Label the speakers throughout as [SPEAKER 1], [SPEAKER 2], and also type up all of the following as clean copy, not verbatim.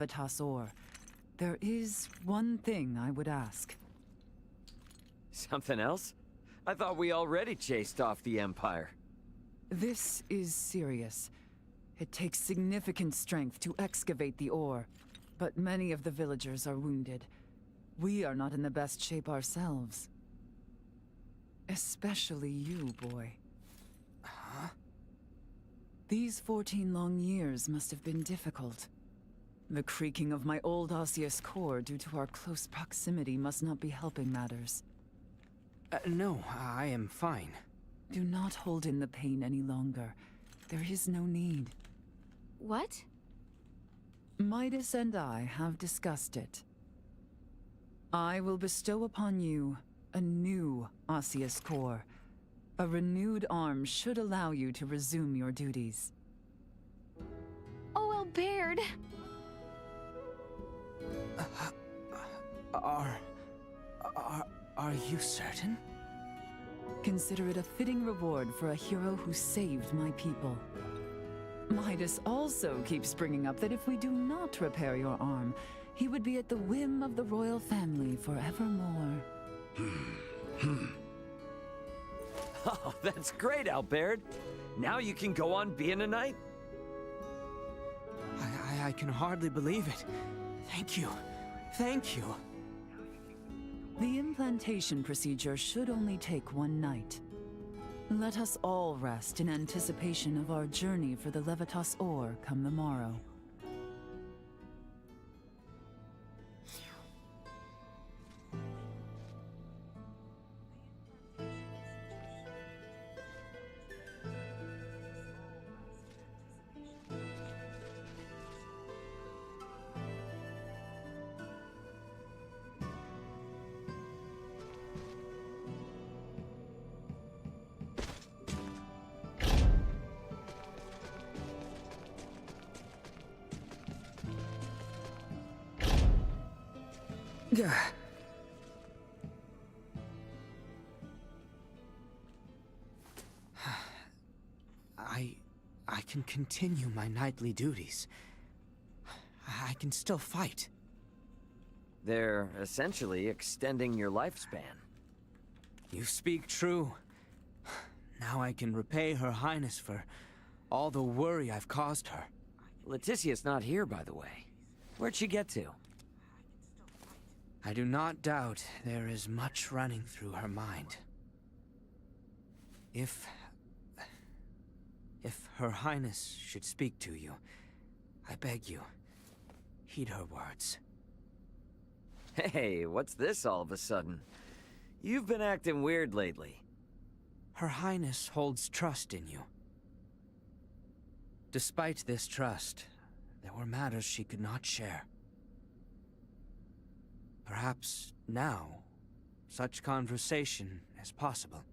[SPEAKER 1] Levitas ore. There is one thing I would ask.
[SPEAKER 2] Something else? I thought we already chased off the Empire.
[SPEAKER 1] This is serious. It takes significant strength to excavate the ore, but many of the villagers are wounded. We are not in the best shape ourselves. Especially you, boy.
[SPEAKER 3] Huh?
[SPEAKER 1] These 14 long years must have been difficult. The creaking of my old osseous core due to our close proximity must not be helping matters.
[SPEAKER 3] No, I am fine.
[SPEAKER 1] Do not hold in the pain any longer. There is no need.
[SPEAKER 4] What?
[SPEAKER 1] Midas and I have discussed it. I will bestow upon you a new osseous core. A renewed arm should allow you to resume your duties.
[SPEAKER 4] Oh, Albert!
[SPEAKER 3] Are you certain?
[SPEAKER 1] Consider it a fitting reward for a hero who saved my people. Midas also keeps bringing up that if we do not repair your arm, he would be at the whim of the royal family forevermore.
[SPEAKER 2] Oh, that's great, Albert. Now you can go on being a knight.
[SPEAKER 3] I can hardly believe it. Thank you. Thank you.
[SPEAKER 1] The implantation procedure should only take one night. Let us all rest in anticipation of our journey for the Levitas ore come the morrow.
[SPEAKER 3] I can continue my knightly duties. I can still fight.
[SPEAKER 2] They're essentially extending your lifespan.
[SPEAKER 3] You speak true. Now I can repay Her Highness for all the worry I've caused her.
[SPEAKER 2] Leticia's not here, by the way. Where'd she get to?
[SPEAKER 3] I do not doubt there is much running through her mind. If Her Highness should speak to you, I beg you, heed her words.
[SPEAKER 2] Hey, what's this all of a sudden? You've been acting weird lately.
[SPEAKER 3] Her Highness holds trust in you. Despite this trust, there were matters she could not share. Perhaps now, such conversation is possible.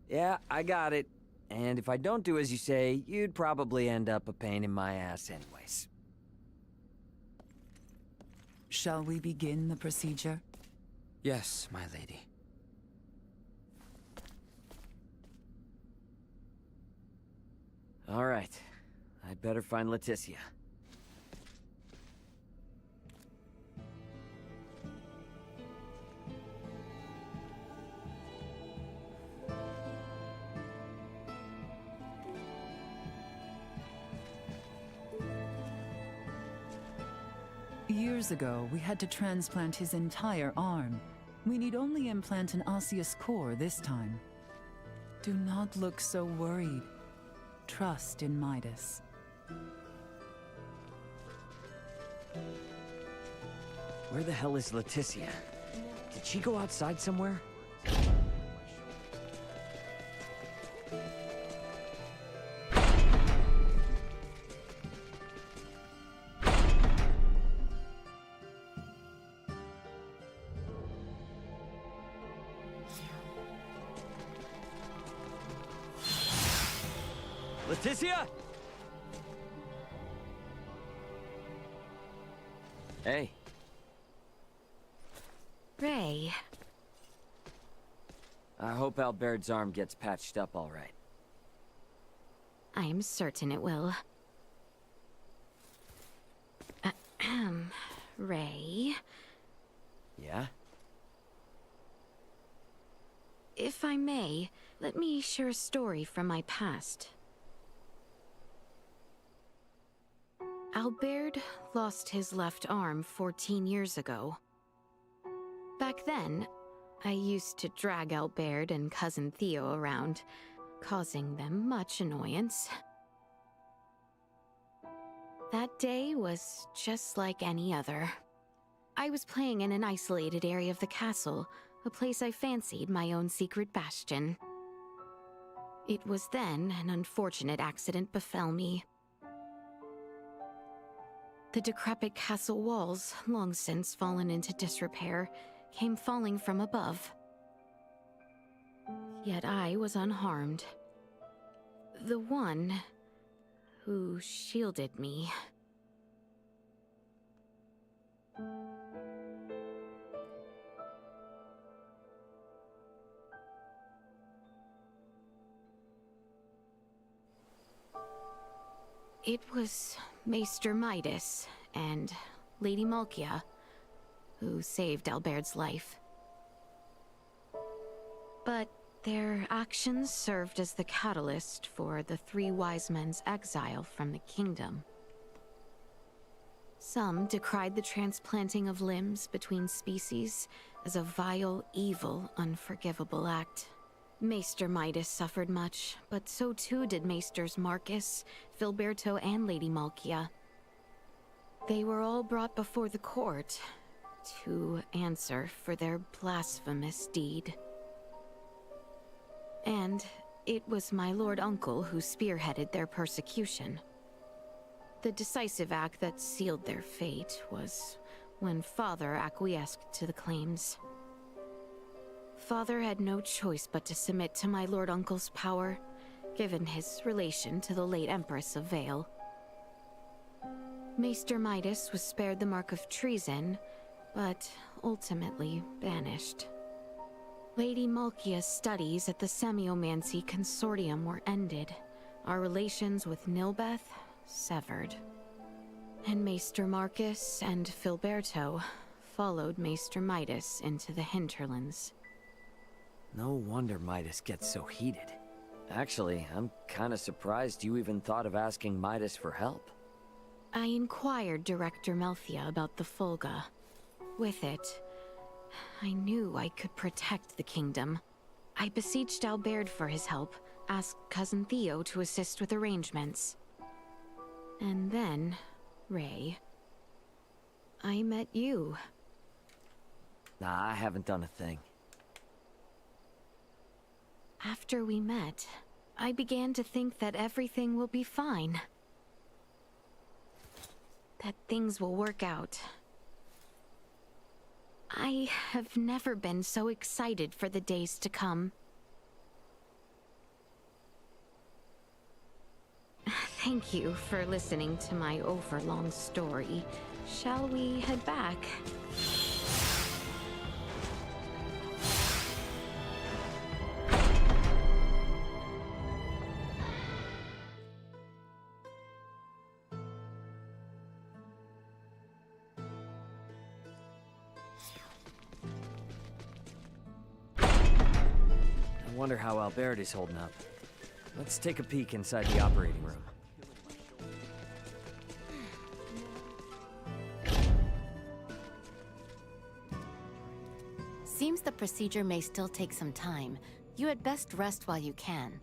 [SPEAKER 2] Yeah, I got it. And if I don't do as you say, you'd probably end up a pain in my ass anyways.
[SPEAKER 1] Shall we begin the procedure?
[SPEAKER 3] Yes, my lady.
[SPEAKER 2] All right. I'd better find Leticia.
[SPEAKER 1] Years ago, we had to transplant his entire arm. We need only implant an osseous core this time. Do not look so worried. Trust in Midas.
[SPEAKER 2] Where the hell is Leticia? Did she go outside somewhere? Leticia? Hey.
[SPEAKER 4] Ray.
[SPEAKER 2] I hope Albert's arm gets patched up all right.
[SPEAKER 4] I am certain it will. Ray,
[SPEAKER 2] Yeah?
[SPEAKER 4] if I may, let me share a story from my past. Albert lost his left arm 14 years ago. Back then, I used to drag Albert and Cousin Theo around, causing them much annoyance. That day was just like any other. I was playing in an isolated area of the castle, a place I fancied my own secret bastion. It was then an unfortunate accident befell me. The decrepit castle walls, long since fallen into disrepair, came falling from above. Yet I was unharmed. The one who shielded me. It was Maester Midas and Lady Malkia who saved Albert's life. But their actions served as the catalyst for the three wise men's exile from the kingdom. Some decried the transplanting of limbs between species as a vile, evil, unforgivable act. Maester Midas suffered much, but so too did Maesters Marcus, Filberto, and Lady Malkia. They were all brought before the court to answer for their blasphemous deed. And it was my Lord Uncle who spearheaded their persecution. The decisive act that sealed their fate was when Father acquiesced to the claims. Father had no choice but to submit to my Lord Uncle's power, given his relation to the late Empress of Vale. Maester Midas was spared the mark of treason, but ultimately banished. Lady Malkia's studies at the Semiomancy Consortium were ended, our relations with Nilbeth severed. And Maester Marcus and Filberto followed Maester Midas into the hinterlands.
[SPEAKER 2] No wonder Midas gets so heated. Actually, I'm kinda surprised you even thought of asking Midas for help.
[SPEAKER 4] I inquired Director Melthia about the Fulga. With it, I knew I could protect the kingdom. I beseeched Albert for his help, asked Cousin Theo to assist with arrangements. And then, Ray, I met you.
[SPEAKER 2] Nah, I haven't done a thing.
[SPEAKER 4] After we met, I began to think that everything will be fine. That things will work out. I have never been so excited for the days to come. Thank you for listening to my overlong story. Shall we head back?
[SPEAKER 2] I wonder how Albert is holding up. Let's take a peek inside the operating room.
[SPEAKER 5] Seems the procedure may still take some time. You had best rest while you can.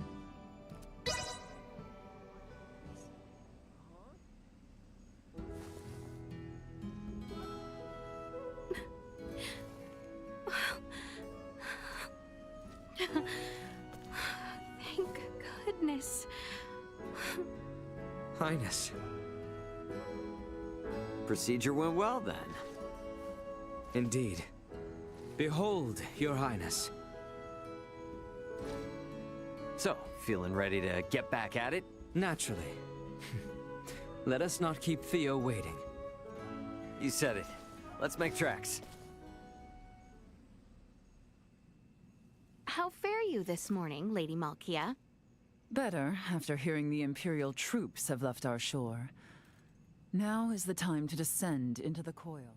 [SPEAKER 4] Thank goodness.
[SPEAKER 3] Highness.
[SPEAKER 2] Procedure went well, then.
[SPEAKER 3] Indeed. Behold, Your Highness.
[SPEAKER 2] So, feeling ready to get back at it?
[SPEAKER 3] Naturally. Let us not keep Theo waiting.
[SPEAKER 2] You said it. Let's make tracks.
[SPEAKER 4] How fare you this morning, Lady Malkia?
[SPEAKER 1] Better after hearing the Imperial troops have left our shore. Now is the time to descend into the coil.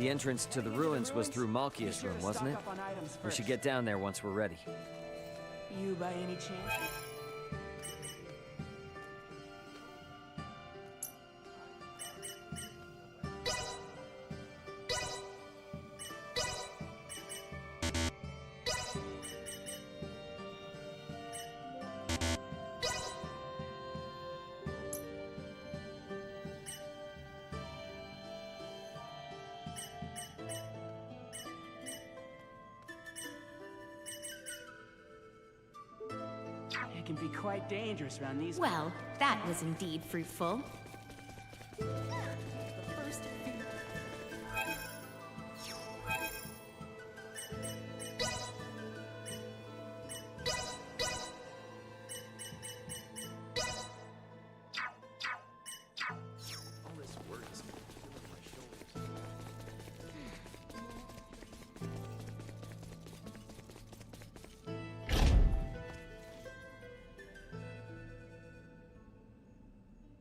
[SPEAKER 2] The entrance to the ruins was through Malkia's room, wasn't it? We should get down there once we're ready.
[SPEAKER 6] You by any chance? It can be quite dangerous around these.
[SPEAKER 5] Well, that was indeed fruitful.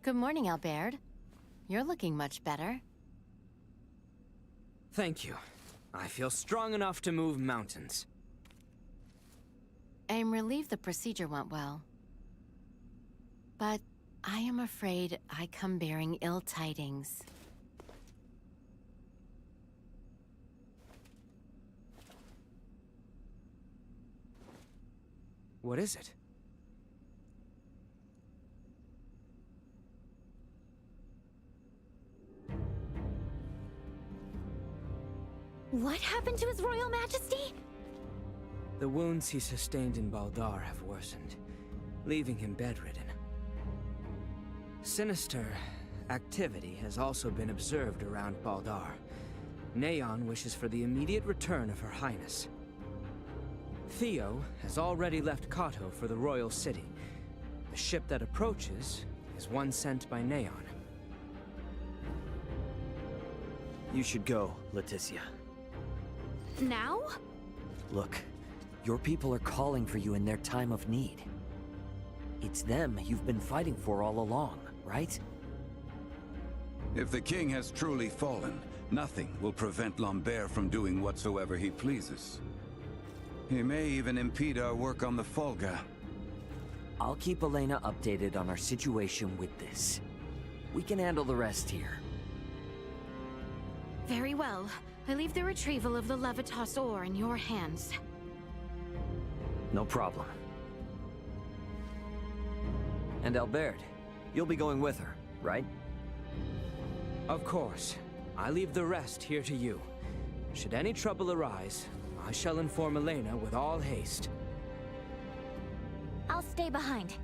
[SPEAKER 5] Good morning, Albert. You're looking much better.
[SPEAKER 3] Thank you. I feel strong enough to move mountains.
[SPEAKER 5] I'm relieved the procedure went well. But I am afraid I come bearing ill tidings.
[SPEAKER 3] What is it?
[SPEAKER 7] What happened to His Royal Majesty?
[SPEAKER 3] The wounds he sustained in Baldar have worsened, leaving him bedridden. Sinister activity has also been observed around Baldar. Neon wishes for the immediate return of Her Highness. Theo has already left Kato for the Royal City. The ship that approaches is one sent by Neon.
[SPEAKER 2] You should go, Leticia.
[SPEAKER 4] Now?
[SPEAKER 2] Look, your people are calling for you in their time of need. It's them you've been fighting for all along, right?
[SPEAKER 8] If the king has truly fallen, nothing will prevent Lambert from doing whatsoever he pleases. He may even impede our work on the Folga.
[SPEAKER 2] I'll keep Elena updated on our situation with this. We can handle the rest here.
[SPEAKER 4] Very well. I leave the retrieval of the Levitas ore in your hands.
[SPEAKER 2] No problem. And Albert, you'll be going with her, right?
[SPEAKER 3] Of course. I leave the rest here to you. Should any trouble arise, I shall inform Elena with all haste.
[SPEAKER 7] I'll stay behind.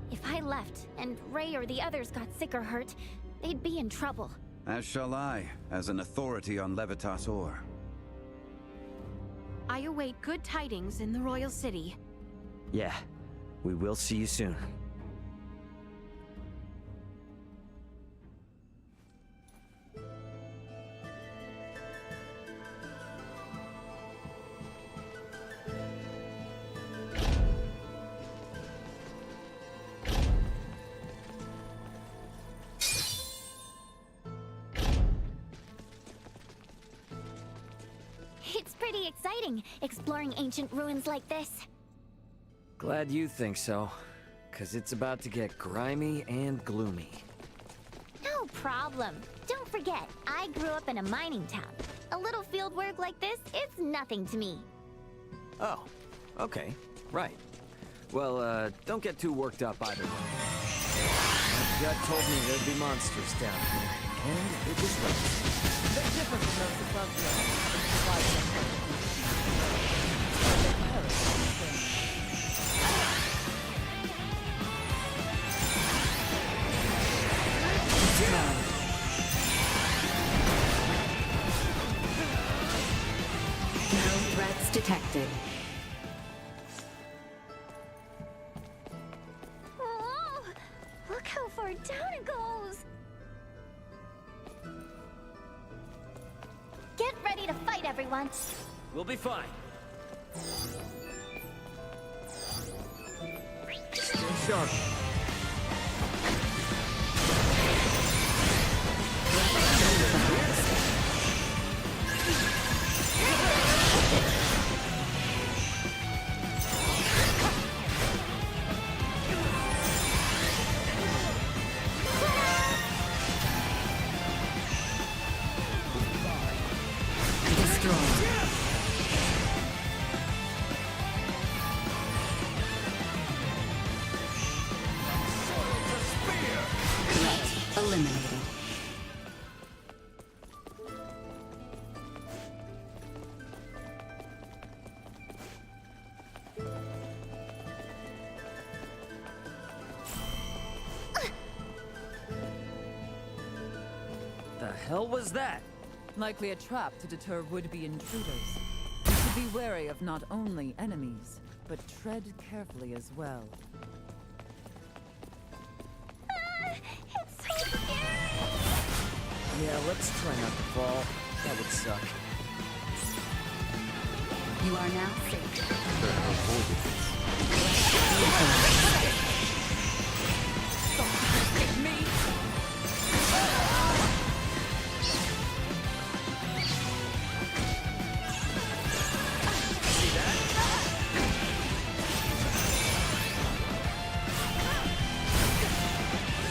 [SPEAKER 7] If I left, and Ray or the others got sick or hurt, they'd be in trouble.
[SPEAKER 8] As shall I, as an authority on Levitas ore.
[SPEAKER 4] I await good tidings in the Royal City.
[SPEAKER 2] Yeah, we will see you soon.
[SPEAKER 7] It's pretty exciting, exploring ancient ruins like this.
[SPEAKER 2] Glad you think so, 'cause it's about to get grimy and gloomy.
[SPEAKER 7] No problem. Don't forget, I grew up in a mining town. A little field work like this, it's nothing to me.
[SPEAKER 2] Oh, okay, right. Well, don't get too worked up either way. My gut told me there'd be monsters down here, and it was right.
[SPEAKER 1] Bit different from those above ground. Why
[SPEAKER 5] No threats detected.
[SPEAKER 7] Oh, look how far down it goes. Get ready to fight, everyone.
[SPEAKER 2] We'll be fine. Stay sharp.
[SPEAKER 3] hell was that?
[SPEAKER 1] Likely a trap to deter would-be intruders. You should be wary of not only enemies, but tread carefully as well.
[SPEAKER 7] It's so scary!
[SPEAKER 2] Yeah, let's try not to fall. That would suck.
[SPEAKER 9] You are now safe.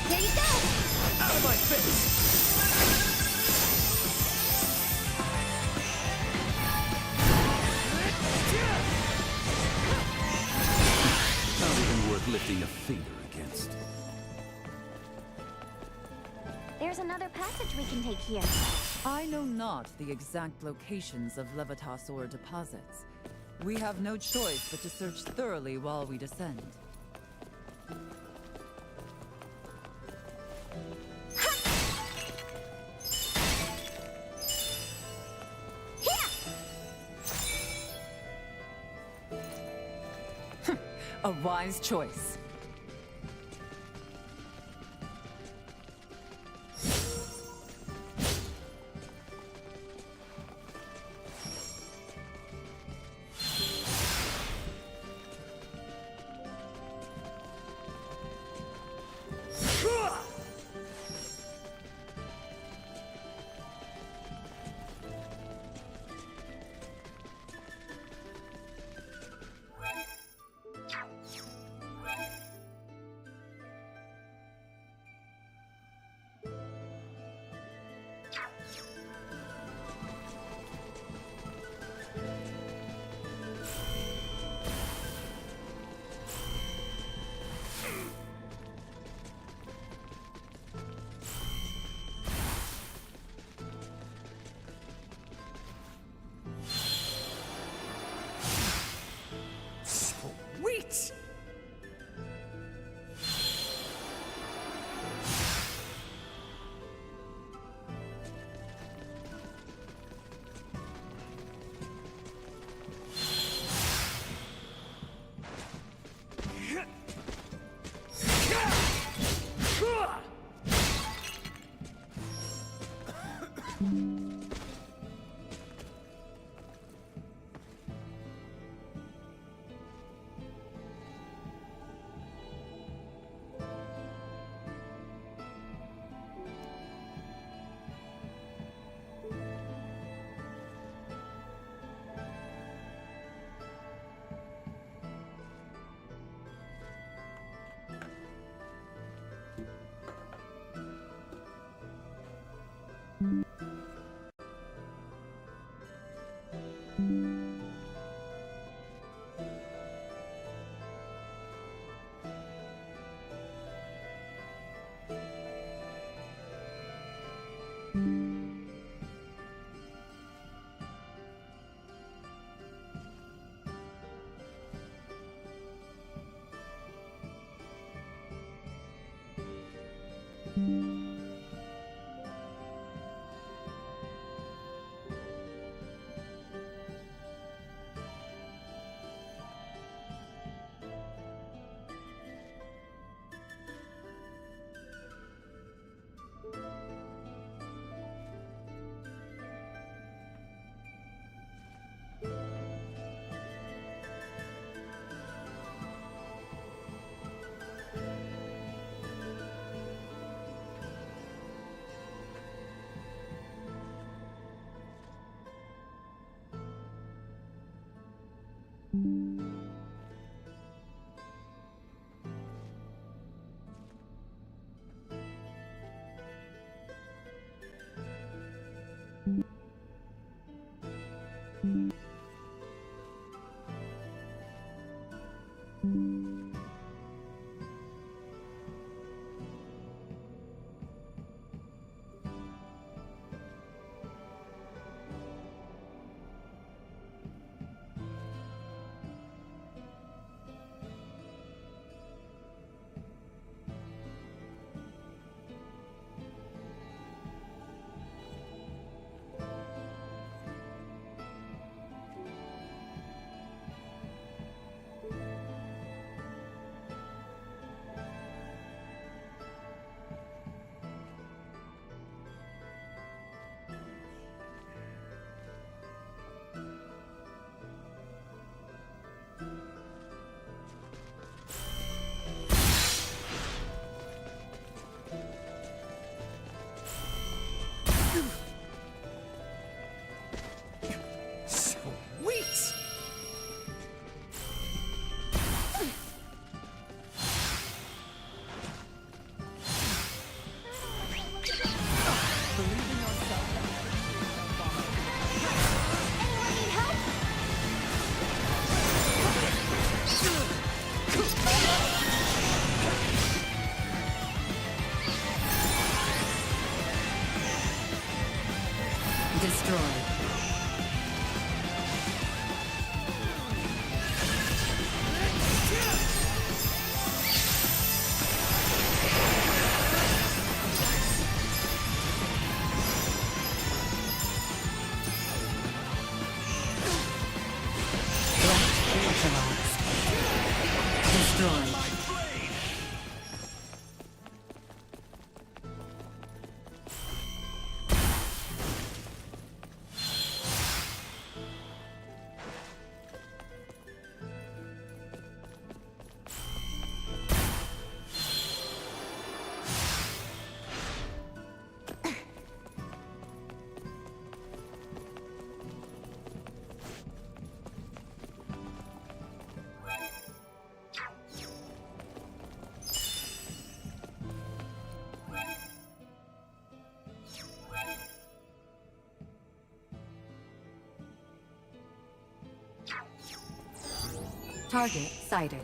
[SPEAKER 7] Here you go!
[SPEAKER 2] Out of my face!
[SPEAKER 8] Not even worth lifting a finger against.
[SPEAKER 7] There's another passage we can take here.
[SPEAKER 1] I know not the exact locations of Levitas ore deposits. We have no choice but to search thoroughly while we descend. A wise choice.
[SPEAKER 3] Sweet!
[SPEAKER 9] destroyed. Target sighted.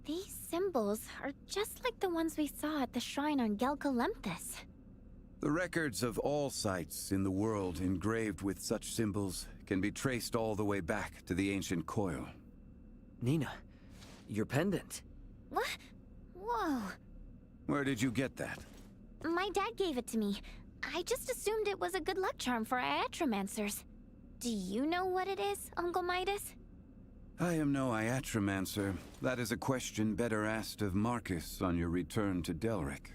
[SPEAKER 7] These symbols are just like the ones we saw at the shrine on Gelkalemthus.
[SPEAKER 8] The records of all sites in the world engraved with such symbols can be traced all the way back to the ancient coil.
[SPEAKER 2] Nina, your pendant.
[SPEAKER 7] What? Whoa.
[SPEAKER 8] Where did you get that?
[SPEAKER 7] My dad gave it to me. I just assumed it was a good luck charm for Iatromancers. Do you know what it is, Uncle Midas?
[SPEAKER 8] I am no Iatromancer. That is a question better asked of Marcus on your return to Delric.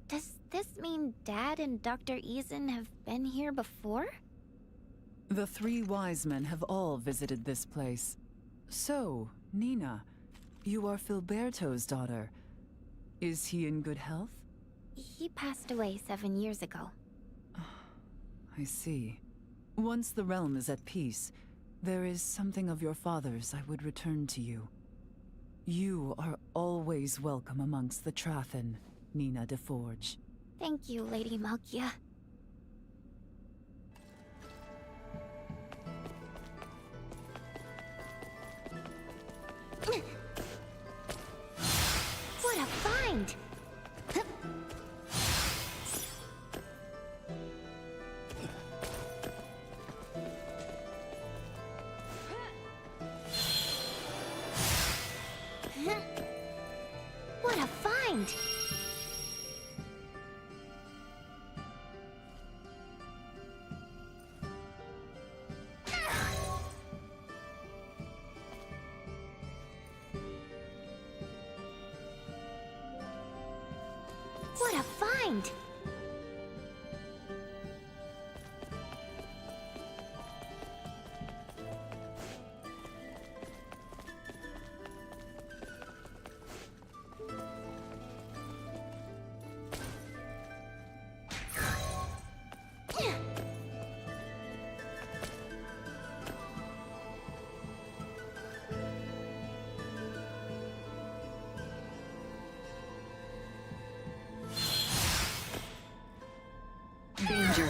[SPEAKER 7] Does this mean Dad and Dr. Eason have been here before?
[SPEAKER 1] The three wise men have all visited this place. So, Nina, you are Filberto's daughter. Is he in good health?
[SPEAKER 7] He passed away 7 years ago.
[SPEAKER 1] I see. Once the realm is at peace, there is something of your father's I would return to you. You are always welcome amongst the Trathen, Nina de Forge.
[SPEAKER 7] Thank you, Lady Malkia. What a find! What a find! What a find!
[SPEAKER 9] Danger.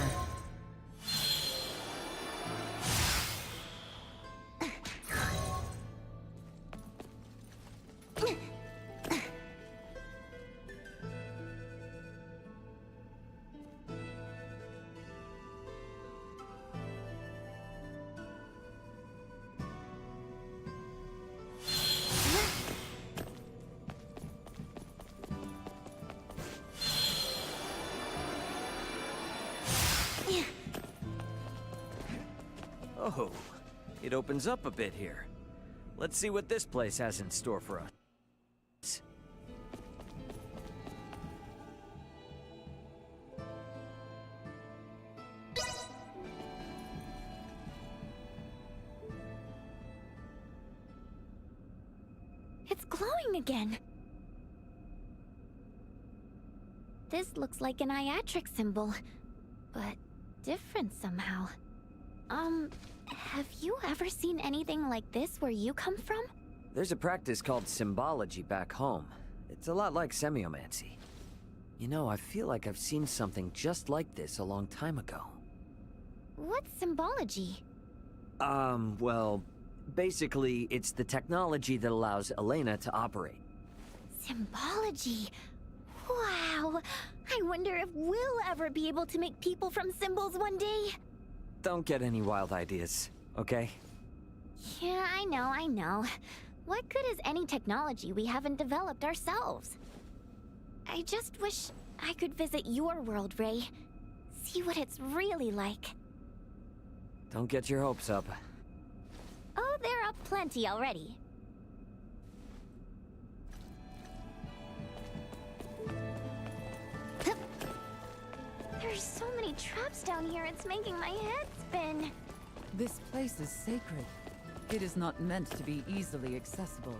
[SPEAKER 2] Oh, it opens up a bit here. Let's see what this place has in store for us.
[SPEAKER 7] It's glowing again. This looks like an Iatric symbol, but different somehow. Have you ever seen anything like this where you come from?
[SPEAKER 2] There's a practice called symbology back home. It's a lot like semiomancy. You know, I feel like I've seen something just like this a long time ago.
[SPEAKER 7] What's symbology?
[SPEAKER 2] Well, basically, it's the technology that allows Elena to operate.
[SPEAKER 7] Symbology? Wow! I wonder if we'll ever be able to make people from symbols one day.
[SPEAKER 2] Don't get any wild ideas, okay?
[SPEAKER 7] Yeah, I know. What good is any technology we haven't developed ourselves? I just wish I could visit your world, Ray. See what it's really like.
[SPEAKER 2] Don't get your hopes up.
[SPEAKER 7] Oh, they're up plenty already. There's so many traps down here, it's making my head spin.
[SPEAKER 1] This place is sacred. It is not meant to be easily accessible.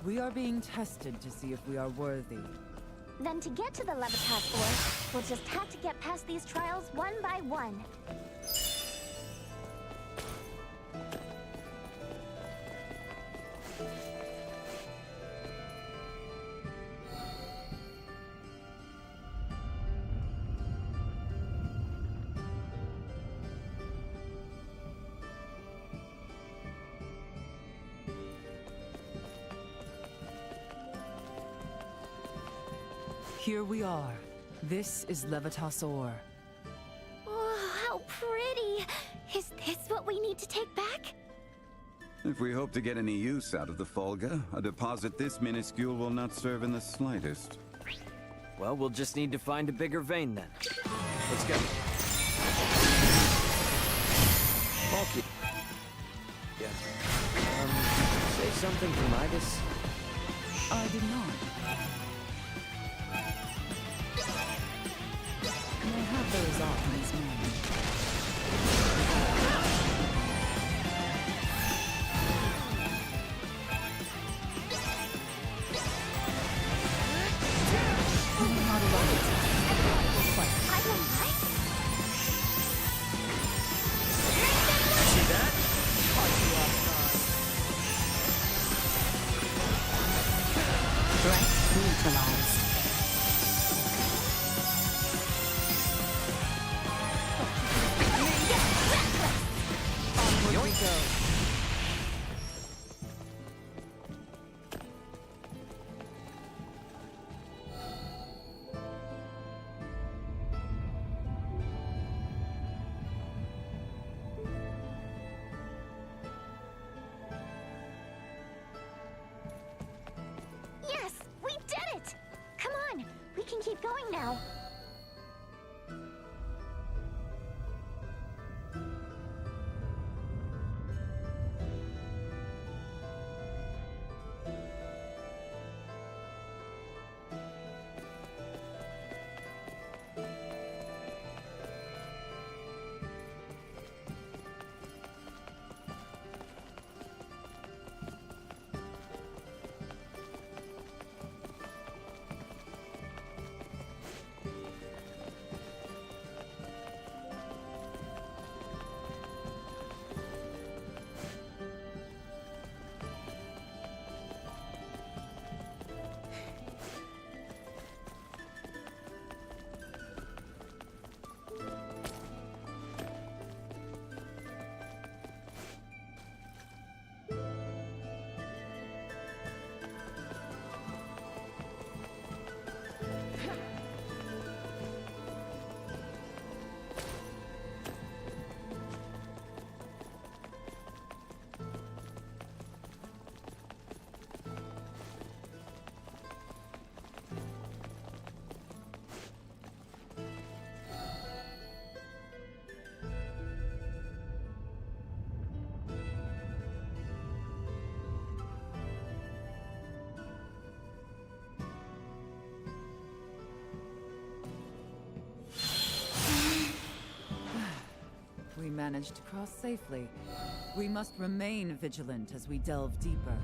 [SPEAKER 1] We are being tested to see if we are worthy.
[SPEAKER 7] Then to get to the Levitas Ore, we'll just have to get past these trials one by one.
[SPEAKER 1] Here we are. This is Levitas Ore.
[SPEAKER 7] Oh, how pretty! Is this what we need to take back?
[SPEAKER 8] If we hope to get any use out of the Folga, a deposit this minuscule will not serve in the slightest.
[SPEAKER 2] Well, we'll just need to find a bigger vein then. Let's go. Bulky. Yeah. Say something for Midas?
[SPEAKER 1] I did not. May have those off in his mind. Not alone.
[SPEAKER 7] I don't like.
[SPEAKER 2] See that?
[SPEAKER 9] Threat neutralized.
[SPEAKER 1] Onward we go.
[SPEAKER 7] Yes, we did it! Come on, we can keep going now.
[SPEAKER 1] We managed to cross safely. We must remain vigilant as we delve deeper.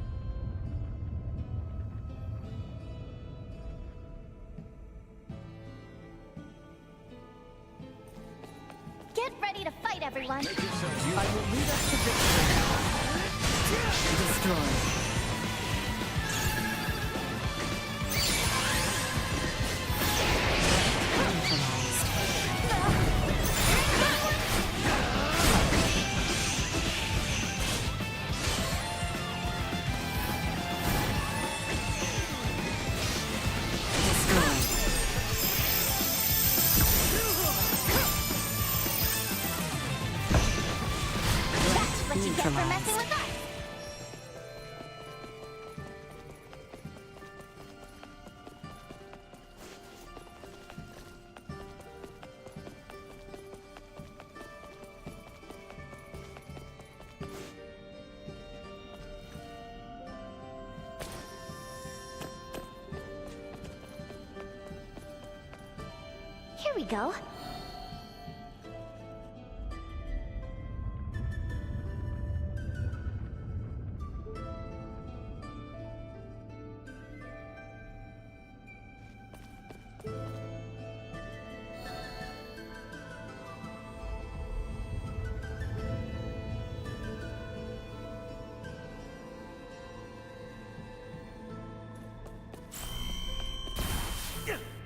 [SPEAKER 7] Get ready to fight, everyone!
[SPEAKER 1] I will lead us to victory. Destroy.
[SPEAKER 7] That's what you get for messing with us! we go.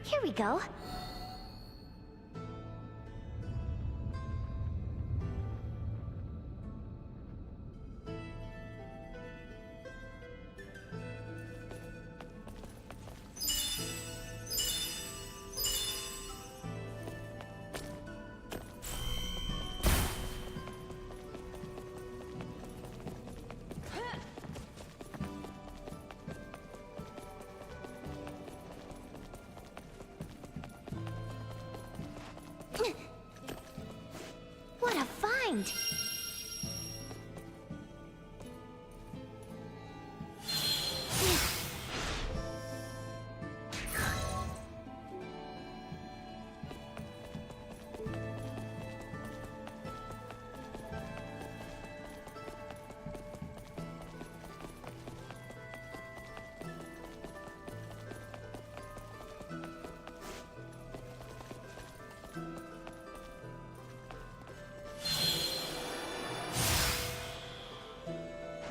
[SPEAKER 7] Here we go. What a find!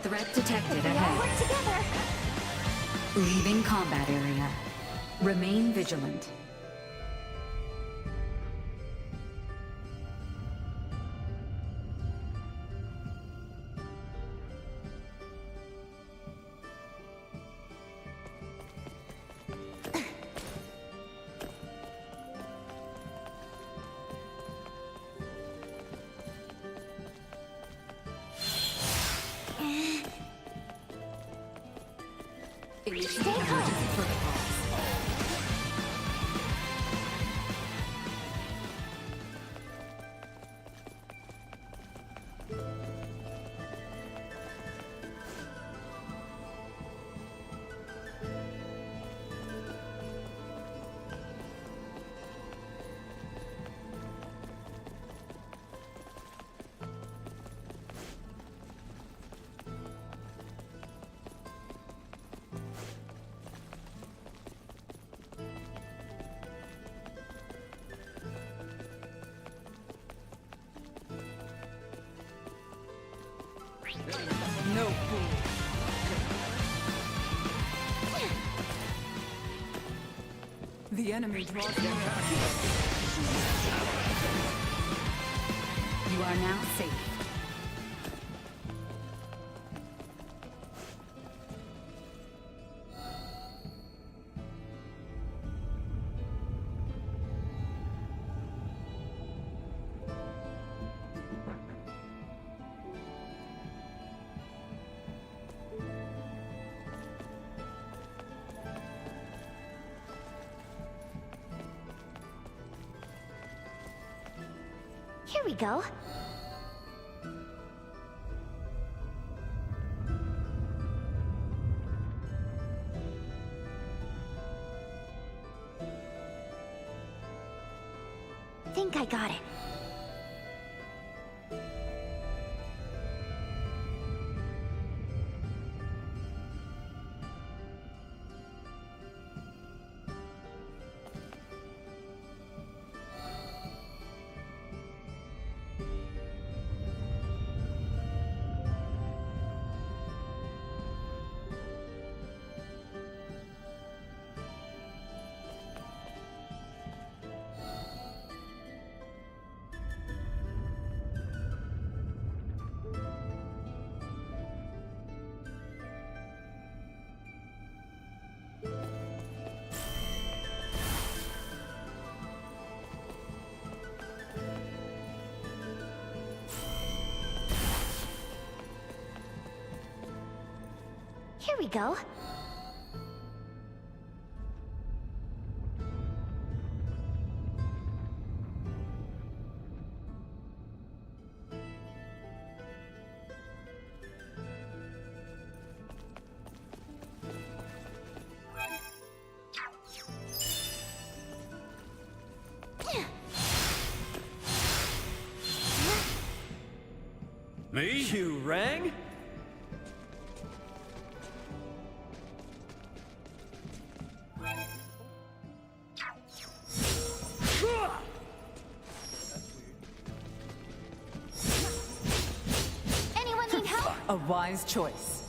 [SPEAKER 9] Threat detected
[SPEAKER 7] We all
[SPEAKER 9] ahead.
[SPEAKER 7] work together.
[SPEAKER 9] Leaving combat area. Remain vigilant.
[SPEAKER 7] Stay calm.
[SPEAKER 3] No fool.
[SPEAKER 1] The enemy draws near.
[SPEAKER 9] You are now safe.
[SPEAKER 7] Here we go. Think I got it. Here we go.
[SPEAKER 8] Me?
[SPEAKER 2] You rang?
[SPEAKER 7] Anyone need help?
[SPEAKER 1] A wise choice.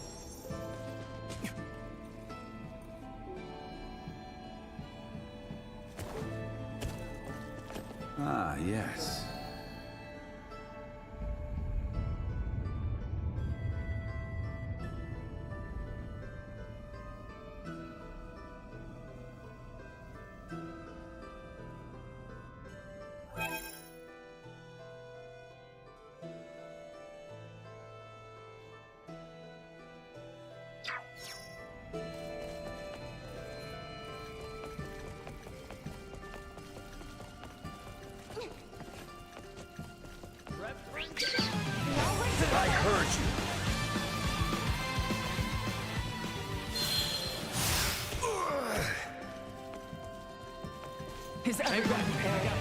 [SPEAKER 8] Ah, yes.
[SPEAKER 2] I heard you.
[SPEAKER 1] Is everyone prepared?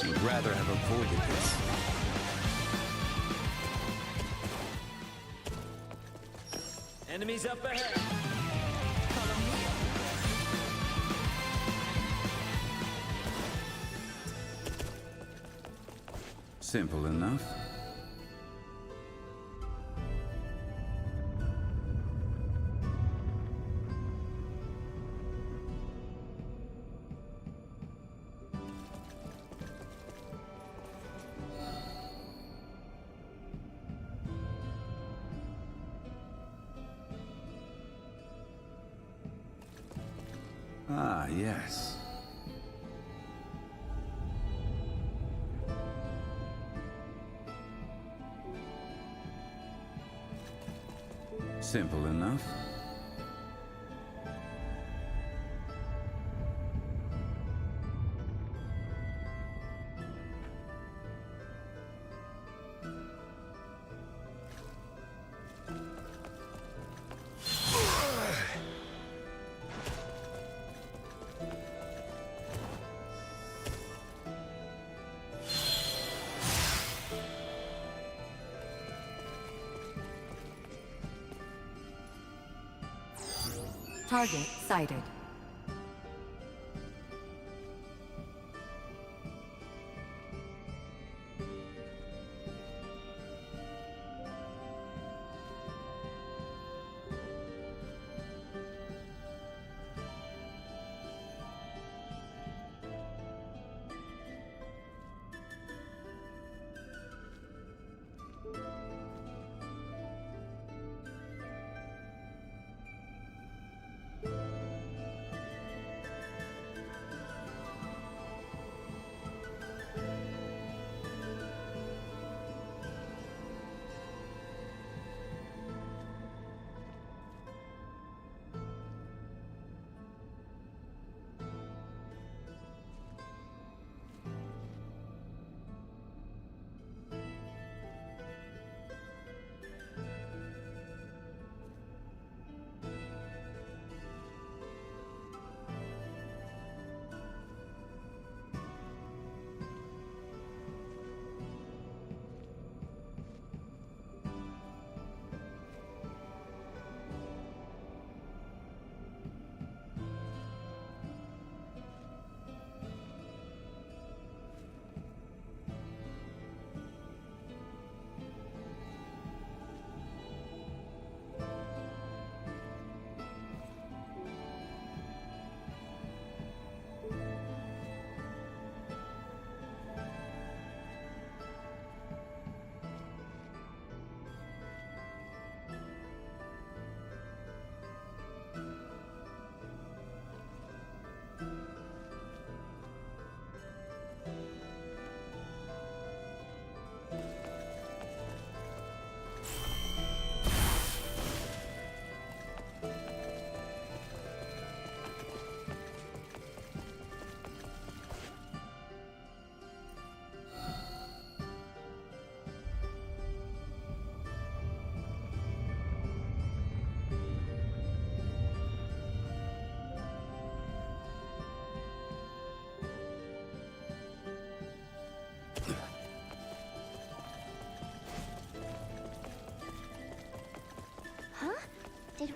[SPEAKER 8] Would rather have avoided this.
[SPEAKER 2] Enemies up ahead.
[SPEAKER 8] Simple enough. Ah, yes. Simple enough.
[SPEAKER 9] Target sighted.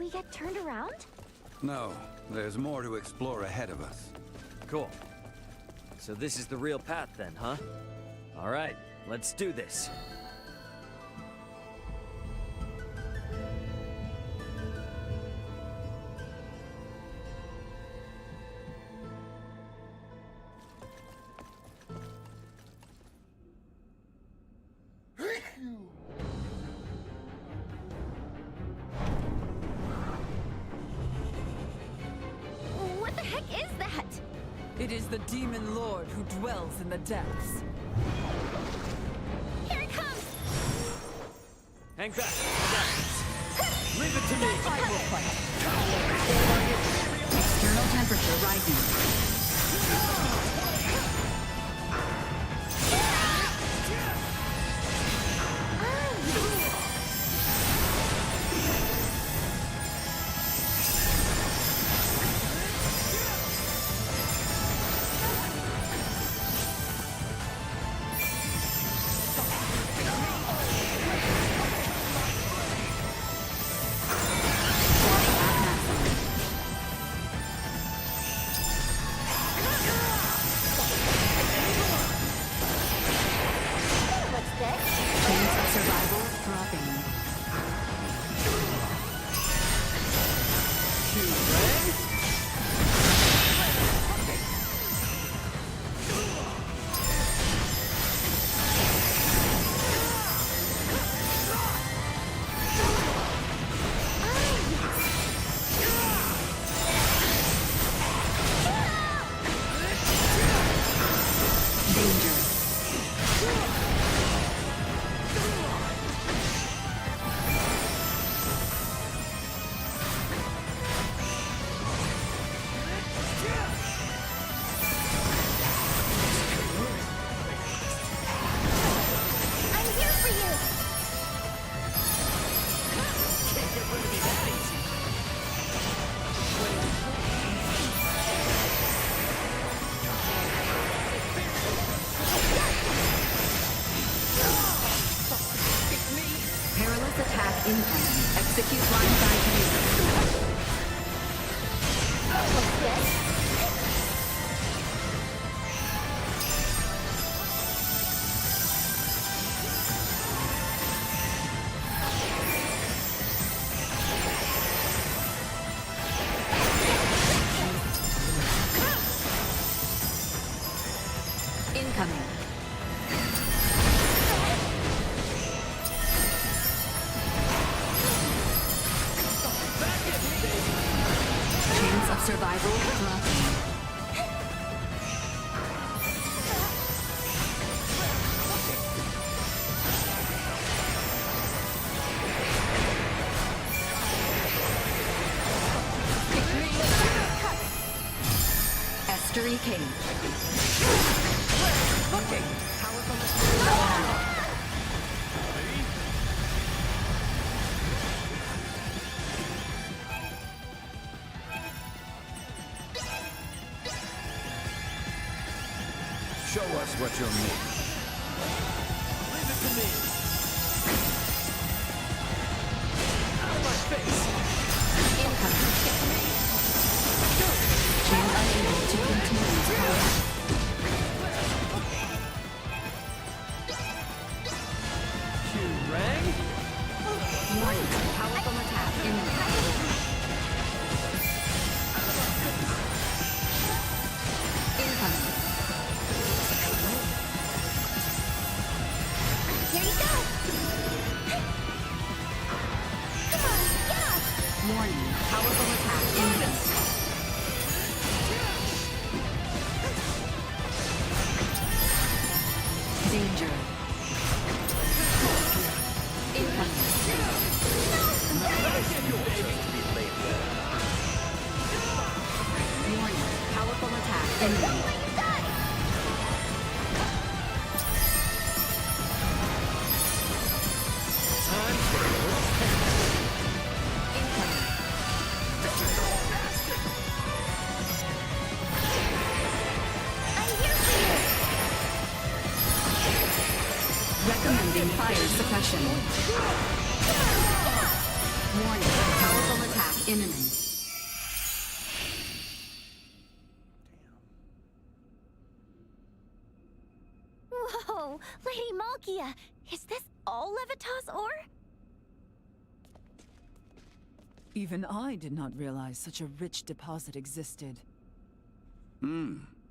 [SPEAKER 7] we get turned around?
[SPEAKER 8] No, there's more to explore ahead of us.
[SPEAKER 2] Cool. So this is the real path then, huh? All right, let's do this.
[SPEAKER 7] What the heck is that?
[SPEAKER 1] It is the demon lord who dwells in the depths.
[SPEAKER 7] Here it comes!
[SPEAKER 2] Hang back. Leave it to me.
[SPEAKER 1] I will fight.
[SPEAKER 9] External temperature rising.
[SPEAKER 7] What's this?
[SPEAKER 9] Chance of survival dropping. Danger.
[SPEAKER 7] I'm here for you!
[SPEAKER 9] Perilous attack incoming. Execute blindside maneuver.
[SPEAKER 7] What's this?
[SPEAKER 9] Incoming. Chance of survival dropping. Estuary cage.
[SPEAKER 8] Show us what you're made.
[SPEAKER 2] Leave it to me. Out of my face.
[SPEAKER 9] Incoming. Chain unable to continue combat.
[SPEAKER 2] Rang?
[SPEAKER 9] Warning. Powerful attack imminent. Incoming.
[SPEAKER 7] Here you go! Come on, get up!
[SPEAKER 9] Warning. Powerful attack imminent. Danger. Incoming. Warning. Powerful attack imminent.
[SPEAKER 7] What you done?
[SPEAKER 2] Time for a little
[SPEAKER 9] Incoming.
[SPEAKER 7] I'm here for you!
[SPEAKER 9] Recommending fire suppression. Warning. Powerful attack Imminent.
[SPEAKER 7] Whoa! Lady Malkia! Is this all Levitas ore?
[SPEAKER 1] Even I did not realize such a rich deposit existed.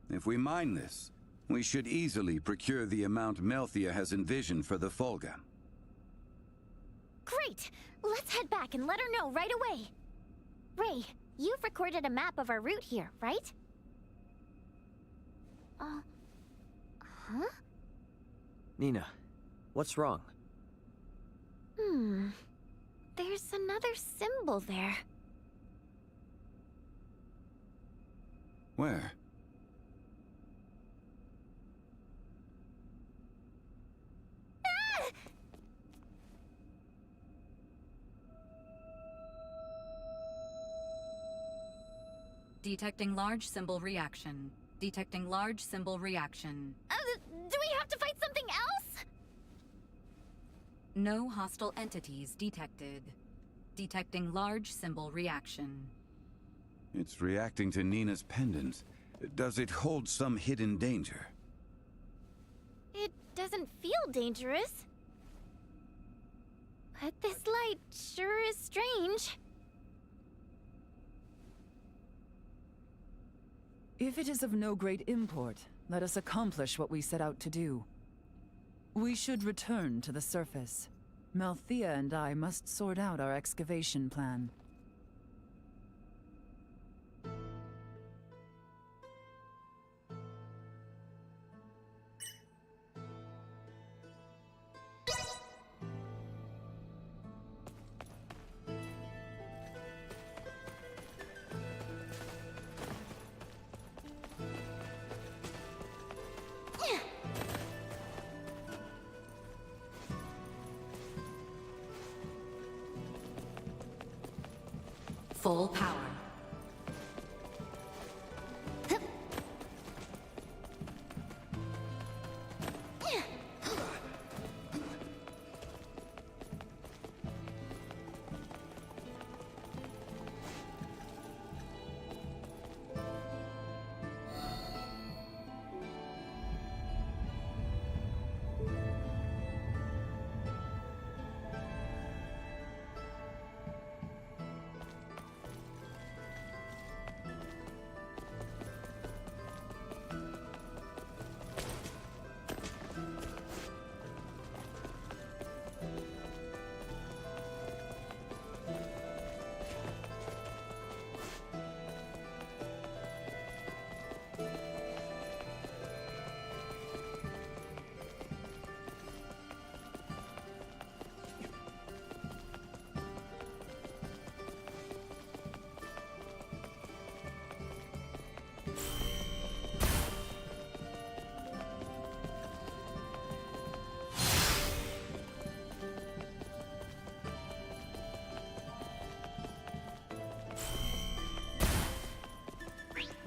[SPEAKER 8] If we mine this, we should easily procure the amount Melthia has envisioned for the Folga.
[SPEAKER 7] Great! Let's head back and let her know right away. Ray, you've recorded a map of our route here, right? Huh?
[SPEAKER 2] Nina, what's wrong?
[SPEAKER 7] There's another symbol there.
[SPEAKER 8] Where?
[SPEAKER 9] Detecting large symbol reaction. Detecting large symbol reaction.
[SPEAKER 7] Do we have to fight something else?
[SPEAKER 9] No hostile entities detected. Detecting large symbol reaction.
[SPEAKER 8] It's reacting to Nina's pendant. Does it hold some hidden danger?
[SPEAKER 7] It doesn't feel dangerous. But this light sure is strange.
[SPEAKER 1] If it is of no great import, let us accomplish what we set out to do. We should return to the surface. Melthia and I must sort out our excavation plan.
[SPEAKER 9] Full power.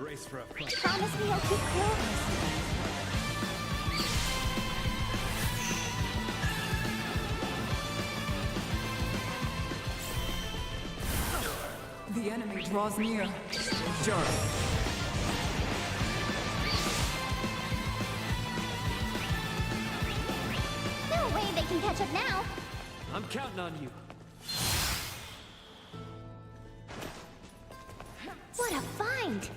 [SPEAKER 10] Brace for a fight.
[SPEAKER 7] Promise me you'll keep close.
[SPEAKER 1] The enemy draws near.
[SPEAKER 2] Jara,
[SPEAKER 7] No way they can catch up now.
[SPEAKER 10] I'm counting on you.
[SPEAKER 7] What a find!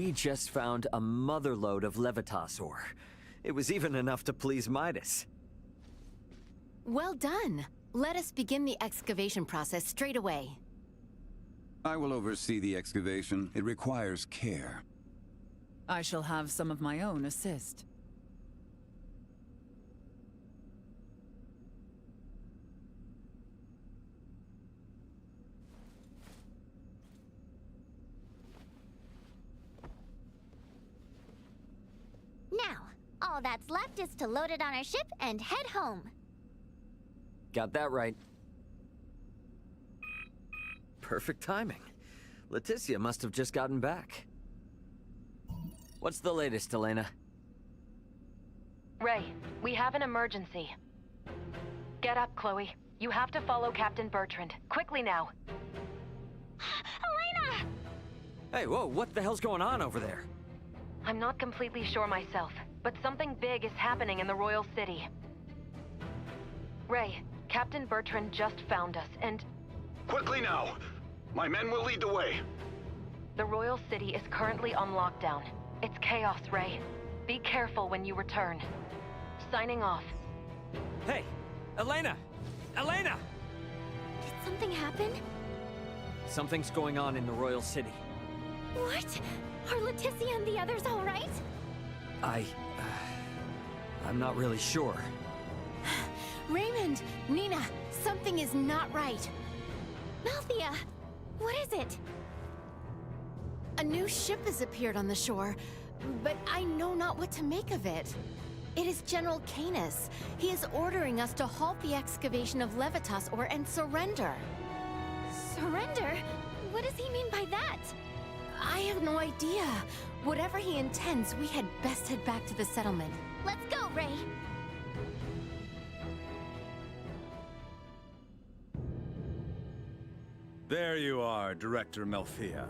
[SPEAKER 2] we just found a motherlode of Levitas ore. It was even enough to please Midas.
[SPEAKER 5] Well done. Let us begin the excavation process straight away.
[SPEAKER 8] I will oversee the excavation. It requires care.
[SPEAKER 1] I shall have some of my own assist.
[SPEAKER 7] Now, All that's left is to load it on our ship and head home.
[SPEAKER 2] Got that right. Perfect timing. Leticia must have just gotten back. What's the latest, Elena?
[SPEAKER 11] Ray, we have an emergency. Get up, Chloe. You have to follow Captain Bertrand. Quickly now.
[SPEAKER 7] Elena!
[SPEAKER 2] Hey, whoa, what the hell's going on over there?
[SPEAKER 11] I'm not completely sure myself, but something big is happening in the Royal City. Ray, Captain Bertrand just found us, and...
[SPEAKER 12] Quickly now! My men will lead the way.
[SPEAKER 11] The Royal City is currently on lockdown. It's chaos, Ray. Be careful when you return. Signing off.
[SPEAKER 2] Hey, Elena! Elena!
[SPEAKER 7] Did something happen?
[SPEAKER 2] Something's going on in the Royal City.
[SPEAKER 7] What? Are Leticia and the others all right?
[SPEAKER 2] I'm not really sure.
[SPEAKER 5] Raymond! Nina! Something is not right.
[SPEAKER 7] Malthea! What is it?
[SPEAKER 5] A new ship has appeared on the shore, but I know not what to make of it. It is General Canis. He is ordering us to halt the excavation of Levitas and surrender.
[SPEAKER 7] Surrender? What does he mean by that?
[SPEAKER 5] I have no idea. Whatever he intends, we had best head back to the settlement.
[SPEAKER 7] Let's go, Ray!
[SPEAKER 13] There you are, Director Malthea.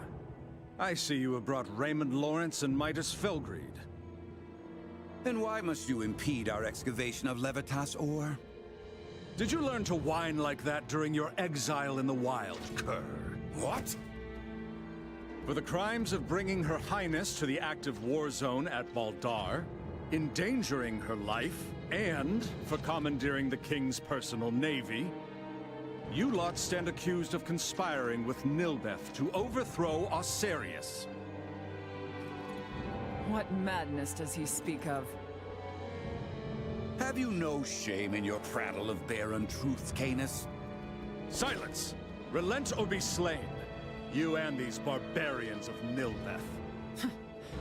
[SPEAKER 13] I see you have brought Raymond Lawrence and Midas Felgreed.
[SPEAKER 8] Then why must you impede our excavation of Levitas ore?
[SPEAKER 13] Did you learn to whine like that during your exile in the wild, cur?
[SPEAKER 8] What?
[SPEAKER 13] For the crimes of bringing Her Highness to the active war zone at Baldar, endangering her life, and for commandeering the King's personal navy, you lot stand accused of conspiring with Nilbeth to overthrow Osirius.
[SPEAKER 1] What madness does he speak of?
[SPEAKER 8] Have you no shame in your prattle of barren truths, Canis?
[SPEAKER 13] Silence! Relent or be slain. You and these barbarians of Nilbeth.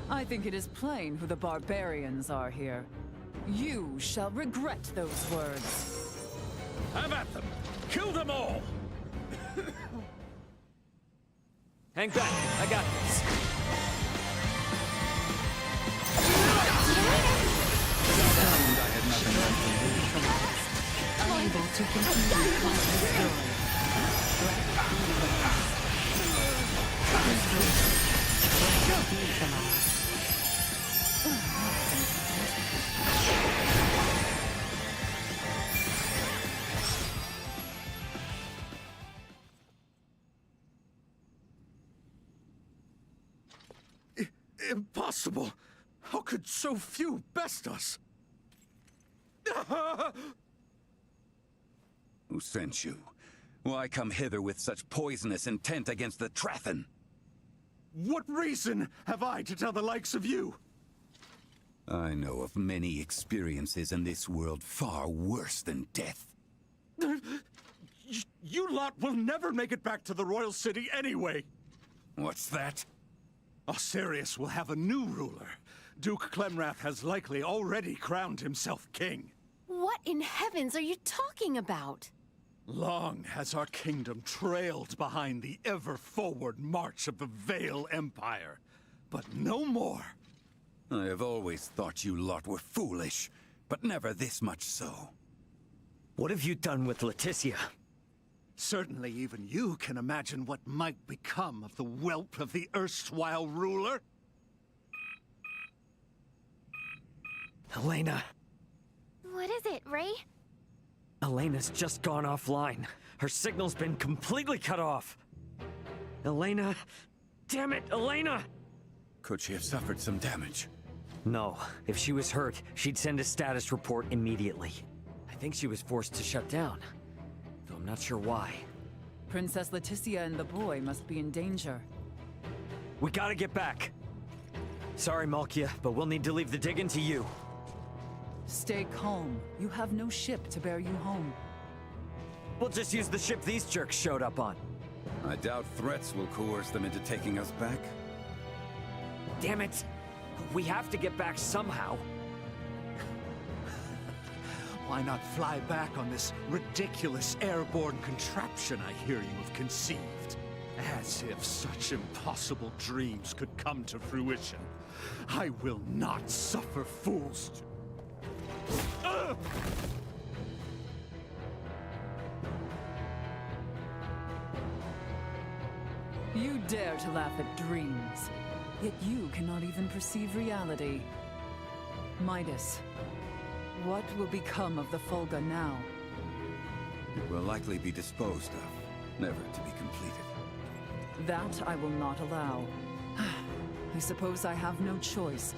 [SPEAKER 1] I think it is plain who the barbarians are here. You shall regret those words.
[SPEAKER 13] Have at them! Kill them all!
[SPEAKER 2] Hang back, I got this.
[SPEAKER 8] I had nothing left to lose.
[SPEAKER 1] Unable to continue the story.
[SPEAKER 13] Impossible! How could so few best us?
[SPEAKER 8] Who sent you? Why come hither with such poisonous intent against the Trathan?
[SPEAKER 13] What reason have I to tell the likes of you?
[SPEAKER 8] I know of many experiences in this world far worse than death.
[SPEAKER 13] You lot will never make it back to the Royal City anyway!
[SPEAKER 8] What's that?
[SPEAKER 13] Osirius will have a new ruler. Duke Clemrath has likely already crowned himself king.
[SPEAKER 5] What in heavens are you talking about?
[SPEAKER 13] Long has our kingdom trailed behind the ever-forward march of the Vale Empire. But no more.
[SPEAKER 8] I have always thought you lot were foolish, but never this much so.
[SPEAKER 2] What have you done with Leticia?
[SPEAKER 13] Certainly even you can imagine what might become of the whelp of the erstwhile ruler.
[SPEAKER 2] Elena.
[SPEAKER 7] What is it, Ray?
[SPEAKER 2] Elena's just gone offline. Her signal's been completely cut off. Elena. Damn it, Elena!
[SPEAKER 8] Could she have suffered some damage?
[SPEAKER 2] No. If she was hurt, she'd send a status report immediately. I think she was forced to shut down. Though I'm not sure why.
[SPEAKER 1] Princess Leticia and the boy must be in danger.
[SPEAKER 2] We gotta get back. Sorry, Malkia, but we'll need to leave the digging to you.
[SPEAKER 1] Stay calm. You have no ship to bear you home.
[SPEAKER 2] We'll just use the ship these jerks showed up on.
[SPEAKER 8] I doubt threats will coerce them into taking us back.
[SPEAKER 2] Damn it! We have to get back somehow.
[SPEAKER 13] Why not fly back on this ridiculous airborne contraption I hear you have conceived? As if such impossible dreams could come to fruition. I will not suffer fools to...
[SPEAKER 1] You dare to laugh at dreams, yet you cannot even perceive reality. Midas, what will become of the Fulga now?
[SPEAKER 8] It will likely be disposed of, never to be completed.
[SPEAKER 1] That I will not allow. I suppose I have no choice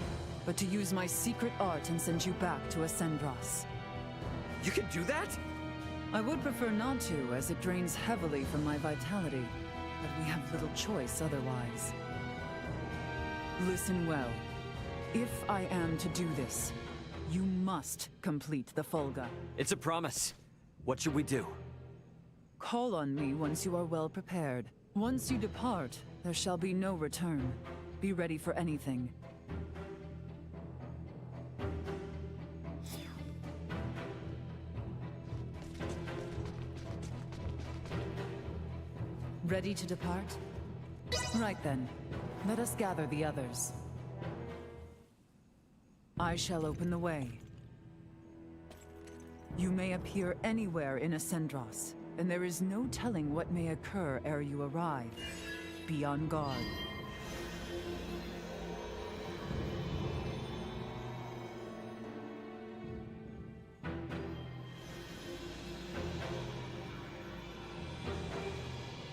[SPEAKER 1] but to use my secret art and send you back to Ascendros.
[SPEAKER 2] You can do that?
[SPEAKER 1] I would prefer not to, as it drains heavily from my vitality, but we have little choice otherwise. Listen well. If I am to do this, you must complete the Fulga.
[SPEAKER 2] It's a promise. What should we do?
[SPEAKER 1] Call on me once you are well prepared. Once you depart, there shall be no return. Be ready for anything. Ready to depart? Right then. Let us gather the others. I shall open the way. You may appear anywhere in Ascendros, and there is no telling what may occur ere you arrive. Be on guard.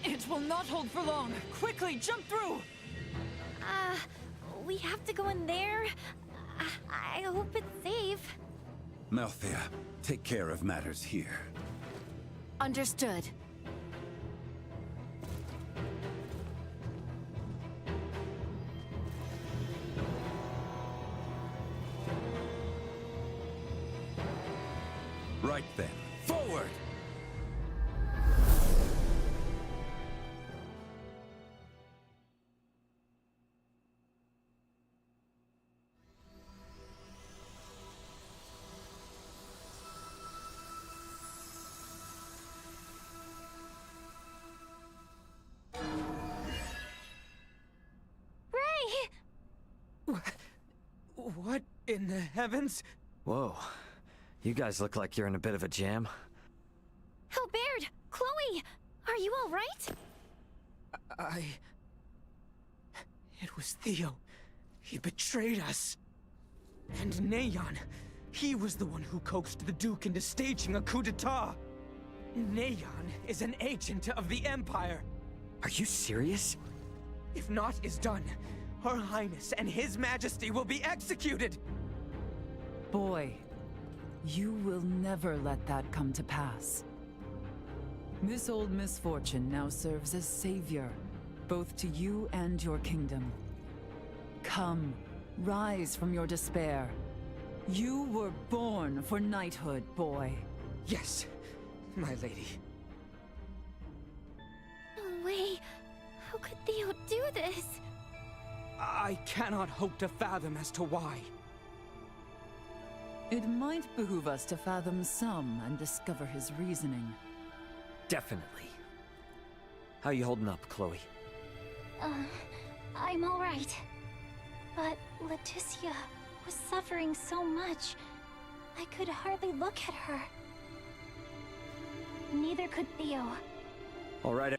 [SPEAKER 1] It will not hold for long! Quickly, jump through!
[SPEAKER 7] We have to go in there? I hope it's safe.
[SPEAKER 8] Melthea, take care of matters here.
[SPEAKER 5] Understood.
[SPEAKER 8] Right then, forward!
[SPEAKER 3] What in the heavens?
[SPEAKER 2] Whoa. You guys look like you're in a bit of a jam.
[SPEAKER 7] Halberd! Chloe! Are you alright?
[SPEAKER 3] It was Theo. He betrayed us. And Neon. He was the one who coaxed the Duke into staging a coup d'etat. Neon is an agent of the Empire.
[SPEAKER 2] Are you serious?
[SPEAKER 3] If naught is done, Her Highness and His Majesty will be executed!
[SPEAKER 1] Boy, you will never let that come to pass. This old misfortune now serves as savior, both to you and your kingdom. Come, rise from your despair. You were born for knighthood, boy.
[SPEAKER 3] Yes, my lady.
[SPEAKER 7] No way. How could Theo do this?
[SPEAKER 3] I cannot hope to fathom as to why.
[SPEAKER 1] It might behoove us to fathom some and discover his reasoning.
[SPEAKER 2] Definitely. How you holding up, Chloe?
[SPEAKER 7] I'm alright. But Leticia was suffering so much, I could hardly look at her. Neither could Theo.
[SPEAKER 2] All right.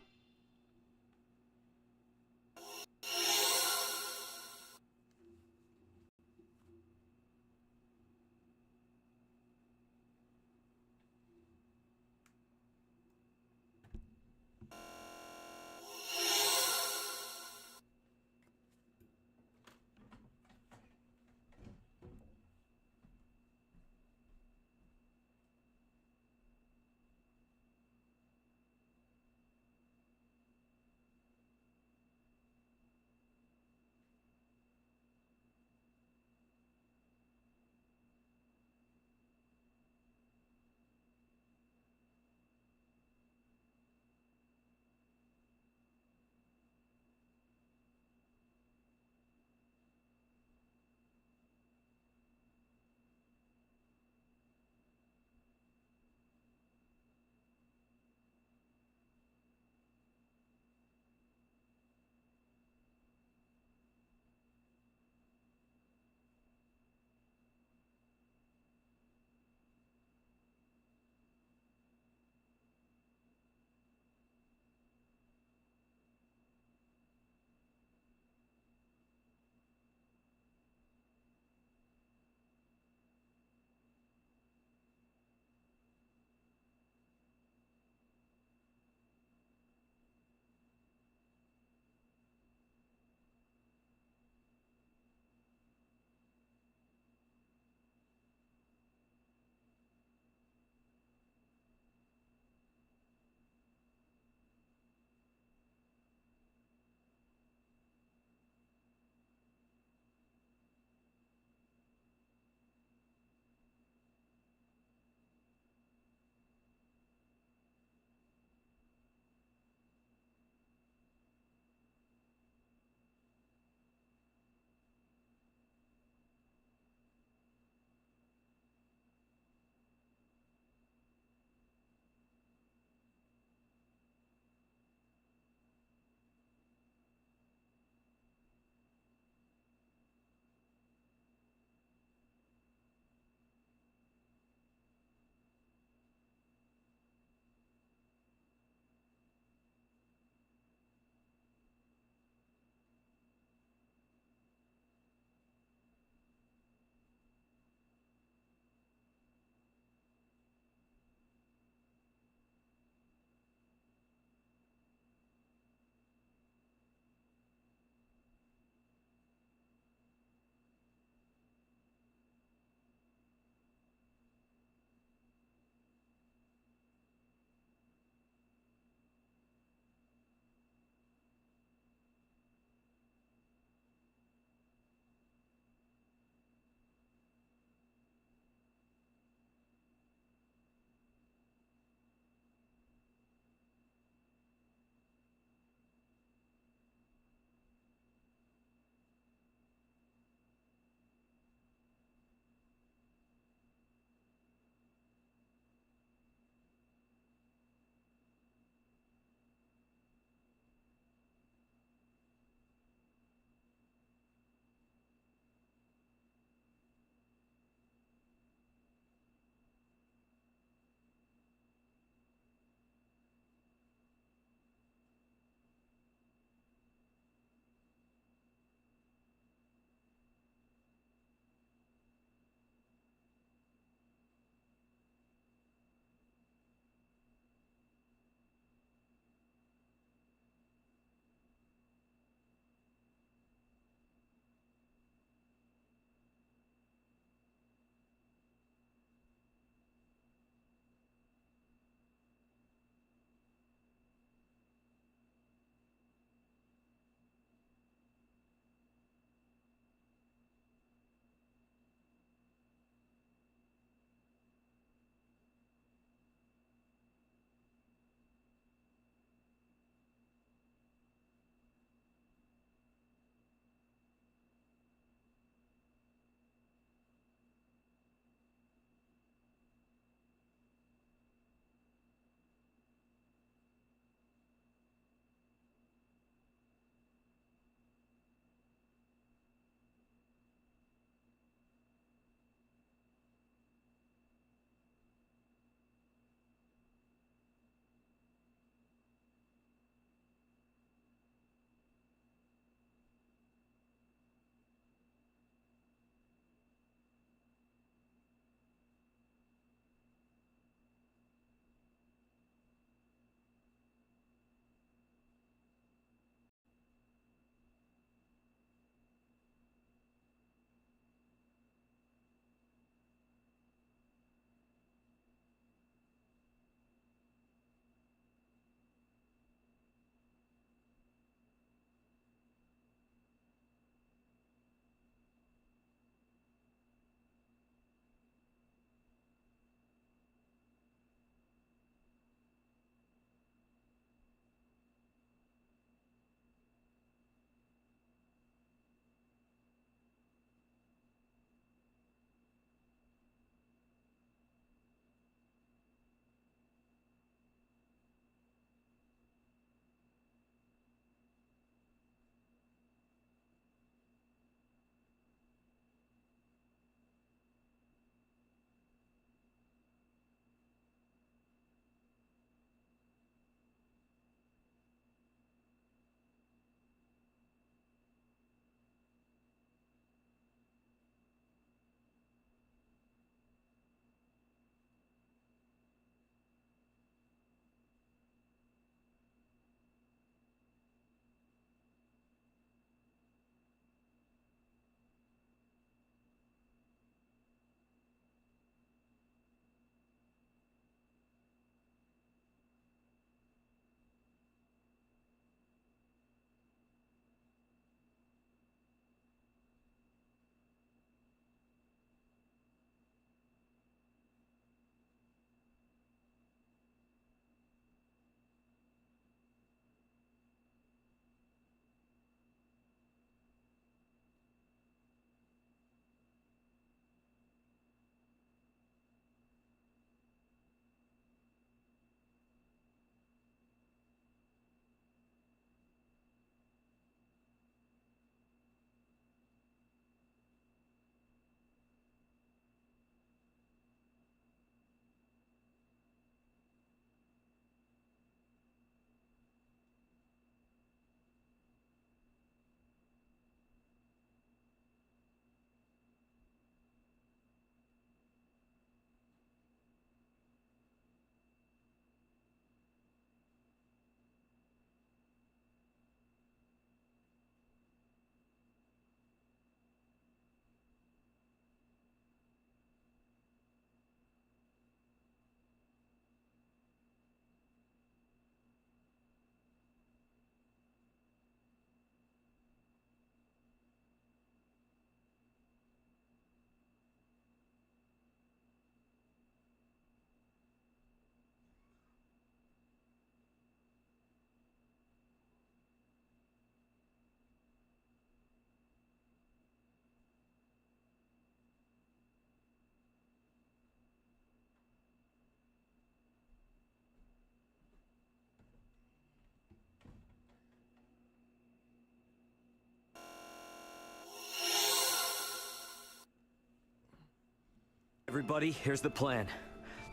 [SPEAKER 2] Everybody, here's the plan.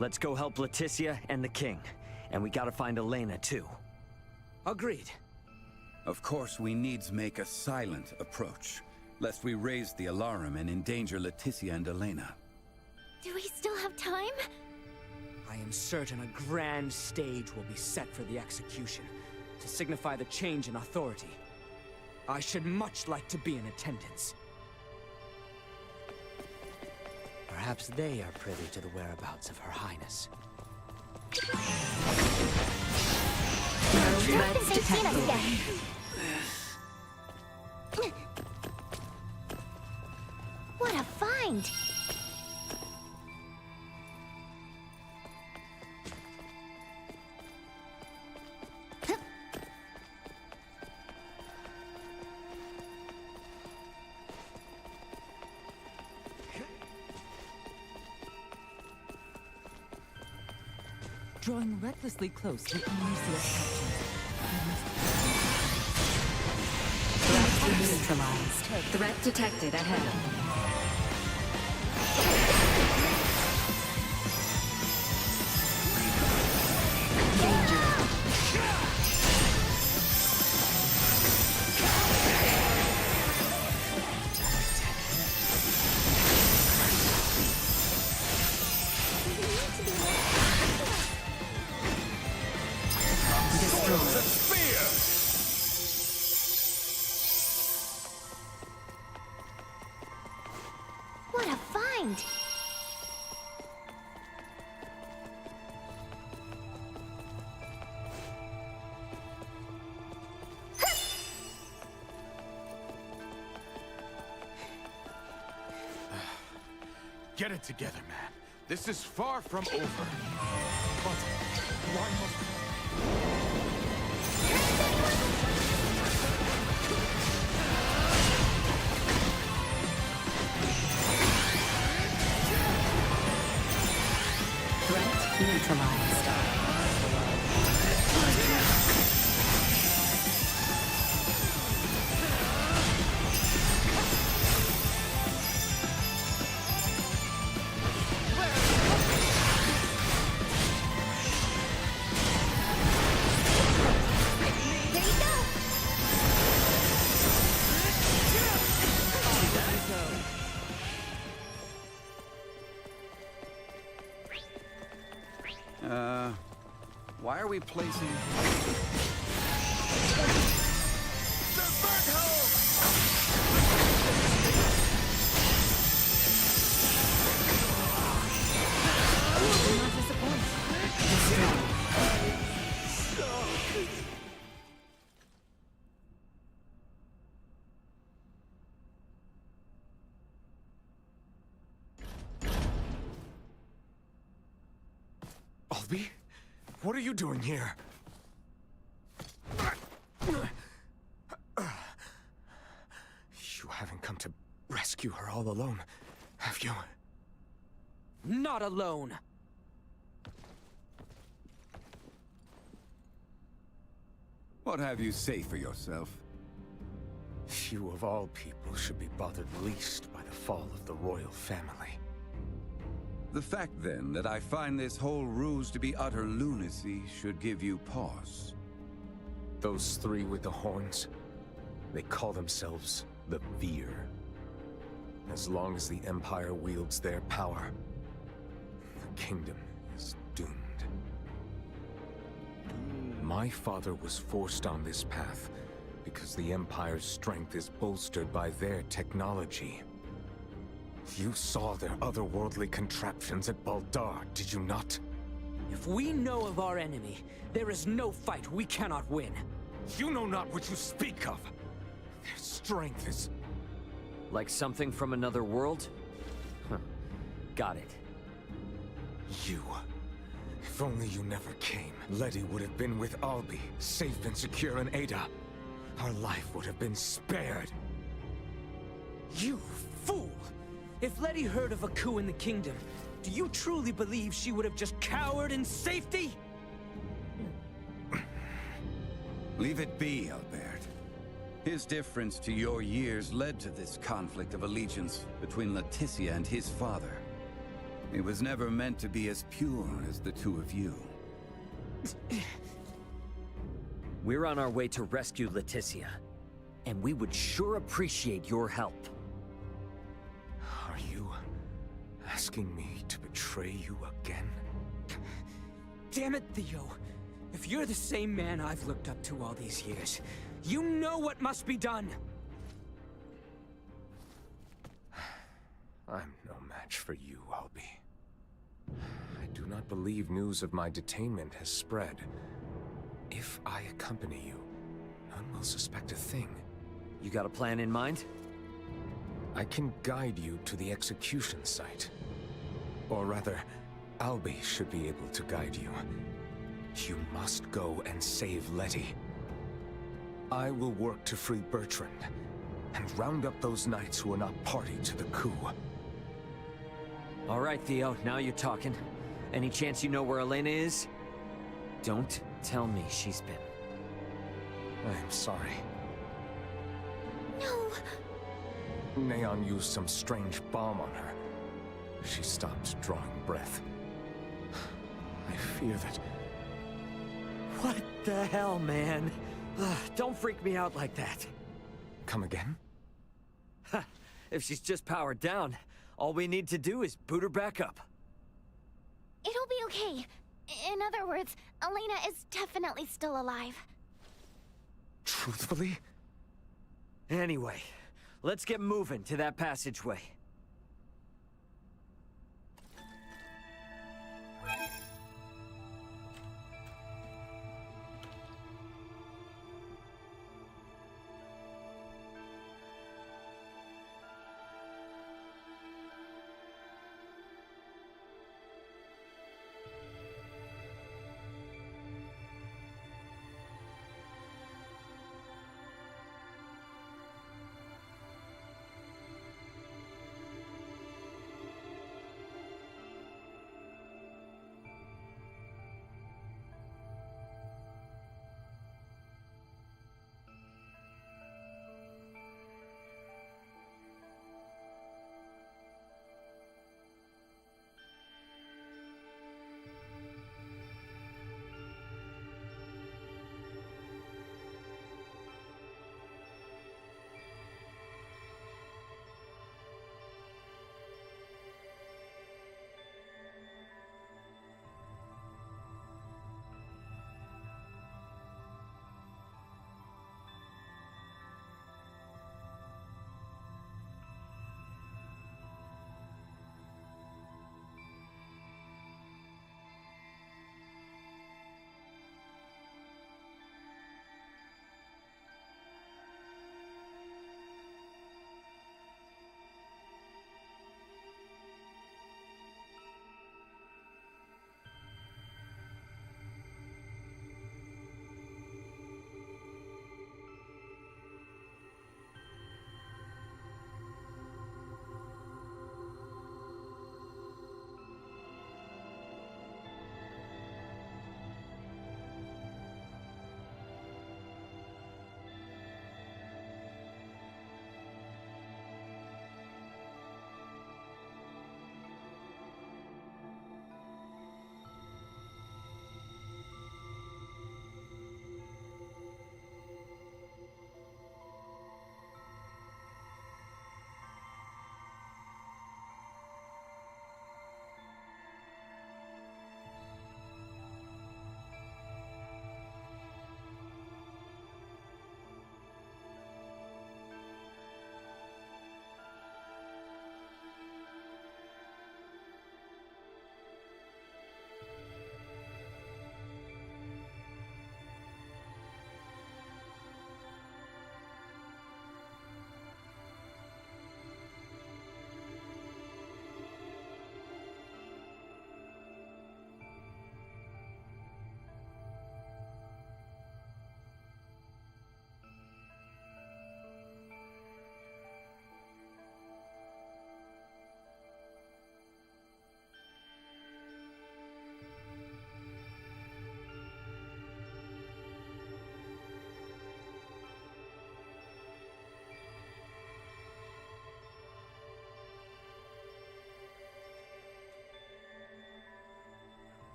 [SPEAKER 2] Let's go help Leticia and the king. And we gotta find Elena, too.
[SPEAKER 3] Agreed.
[SPEAKER 8] Of course, we needs make a silent approach, lest we raise the alarm and endanger Leticia and Elena.
[SPEAKER 7] Do we still have time?
[SPEAKER 3] I am certain a grand stage will be set for the execution, to signify the change in authority. I should much like to be in attendance. Perhaps they are privy to the whereabouts of Her Highness.
[SPEAKER 7] Let's detected. What a find!
[SPEAKER 1] Drawing recklessly close to Onisio's capture.
[SPEAKER 9] Threat neutralized. Threat detected ahead.
[SPEAKER 7] What a find!
[SPEAKER 14] Get it together, man. This is far from over. But why must...
[SPEAKER 9] Threat neutralized.
[SPEAKER 8] Why are we placing...
[SPEAKER 14] Albie? What are you doing here? You haven't come to rescue her all alone, have you?
[SPEAKER 3] Not alone!
[SPEAKER 8] What have you say for yourself?
[SPEAKER 14] You of all people should be bothered least by the fall of the royal family.
[SPEAKER 8] The fact, then, that I find this whole ruse to be utter lunacy should give you pause.
[SPEAKER 14] Those three with the horns, they call themselves the Veer. As long as the Empire wields their power, the kingdom is doomed. My father was forced on this path because the Empire's strength is bolstered by their technology. You saw their otherworldly contraptions at Baldar, did you not?
[SPEAKER 3] If we know of our enemy, there is no fight we cannot win.
[SPEAKER 14] You know not what you speak of. Their strength is...
[SPEAKER 2] Like something from another world? Huh. Got it.
[SPEAKER 14] You. If only you never came, Letty would have been with Albie, safe and secure in Ada. Our life would have been spared.
[SPEAKER 3] You fool! If Letty heard of a coup in the kingdom, do you truly believe she would have just cowered in safety?
[SPEAKER 8] Leave it be, Albert. His difference to your years led to this conflict of allegiance between Leticia and his father. It was never meant to be as pure as the two of you.
[SPEAKER 2] We're on our way to rescue Leticia, and we would sure appreciate your help.
[SPEAKER 14] Are you asking me to betray you again?
[SPEAKER 3] Damn it, Theo. If you're the same man I've looked up to all these years, you know what must be done!
[SPEAKER 14] I'm no match for you, Albie. I do not believe news of my detainment has spread. If I accompany you, none will suspect a thing.
[SPEAKER 2] You got a plan in mind?
[SPEAKER 14] I can guide you to the execution site. Or rather, Albie should be able to guide you. You must go and save Letty. I will work to free Bertrand, and round up those knights who are not party to the coup.
[SPEAKER 2] All right, Theo, now you're talking. Any chance you know where Elena is? Don't tell me she's been...
[SPEAKER 14] I am sorry.
[SPEAKER 7] No.
[SPEAKER 14] Neon used some strange bomb on her. She stopped drawing breath. I fear that...
[SPEAKER 2] What the hell, man? Don't freak me out like that.
[SPEAKER 14] Come again?
[SPEAKER 2] If she's just powered down, all we need to do is boot her back up.
[SPEAKER 7] It'll be okay. In other words, Elena is definitely still alive.
[SPEAKER 14] Truthfully?
[SPEAKER 2] Anyway, let's get moving to that passageway.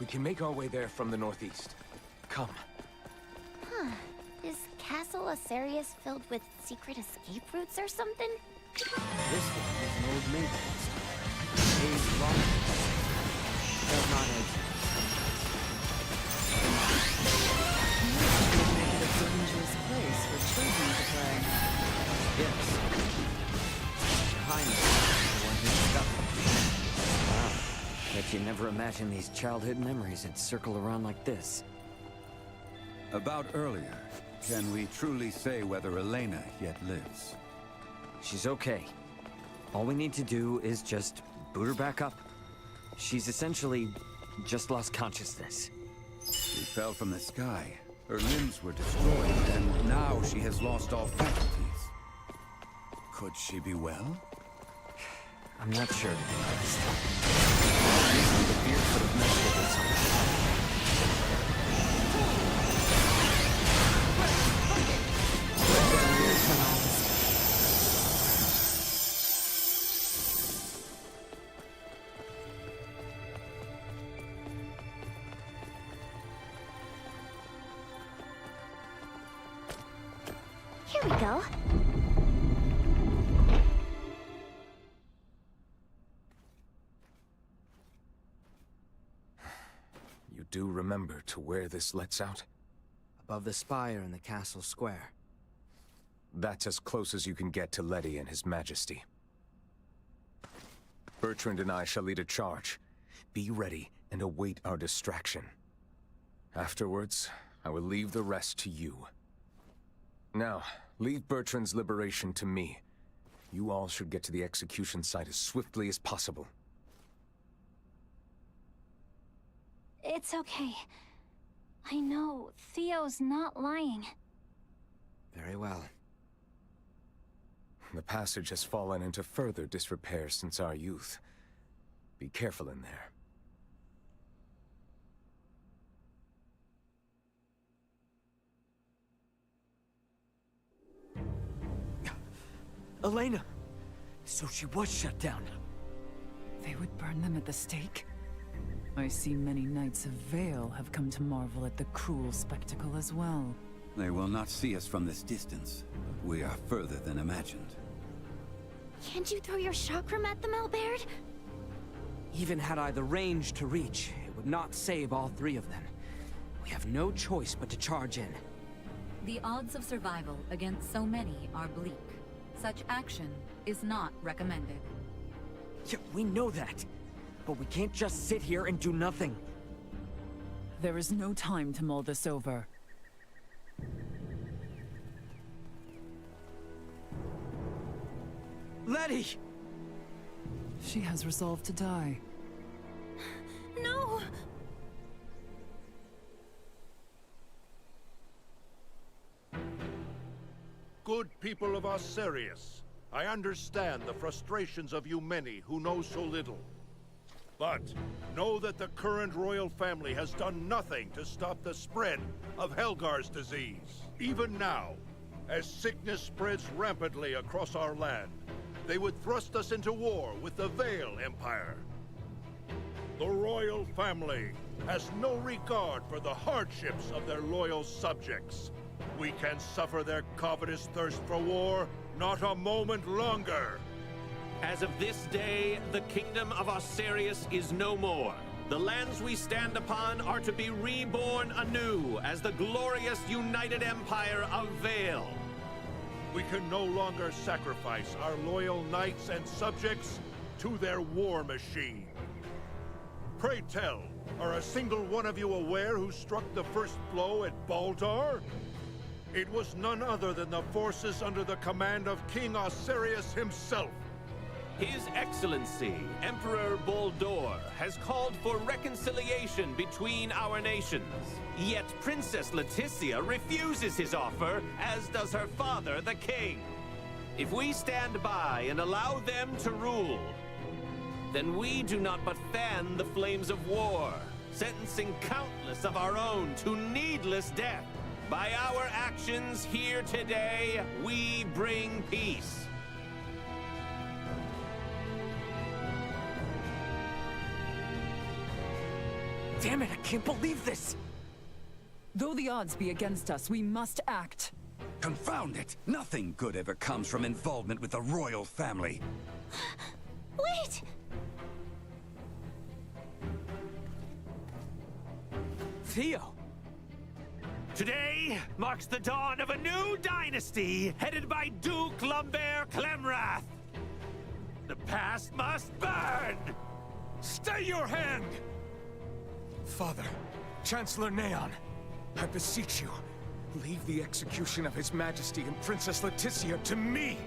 [SPEAKER 14] We can make our way there from the northeast. Come.
[SPEAKER 7] Huh. Is Castle Asarius filled with secret escape routes or something?
[SPEAKER 3] This one is an old maintenance tower. Days long. Does not exist.
[SPEAKER 1] Make it a dangerous place for children to play.
[SPEAKER 2] Yes. Your Highness is the one who discovered it. Wow. Bet you never imagined these childhood memories would circle around like this.
[SPEAKER 8] About earlier, can we truly say whether Elena yet lives?
[SPEAKER 2] She's okay. All we need to do is just boot her back up. She's essentially just lost consciousness.
[SPEAKER 8] She fell from the sky. Her limbs were destroyed, and now she has lost all faculties. Could she be well?
[SPEAKER 2] I'm not sure, to be honest. The fear could have messed with her somehow.
[SPEAKER 7] Here we go.
[SPEAKER 14] You do remember to where this lets out?
[SPEAKER 3] Above the spire in the castle square.
[SPEAKER 14] That's as close as you can get to Letty and His Majesty. Bertrand and I shall lead a charge. Be ready and await our distraction. Afterwards, I will leave the rest to you. Now, leave Bertrand's liberation to me. You all should get to the execution site as swiftly as possible.
[SPEAKER 7] It's okay. I know Theo's not lying.
[SPEAKER 3] Very well.
[SPEAKER 14] The passage has fallen into further disrepair since our youth. Be careful in there.
[SPEAKER 2] Elena! So she was shut down.
[SPEAKER 1] They would burn them at the stake? I see many Knights of Vale have come to marvel at the cruel spectacle as well.
[SPEAKER 8] They will not see us from this distance. We are further than imagined.
[SPEAKER 7] Can't you throw your chakram at them, Albert?
[SPEAKER 3] Even had I the range to reach, it would not save all three of them. We have no choice but to charge in.
[SPEAKER 9] The odds of survival against so many are bleak. Such action is not recommended.
[SPEAKER 2] Yeah, we know that. But we can't just sit here and do nothing.
[SPEAKER 1] There is no time to mull this over.
[SPEAKER 2] Letty!
[SPEAKER 1] She has resolved to die.
[SPEAKER 7] No!
[SPEAKER 15] Good people of Asarius, I understand the frustrations of you many who know so little. But know that the current royal family has done nothing to stop the spread of Helgar's disease. Even now, as sickness spreads rampantly across our land, they would thrust us into war with the Vale Empire. The royal family has no regard for the hardships of their loyal subjects. We can suffer their covetous thirst for war not a moment longer.
[SPEAKER 16] As of this day, the kingdom of Asarius is no more. The lands we stand upon are to be reborn anew as the glorious united empire of Vale.
[SPEAKER 15] We can no longer sacrifice our loyal knights and subjects to their war machine. Pray tell, are a single one of you aware who struck the first blow at Baldar? It was none other than the forces under the command of King Asarius himself.
[SPEAKER 16] His Excellency, Emperor Baldor, has called for reconciliation between our nations. Yet Princess Leticia refuses his offer, as does her father, the king. If we stand by and allow them to rule, then we do not but fan the flames of war, sentencing countless of our own to needless death. By our actions here today, we bring peace.
[SPEAKER 2] Damn it, I can't believe this!
[SPEAKER 1] Though the odds be against us, we must act.
[SPEAKER 8] Confound it! Nothing good ever comes from involvement with the royal family.
[SPEAKER 7] Wait!
[SPEAKER 3] Theo!
[SPEAKER 16] Today marks the dawn of a new dynasty, headed by Duke Lambert Clemrath. The past must burn!
[SPEAKER 13] Stay your hand! Father, Chancellor Neon, I beseech you, leave the execution of His Majesty and Princess Leticia to me!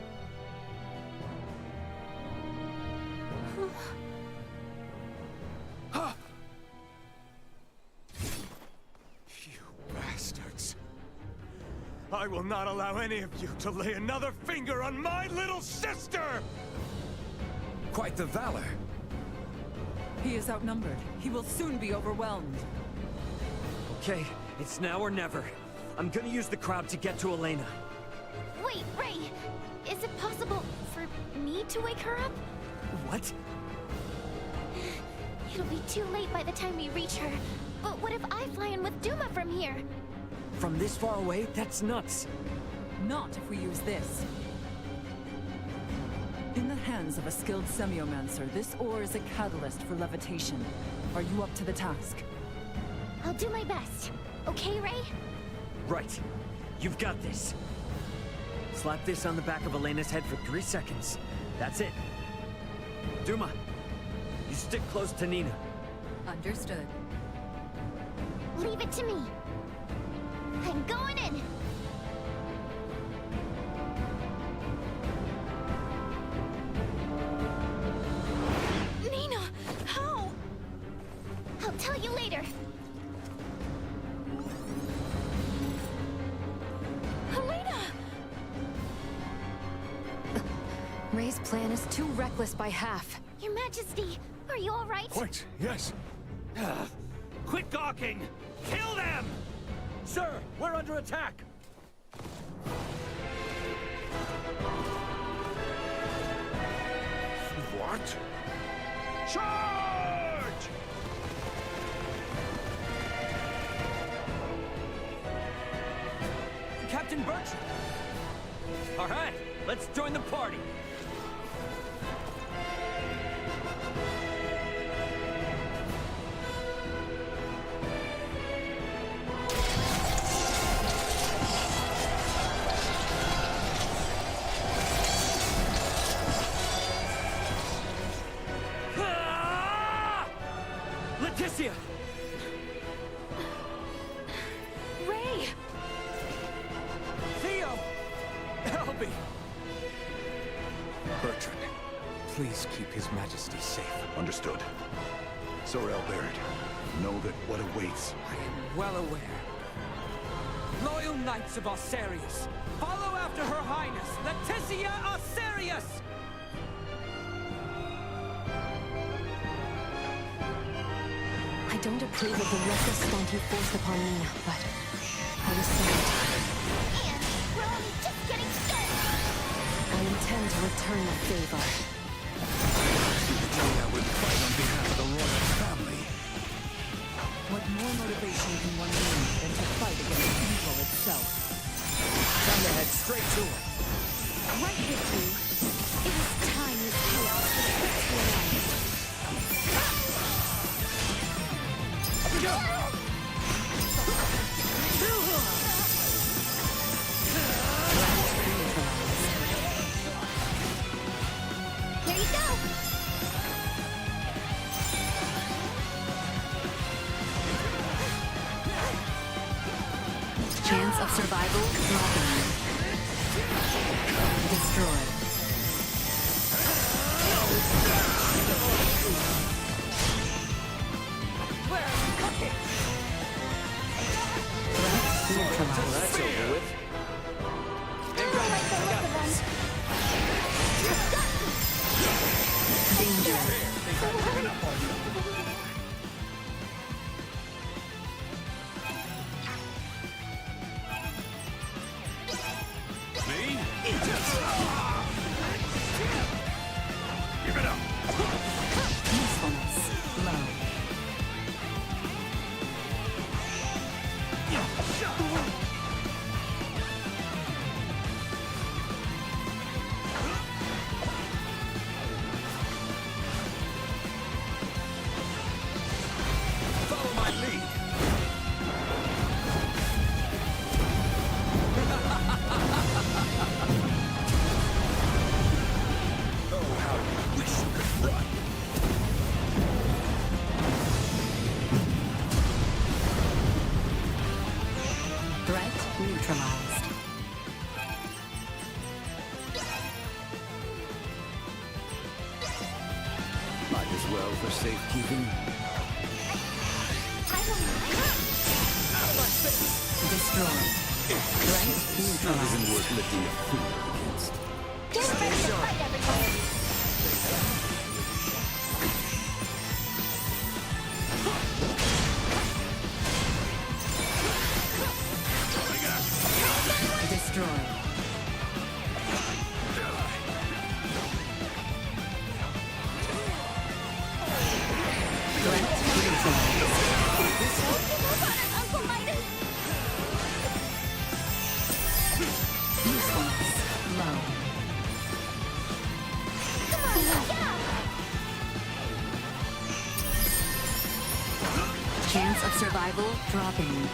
[SPEAKER 13] You bastards. I will not allow any of you to lay another finger on my little sister!
[SPEAKER 8] Quite the valor.
[SPEAKER 1] He is outnumbered. He will soon be overwhelmed.
[SPEAKER 2] Okay, it's now or never. I'm gonna use the crowd to get to Elena.
[SPEAKER 7] Wait, Ray! Is it possible for me to wake her up?
[SPEAKER 2] What?
[SPEAKER 7] It'll be too late by the time we reach her. But what if I fly in with Duma from here?
[SPEAKER 2] From this far away? That's nuts.
[SPEAKER 1] Not if we use this. In the hands of a skilled semiomancer, this ore is a catalyst for levitation. Are you up to the task?
[SPEAKER 7] I'll do my best. Okay, Ray?
[SPEAKER 2] Right. You've got this. Slap this on the back of Elena's head for 3 seconds. That's it. Duma, you stick close to Nina.
[SPEAKER 9] Understood.
[SPEAKER 7] Leave it to me. I'm going in! Nina! How? I'll tell you later. Elena!
[SPEAKER 5] Ray's plan is too reckless by half.
[SPEAKER 7] Your Majesty, are you all right?
[SPEAKER 13] Wait, yes.
[SPEAKER 16] Quit gawking! Kill them!
[SPEAKER 2] Sir, we're under attack!
[SPEAKER 15] What? Charge!
[SPEAKER 2] Captain Bertram! All right, let's join the party. Leticia!
[SPEAKER 7] Ray!
[SPEAKER 13] Theo! Albie! Bertrand, please keep His Majesty safe.
[SPEAKER 12] Understood. Sir Albert, know that what awaits.
[SPEAKER 3] I am well aware. Loyal Knights of Osarius, follow after Her Highness, Leticia Osarius!
[SPEAKER 5] I don't approve of the reckless stunt you forced upon Nina, but I was saved.
[SPEAKER 7] And we're only just getting started!
[SPEAKER 5] I intend to return the favor.
[SPEAKER 8] Today I would fight on behalf of the royal family.
[SPEAKER 1] What more motivation can one need than to fight against evil itself?
[SPEAKER 2] Time to head straight to her.
[SPEAKER 7] Right with you. It is time this chaos was put to an end. There you go!
[SPEAKER 9] Chance of survival dropping. Destroyed.
[SPEAKER 2] That's over with.
[SPEAKER 16] Me?
[SPEAKER 8] well for safekeeping?
[SPEAKER 1] Destroy. Right?
[SPEAKER 8] Not even worth lifting a finger against.
[SPEAKER 7] Get ready to fight, everyone!
[SPEAKER 1] Destroy. Chance of survival dropping.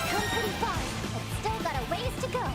[SPEAKER 7] Come pretty far, but still got a ways to go.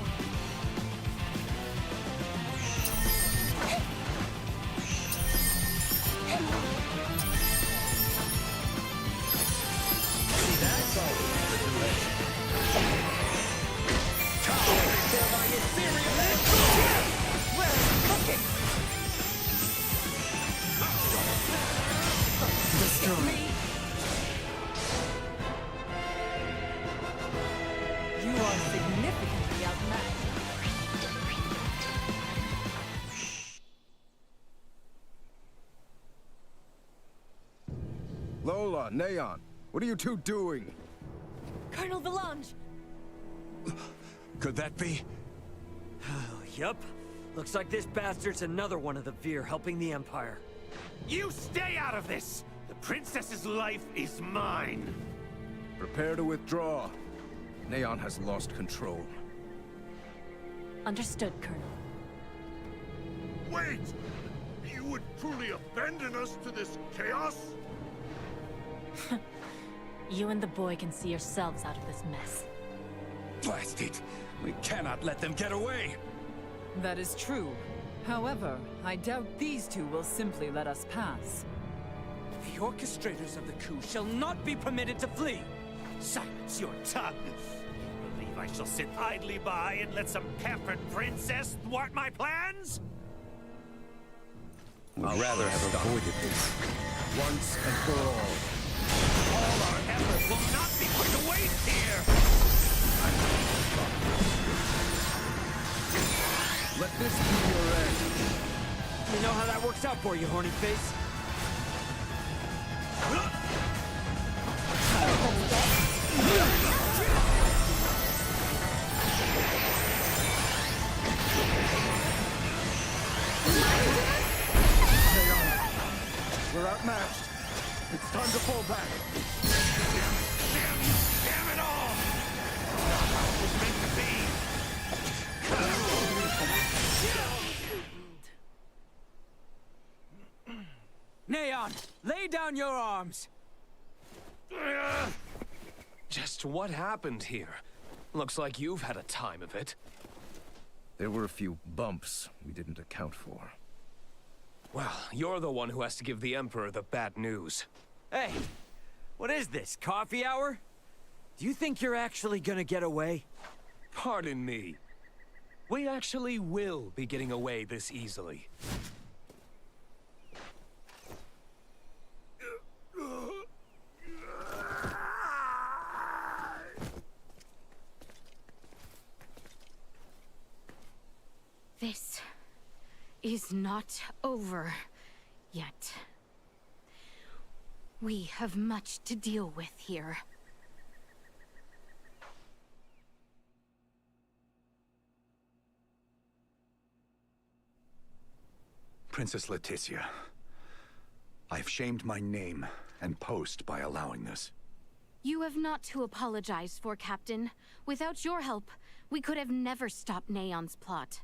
[SPEAKER 1] You are significantly outmatched.
[SPEAKER 12] Lola, Neon, what are you two doing?
[SPEAKER 17] Colonel Valange!
[SPEAKER 12] Could that be?
[SPEAKER 6] Yup. Looks like this bastard's another one of the Veer helping the Empire.
[SPEAKER 16] You stay out of this! The princess's life is mine!
[SPEAKER 12] Prepare to withdraw. Neon has lost control.
[SPEAKER 17] Understood, Colonel.
[SPEAKER 15] Wait! You would truly abandon us to this chaos?
[SPEAKER 17] You and the boy can see yourselves out of this mess.
[SPEAKER 8] Blast it! We cannot let them get away!
[SPEAKER 1] That is true. However, I doubt these two will simply let us pass.
[SPEAKER 6] The orchestrators of the coup shall not be permitted to flee!
[SPEAKER 16] Silence your tongue! You believe I shall sit idly by and let some pampered princess thwart my plans?
[SPEAKER 8] I'd rather have avoided this. Once and for all.
[SPEAKER 16] All our efforts will not be put to waste here!
[SPEAKER 12] Let this be your end.
[SPEAKER 6] You know how that works out for you, horny face?
[SPEAKER 12] We're outmatched. It's time to fall back.
[SPEAKER 16] Damn it all! Not how it was meant to be!
[SPEAKER 6] Neon, lay down your arms!
[SPEAKER 10] Just what happened here? Looks like you've had a time of it.
[SPEAKER 12] There were a few bumps we didn't account for.
[SPEAKER 10] Well, you're the one who has to give the Emperor the bad news.
[SPEAKER 6] Hey, what is this, coffee hour? Do you think you're actually gonna get away?
[SPEAKER 10] Pardon me. We actually will be getting away this easily.
[SPEAKER 4] This is not over yet. We have much to deal with here.
[SPEAKER 12] Princess Leticia, I've shamed my name and post by allowing this.
[SPEAKER 4] You have not to apologize for, Captain. Without your help, we could have never stopped Neon's plot.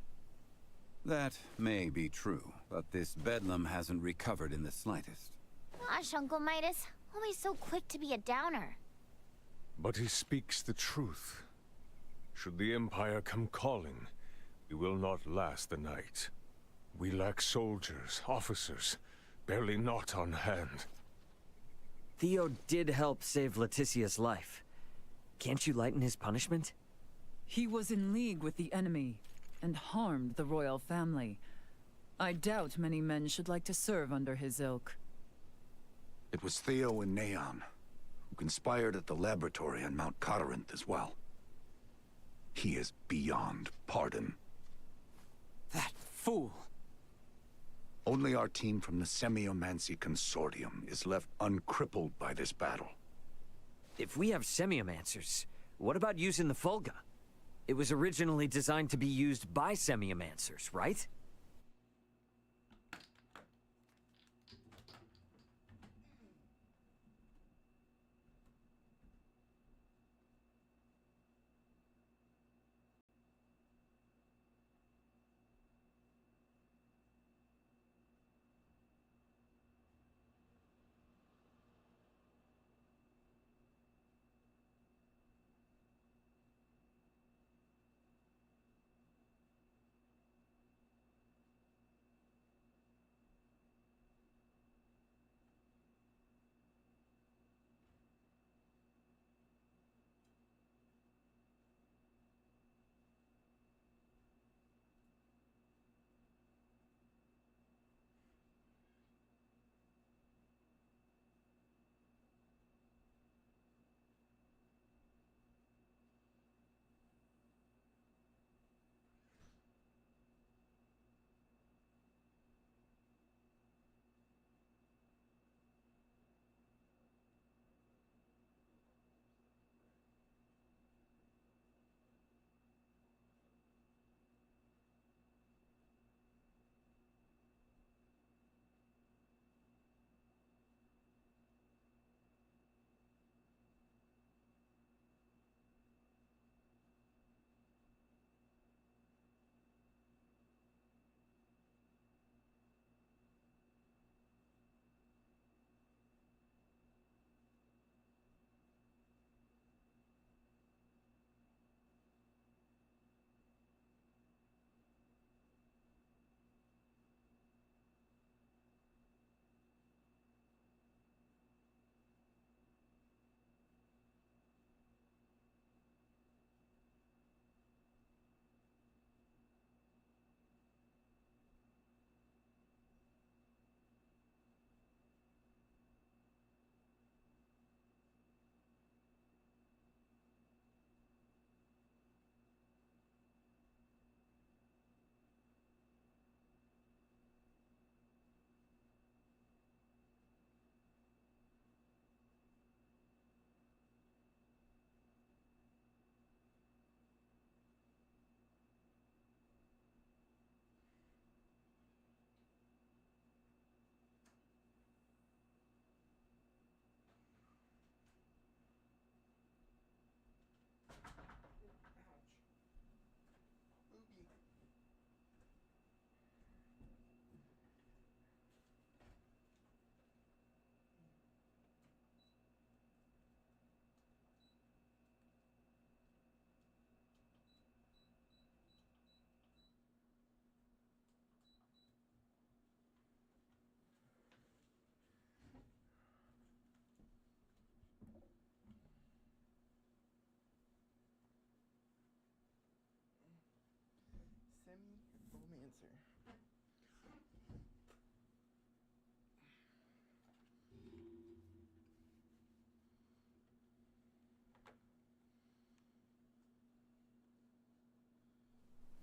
[SPEAKER 8] That may be true, but this bedlam hasn't recovered in the slightest.
[SPEAKER 7] Gosh, Uncle Midas, always so quick to be a downer.
[SPEAKER 14] But he speaks the truth. Should the Empire come calling, we will not last the night. We lack soldiers, officers, barely not on hand.
[SPEAKER 6] Theo did help save Leticia's life. Can't you lighten his punishment?
[SPEAKER 1] He was in league with the enemy, and harmed the royal family. I doubt many men should like to serve under his ilk.
[SPEAKER 12] It was Theo and Neon, who conspired at the laboratory on Mount Corinth as well. He is beyond pardon.
[SPEAKER 3] That fool!
[SPEAKER 12] Only our team from the Semiomancy Consortium is left uncrippled by this battle.
[SPEAKER 2] If we have Semiomancers, what about using the Fulga? It was originally designed to be used by Semiomancers, right?
[SPEAKER 18] Semiomancer.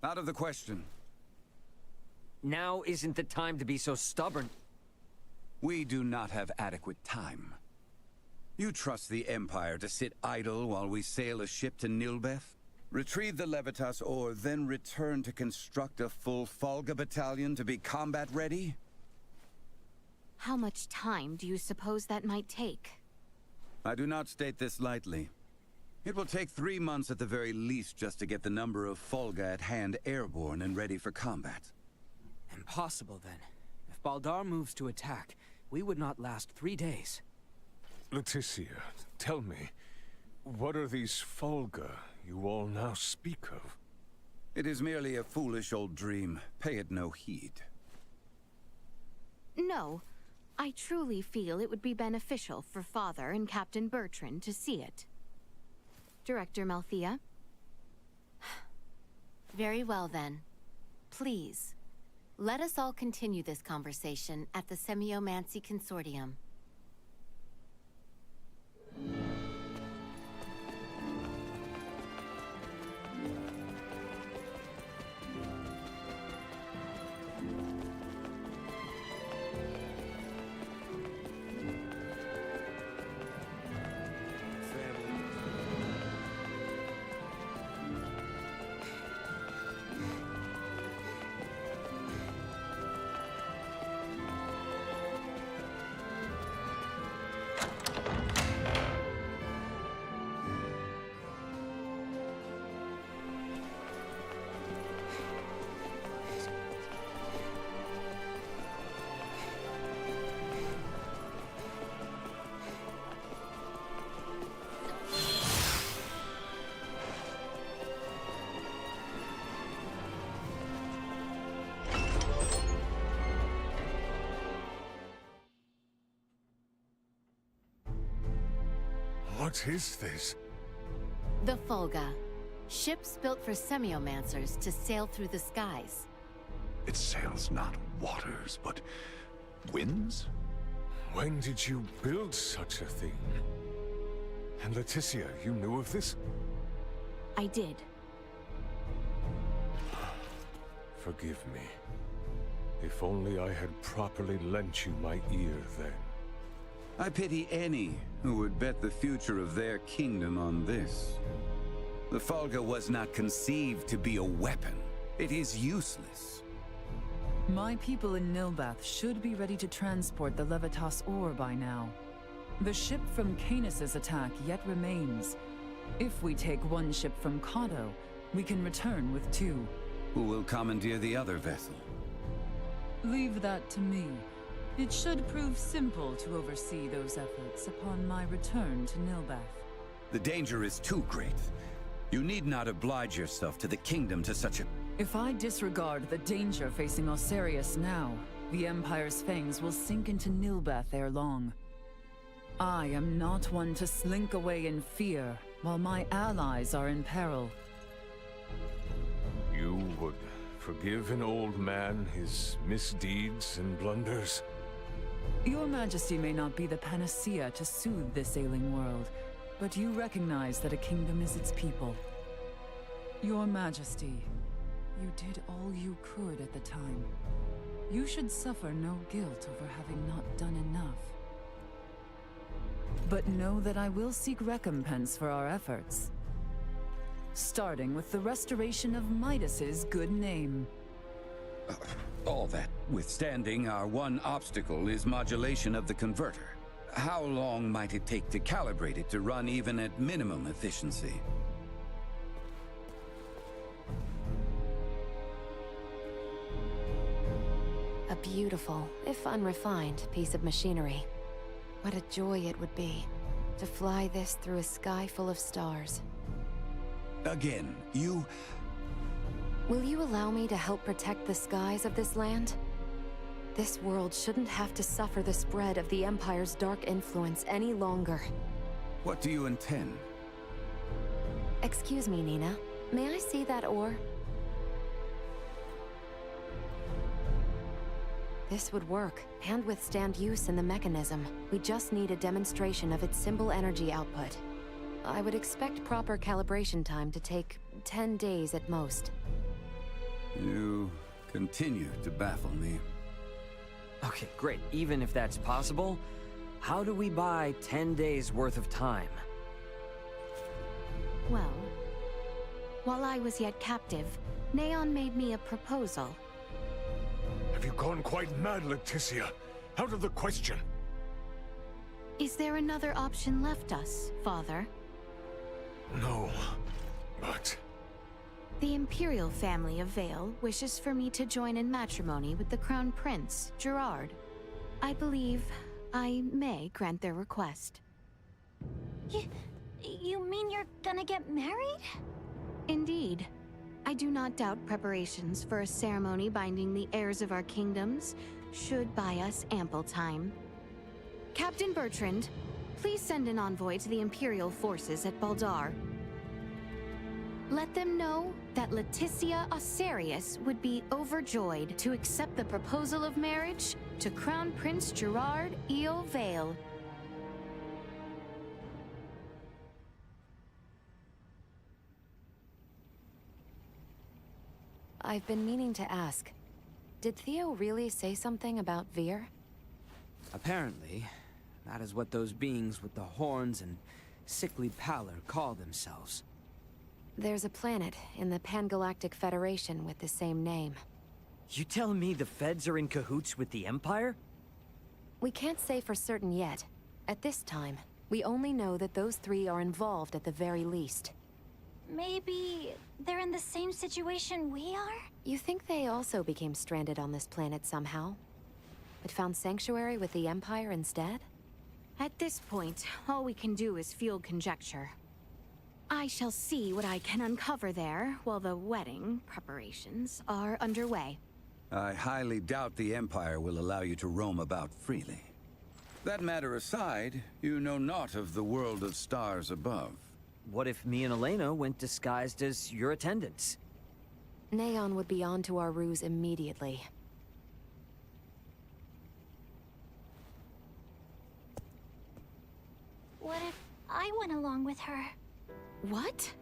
[SPEAKER 8] Out of the question.
[SPEAKER 2] Now isn't the time to be so stubborn.
[SPEAKER 8] We do not have adequate time. You trust the Empire to sit idle while we sail a ship to Nilbeth? Retrieve the Levitas ore, then return to construct a full Fulga battalion to be combat ready?
[SPEAKER 4] How much time do you suppose that might take?
[SPEAKER 8] I do not state this lightly. It will take 3 months at the very least just to get the number of Fulga at hand airborne and ready for combat.
[SPEAKER 3] Impossible, then. If Baldar moves to attack, we would not last 3 days.
[SPEAKER 14] Leticia, tell me, what are these Fulga you all now speak of?
[SPEAKER 8] It is merely a foolish old dream. Pay it no heed.
[SPEAKER 4] No. I truly feel it would be beneficial for Father and Captain Bertrand to see it. Director Malthea?
[SPEAKER 5] Very well then. Please, let us all continue this conversation at the Semiomancy Consortium.
[SPEAKER 14] What is this?
[SPEAKER 5] The Fulga. Ships built for semiomancers to sail through the skies.
[SPEAKER 12] It sails not waters, but winds?
[SPEAKER 14] When did you build such a thing? And Leticia, you knew of this?
[SPEAKER 4] I did.
[SPEAKER 14] Forgive me. If only I had properly lent you my ear then.
[SPEAKER 8] I pity any who would bet the future of their kingdom on this. The Fulga was not conceived to be a weapon. It is useless.
[SPEAKER 1] My people in Nilbath should be ready to transport the Levitas ore by now. The ship from Canis' attack yet remains. If we take one ship from Kato, we can return with 2.
[SPEAKER 8] Who will commandeer the other vessel?
[SPEAKER 1] Leave that to me. It should prove simple to oversee those efforts upon my return to Nilbath.
[SPEAKER 8] The danger is too great. You need not oblige yourself to the kingdom to such a...
[SPEAKER 1] If I disregard the danger facing Osarius now, the Empire's fangs will sink into Nilbath ere long. I am not one to slink away in fear, while my allies are in peril.
[SPEAKER 14] You would forgive an old man his misdeeds and blunders?
[SPEAKER 1] Your Majesty may not be the panacea to soothe this ailing world, but you recognize that a kingdom is its people. Your Majesty, you did all you could at the time. You should suffer no guilt over having not done enough. But know that I will seek recompense for our efforts. Starting with the restoration of Midas's good name.
[SPEAKER 8] All that withstanding, our one obstacle is modulation of the converter. How long might it take to calibrate it to run even at minimum efficiency?
[SPEAKER 5] A beautiful, if unrefined, piece of machinery. What a joy it would be to fly this through a sky full of stars.
[SPEAKER 8] Again, you...
[SPEAKER 5] Will you allow me to help protect the skies of this land? This world shouldn't have to suffer the spread of the Empire's dark influence any longer.
[SPEAKER 8] What do you intend?
[SPEAKER 5] Excuse me, Nina. May I see that ore? This would work, and withstand use in the mechanism. We just need a demonstration of its symbol energy output. I would expect proper calibration time to take 10 days at most.
[SPEAKER 8] You continue to baffle me.
[SPEAKER 2] Okay, great. Even if that's possible, how do we buy 10 days worth of time?
[SPEAKER 4] Well, while I was yet captive, Neon made me a proposal.
[SPEAKER 14] Have you gone quite mad, Leticia? Out of the question.
[SPEAKER 4] Is there another option left us, Father?
[SPEAKER 14] No, but...
[SPEAKER 4] The Imperial family of Vale wishes for me to join in matrimony with the Crown Prince, Gerard. I believe I may grant their request.
[SPEAKER 7] You mean you're gonna get married?
[SPEAKER 4] Indeed. I do not doubt preparations for a ceremony binding the heirs of our kingdoms should buy us ample time. Captain Bertrand, please send an envoy to the Imperial forces at Baldar. Let them know that Leticia Osarius would be overjoyed to accept the proposal of marriage to Crown Prince Gerard Eo Vale.
[SPEAKER 11] I've been meaning to ask. Did Theo really say something about Vir?
[SPEAKER 3] Apparently, that is what those beings with the horns and sickly pallor call themselves.
[SPEAKER 11] There's a planet in the Pangalactic Federation with the same name.
[SPEAKER 2] You telling me the Feds are in cahoots with the Empire?
[SPEAKER 11] We can't say for certain yet. At this time, we only know that those three are involved at the very least.
[SPEAKER 7] Maybe they're in the same situation we are?
[SPEAKER 11] You think they also became stranded on this planet somehow? But found sanctuary with the Empire instead?
[SPEAKER 4] At this point, all we can do is field conjecture. I shall see what I can uncover there while the wedding preparations are underway.
[SPEAKER 8] I highly doubt the Empire will allow you to roam about freely. That matter aside, you know naught of the world of stars above.
[SPEAKER 2] What if me and Elena went disguised as your attendants?
[SPEAKER 11] Neon would be onto our ruse immediately.
[SPEAKER 7] What if I went along with her?
[SPEAKER 4] What?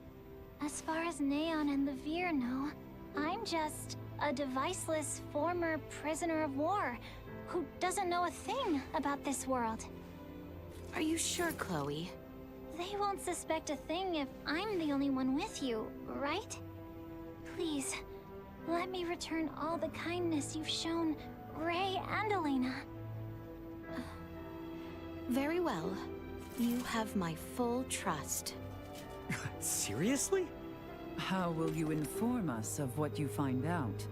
[SPEAKER 7] As far as Neon and the Vir know, I'm just a deviceless former prisoner of war who doesn't know a thing about this world.
[SPEAKER 4] Are you sure, Chloe?
[SPEAKER 7] They won't suspect a thing if I'm the only one with you, right? Please, let me return all the kindness you've shown Ray and Elena.
[SPEAKER 4] Very well. You have my full trust.
[SPEAKER 2] Seriously?
[SPEAKER 1] How will you inform us of what you find out?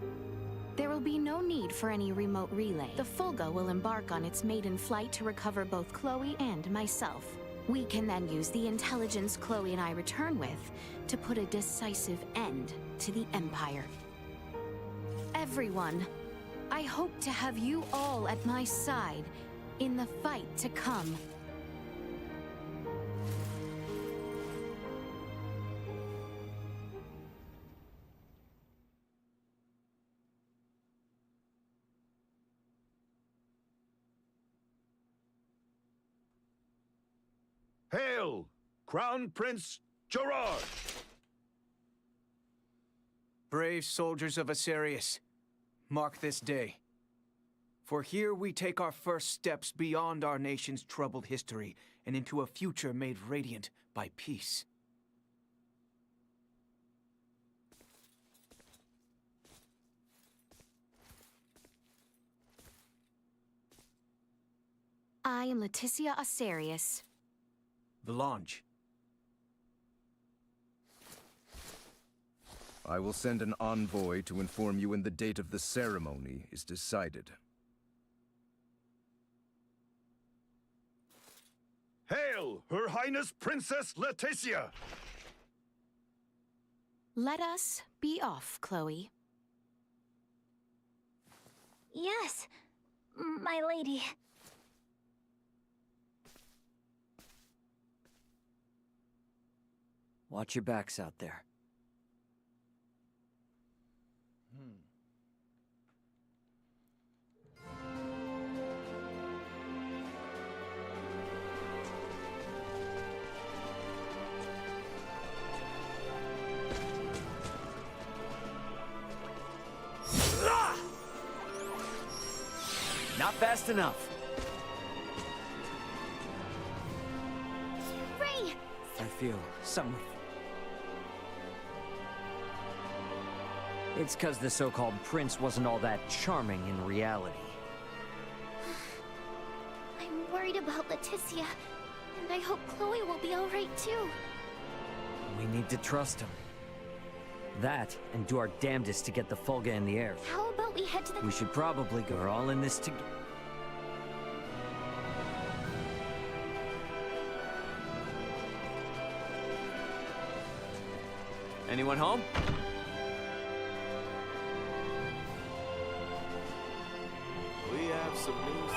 [SPEAKER 4] There will be no need for any remote relay. The Fulga will embark on its maiden flight to recover both Chloe and myself. We can then use the intelligence Chloe and I return with to put a decisive end to the Empire. Everyone, I hope to have you all at my side in the fight to come.
[SPEAKER 15] Hail, Crown Prince Gerard!
[SPEAKER 18] Brave soldiers of Asarius, mark this day. For here we take our first steps beyond our nation's troubled history and into a future made radiant by peace.
[SPEAKER 4] I am Leticia Osarius.
[SPEAKER 18] Valange.
[SPEAKER 19] I will send an envoy to inform you when the date of the ceremony is decided.
[SPEAKER 15] Hail, Her Highness Princess Leticia!
[SPEAKER 4] Let us be off, Chloe.
[SPEAKER 7] Yes, my lady.
[SPEAKER 2] Watch your backs out there. Not fast enough.
[SPEAKER 7] Ray!
[SPEAKER 3] I feel somewhat...
[SPEAKER 2] It's 'cause the so-called prince wasn't all that charming in reality.
[SPEAKER 7] I'm worried about Leticia, and I hope Chloe will be alright too.
[SPEAKER 2] We need to trust him. That, and do our damnedest to get the Fulga in the air.
[SPEAKER 7] How about we head to the...
[SPEAKER 2] We should probably go. We're all in this together. Anyone home?
[SPEAKER 16] We have some news.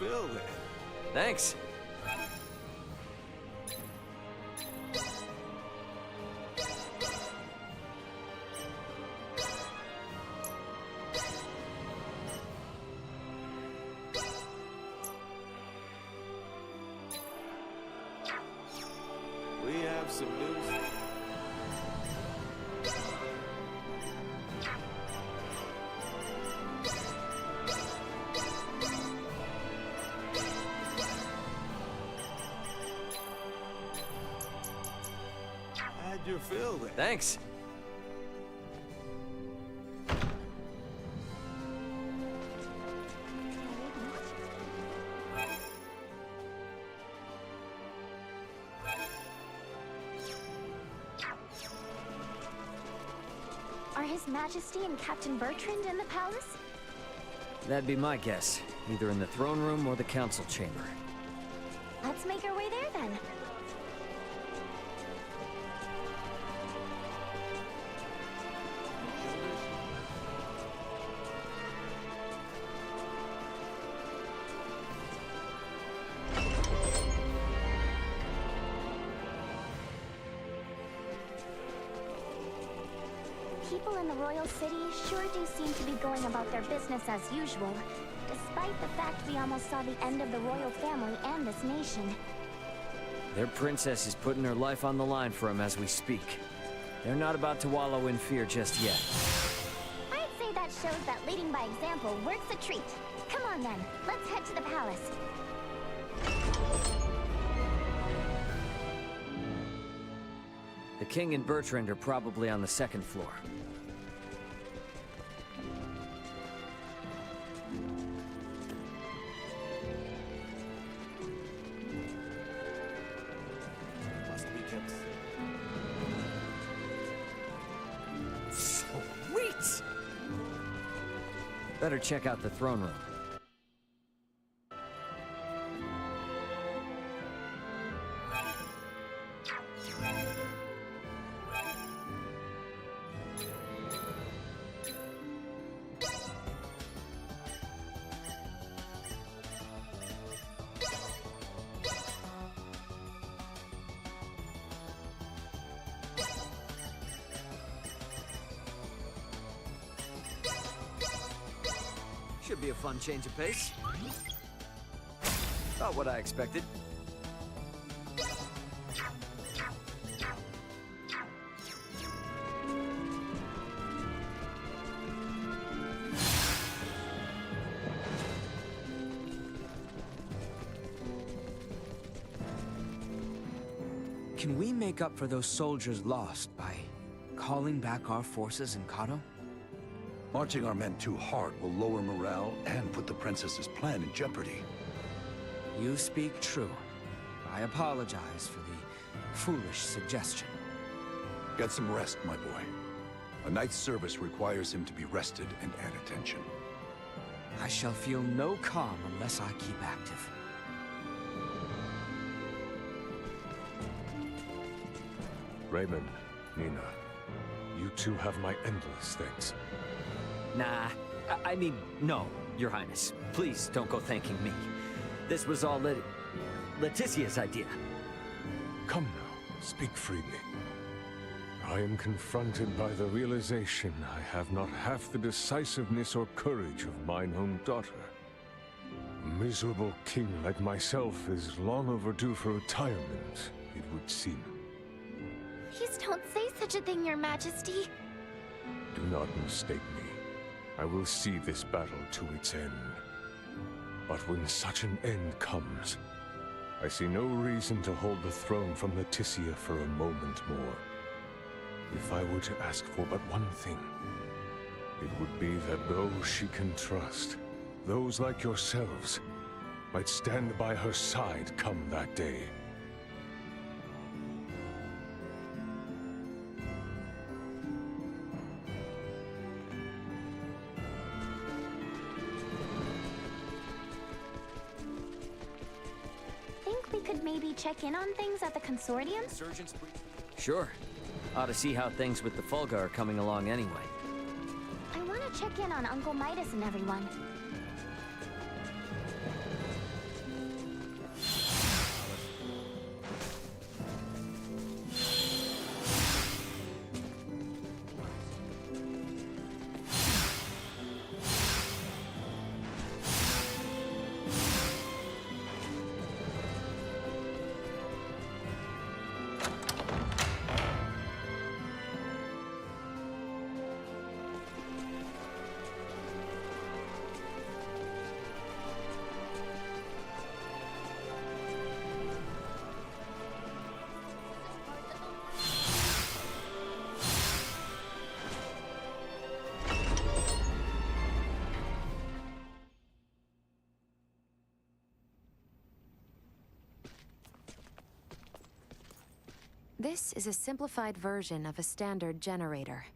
[SPEAKER 2] fill that? Thanks.
[SPEAKER 16] We have some news. How'd you feel there?
[SPEAKER 2] Thanks.
[SPEAKER 7] Are His Majesty and Captain Bertrand in the palace?
[SPEAKER 2] That'd be my guess. Either in the throne room or the council chamber.
[SPEAKER 7] Let's make our way there then. People in the Royal City sure do seem to be going about their business as usual, despite the fact we almost saw the end of the royal family and this nation.
[SPEAKER 2] Their princess is putting her life on the line for him as we speak. They're not about to wallow in fear just yet.
[SPEAKER 7] I'd say that shows that leading by example works a treat. Come on then, let's head to the palace.
[SPEAKER 2] The king and Bertrand are probably on the second floor.
[SPEAKER 16] Must be kept safe.
[SPEAKER 2] Sweet! Better check out the throne room. Should be a fun change of pace. About what I expected.
[SPEAKER 3] Can we make up for those soldiers lost by calling back our forces in Kato?
[SPEAKER 12] Marching our men too hard will lower morale and put the princess's plan in jeopardy.
[SPEAKER 3] You speak true. I apologize for the foolish suggestion.
[SPEAKER 12] Get some rest, my boy. A knight's service requires him to be rested and at attention.
[SPEAKER 3] I shall feel no calm unless I keep active.
[SPEAKER 14] Raymond, Nina, you two have my endless thanks.
[SPEAKER 2] Nah, I mean, no, Your Highness. Please don't go thanking me. This was all Leticia's idea.
[SPEAKER 14] Come now, speak freely. I am confronted by the realization I have not half the decisiveness or courage of mine own daughter. A miserable king like myself is long overdue for retirement, it would seem.
[SPEAKER 7] Please don't say such a thing, Your Majesty.
[SPEAKER 14] Do not mistake me. I will see this battle to its end. But when such an end comes, I see no reason to hold the throne from Leticia for a moment more. If I were to ask for but one thing, it would be that those she can trust, those like yourselves, might stand by her side come that day.
[SPEAKER 7] Think we could maybe check in on things at the Consortium?
[SPEAKER 2] Sure. Ought to see how things with the Fulga are coming along anyway.
[SPEAKER 7] I want to check in on Uncle Midas and everyone.
[SPEAKER 20] This is a simplified version of a standard generator.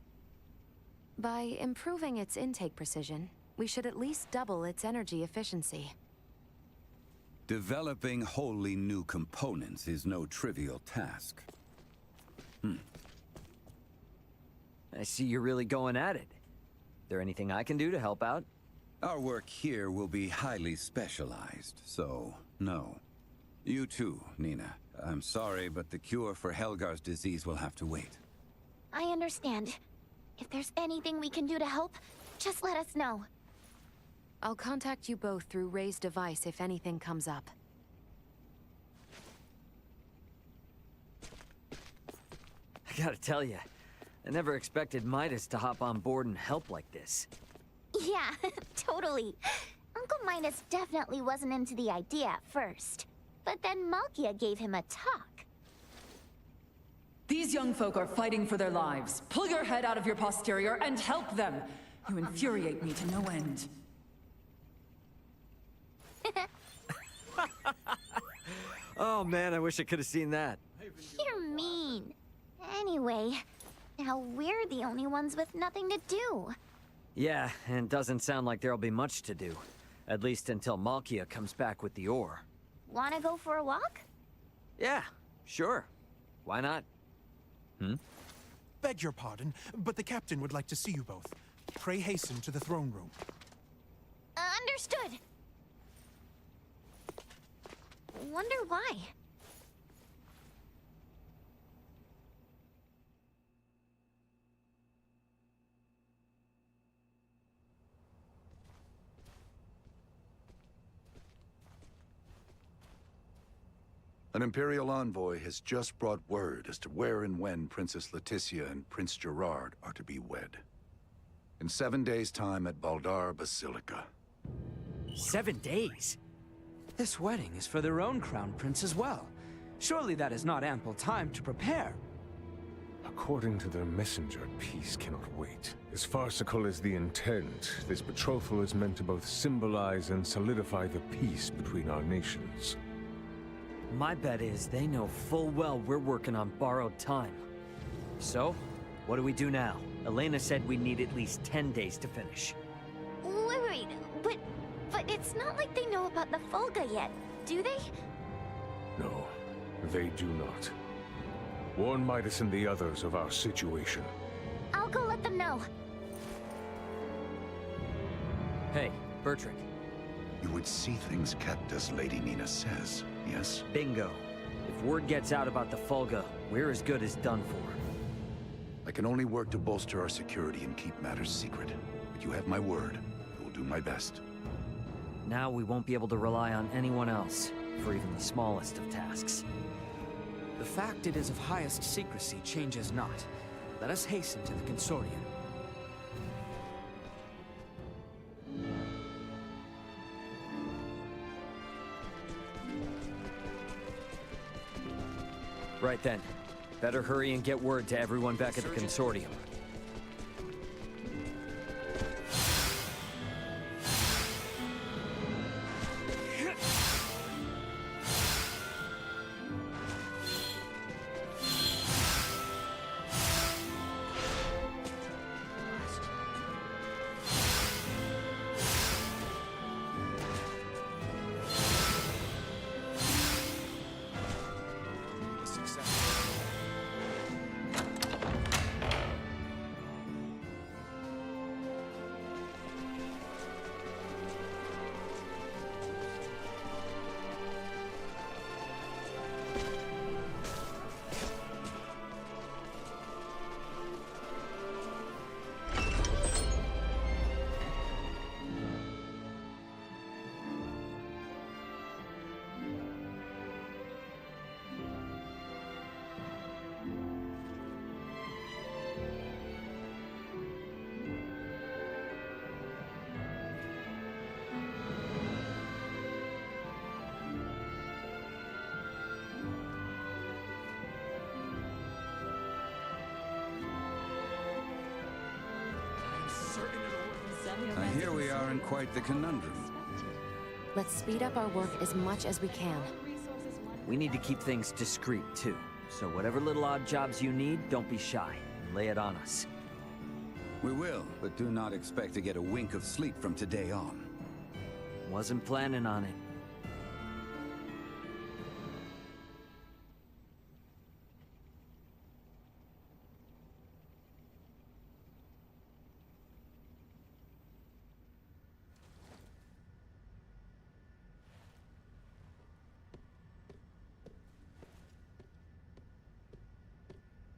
[SPEAKER 20] By improving its intake precision, we should at least double its energy efficiency.
[SPEAKER 8] Developing wholly new components is no trivial task.
[SPEAKER 2] I see you're really going at it. There anything I can do to help out?
[SPEAKER 8] Our work here will be highly specialized, so no. You too, Nina. I'm sorry, but the cure for Helgar's disease will have to wait.
[SPEAKER 7] I understand. If there's anything we can do to help, just let us know.
[SPEAKER 20] I'll contact you both through Ray's device if anything comes up.
[SPEAKER 2] I gotta tell you, I never expected Midas to hop on board and help like this.
[SPEAKER 7] Yeah, totally. Uncle Midas definitely wasn't into the idea at first. But then Malkia gave him a talk.
[SPEAKER 1] These young folk are fighting for their lives. Pull your head out of your posterior and help them. You infuriate me to no end.
[SPEAKER 2] Oh man, I wish I could have seen that.
[SPEAKER 7] You're mean. Anyway, now we're the only ones with nothing to do.
[SPEAKER 2] Yeah, and doesn't sound like there'll be much to do. At least until Malkia comes back with the ore.
[SPEAKER 7] Wanna go for a walk?
[SPEAKER 2] Yeah, sure. Why not?
[SPEAKER 21] Beg your pardon, but the captain would like to see you both. Pray hasten to the throne room.
[SPEAKER 7] Understood. Wonder why.
[SPEAKER 12] An Imperial envoy has just brought word as to where and when Princess Leticia and Prince Gerard are to be wed. In 7 days' time at Baldar Basilica.
[SPEAKER 2] 7 days?
[SPEAKER 3] This wedding is for their own crown prince as well. Surely that is not ample time to prepare.
[SPEAKER 14] According to their messenger, peace cannot wait. As farcical as the intent, this betrothal is meant to both symbolize and solidify the peace between our nations.
[SPEAKER 2] My bet is they know full well we're working on borrowed time. So, what do we do now? Elena said we need at least 10 days to finish.
[SPEAKER 7] Wait, but it's not like they know about the Folga yet, do they?
[SPEAKER 14] No, they do not. Warn Midas and the others of our situation.
[SPEAKER 7] I'll go let them know.
[SPEAKER 2] Hey, Bertrand.
[SPEAKER 12] You would see things kept as Lady Nina says, yes?
[SPEAKER 2] Bingo. If word gets out about the Folga, we're as good as done for.
[SPEAKER 12] I can only work to bolster our security and keep matters secret. But you have my word. I will do my best.
[SPEAKER 2] Now we won't be able to rely on anyone else, for even the smallest of tasks.
[SPEAKER 3] The fact it is of highest secrecy changes not. Let us hasten to the Consortium.
[SPEAKER 2] Right then. Better hurry and get word to everyone back at the Consortium.
[SPEAKER 8] Here we are in quite the conundrum.
[SPEAKER 20] Let's speed up our work as much as we can.
[SPEAKER 2] We need to keep things discreet, too. So whatever little odd jobs you need, don't be shy. Lay it on us.
[SPEAKER 8] We will, but do not expect to get a wink of sleep from today on.
[SPEAKER 2] Wasn't planning on it.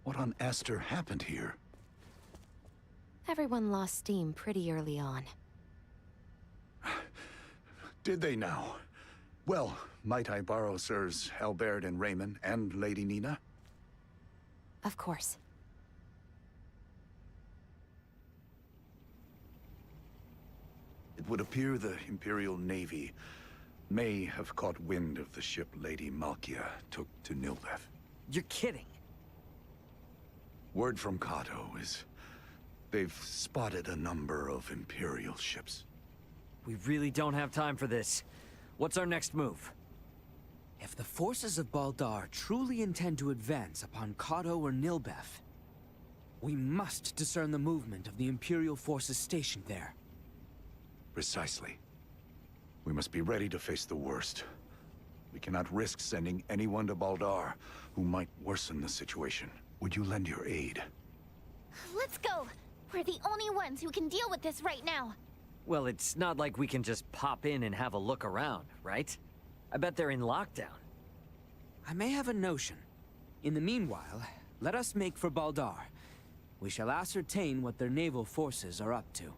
[SPEAKER 12] What on Aster happened here?
[SPEAKER 20] Everyone lost steam pretty early on.
[SPEAKER 12] Did they now? Well, might I borrow Sirs Albert and Raymond and Lady Nina?
[SPEAKER 20] Of course.
[SPEAKER 12] It would appear the Imperial Navy may have caught wind of the ship Lady Malkia took to Nilbeth.
[SPEAKER 2] You're kidding!
[SPEAKER 12] Word from Kato is they've spotted a number of Imperial ships.
[SPEAKER 2] We really don't have time for this. What's our next move?
[SPEAKER 3] If the forces of Baldar truly intend to advance upon Kato or Nilbeth, we must discern the movement of the Imperial forces stationed there.
[SPEAKER 12] Precisely. We must be ready to face the worst. We cannot risk sending anyone to Baldar who might worsen the situation. Would you lend your aid?
[SPEAKER 7] Let's go! We're the only ones who can deal with this right now.
[SPEAKER 2] Well, it's not like we can just pop in and have a look around, right? I bet they're in lockdown.
[SPEAKER 3] I may have a notion. In the meanwhile, let us make for Baldar. We shall ascertain what their naval forces are up to.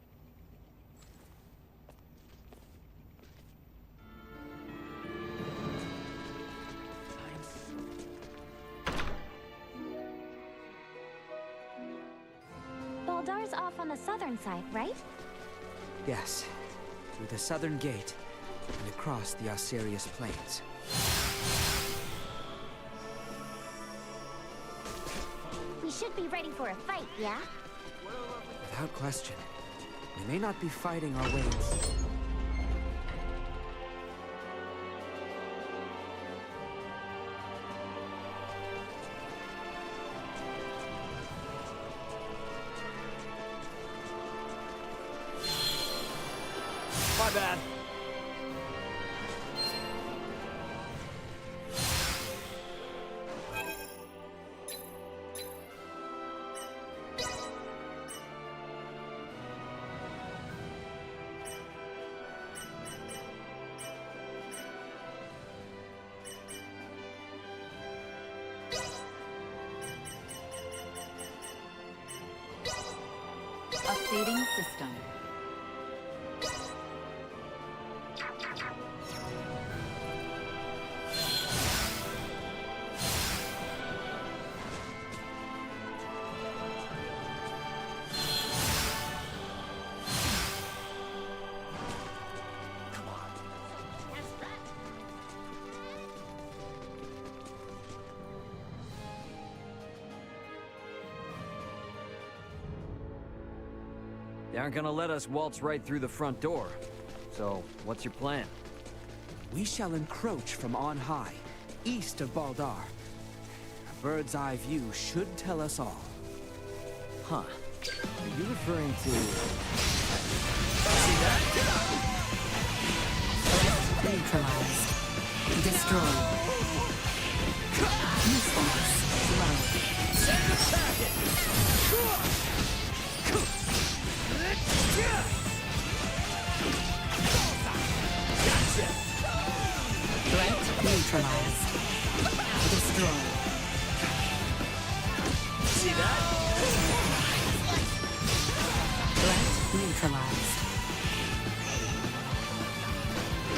[SPEAKER 7] Baldar's off on the southern side, right?
[SPEAKER 3] Yes, through the southern gate and across the Osirius Plains.
[SPEAKER 7] We should be ready for a fight, yeah?
[SPEAKER 3] Without question. We may not be fighting our way.
[SPEAKER 2] My bad.
[SPEAKER 9] Updating system.
[SPEAKER 2] They aren't gonna let us waltz right through the front door. So, what's your plan?
[SPEAKER 3] We shall encroach from on high, east of Baldar. A bird's eye view should tell us all.
[SPEAKER 2] Huh. Are you referring to...
[SPEAKER 3] See that?
[SPEAKER 9] Neutralized. Destroyed. Usefulness. Low.
[SPEAKER 6] Send the packet! Gotcha!
[SPEAKER 9] Threat neutralized. Destroyed.
[SPEAKER 6] See that?
[SPEAKER 9] Threat neutralized.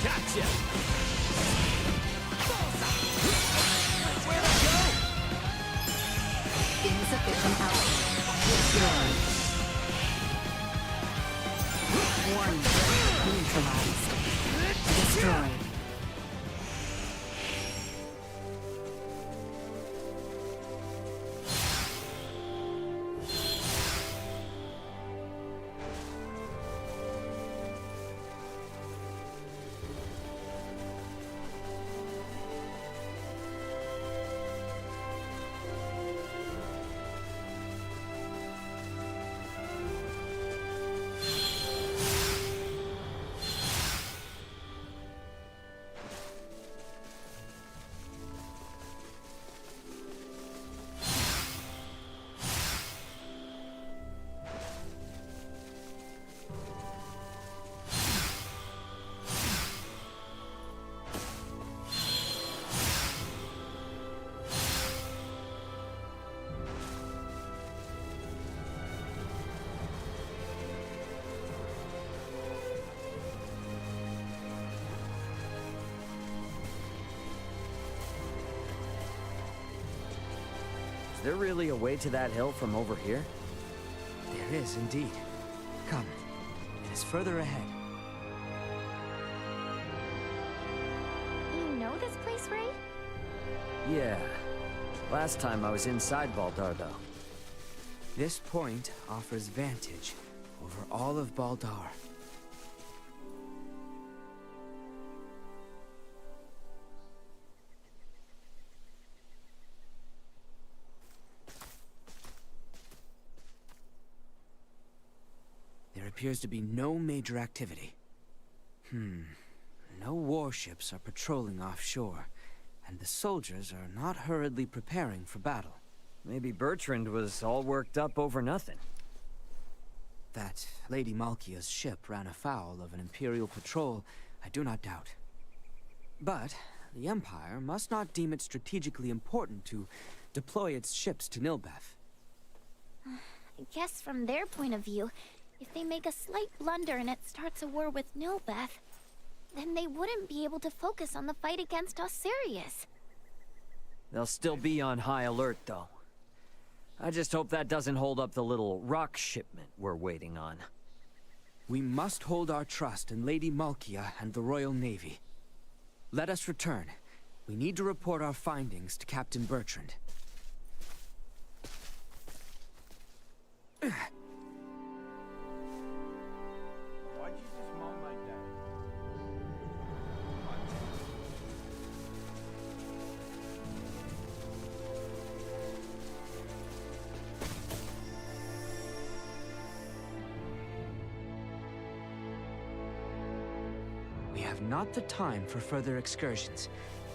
[SPEAKER 6] Gotcha! Where'd I go?
[SPEAKER 9] Insufficient output. Destroyed. Warning. Neutralized. Destroyed.
[SPEAKER 2] Is there really a way to that hill from over here?
[SPEAKER 3] There is indeed. Come, it is further ahead.
[SPEAKER 7] You know this place, Ray?
[SPEAKER 2] Yeah. Last time I was inside Baldar, though.
[SPEAKER 3] This point offers vantage over all of Baldar. There appears to be no major activity. No warships are patrolling offshore, and the soldiers are not hurriedly preparing for battle.
[SPEAKER 2] Maybe Bertrand was all worked up over nothing.
[SPEAKER 3] That Lady Malkia's ship ran afoul of an Imperial patrol, I do not doubt. But the Empire must not deem it strategically important to deploy its ships to Nilbeth.
[SPEAKER 7] I guess from their point of view, if they make a slight blunder and it starts a war with Nilbeth, then they wouldn't be able to focus on the fight against Osirius.
[SPEAKER 2] They'll still be on high alert, though. I just hope that doesn't hold up the little rock shipment we're waiting on.
[SPEAKER 3] We must hold our trust in Lady Malkia and the Royal Navy. Let us return. We need to report our findings to Captain Bertrand. We have not the time for further excursions.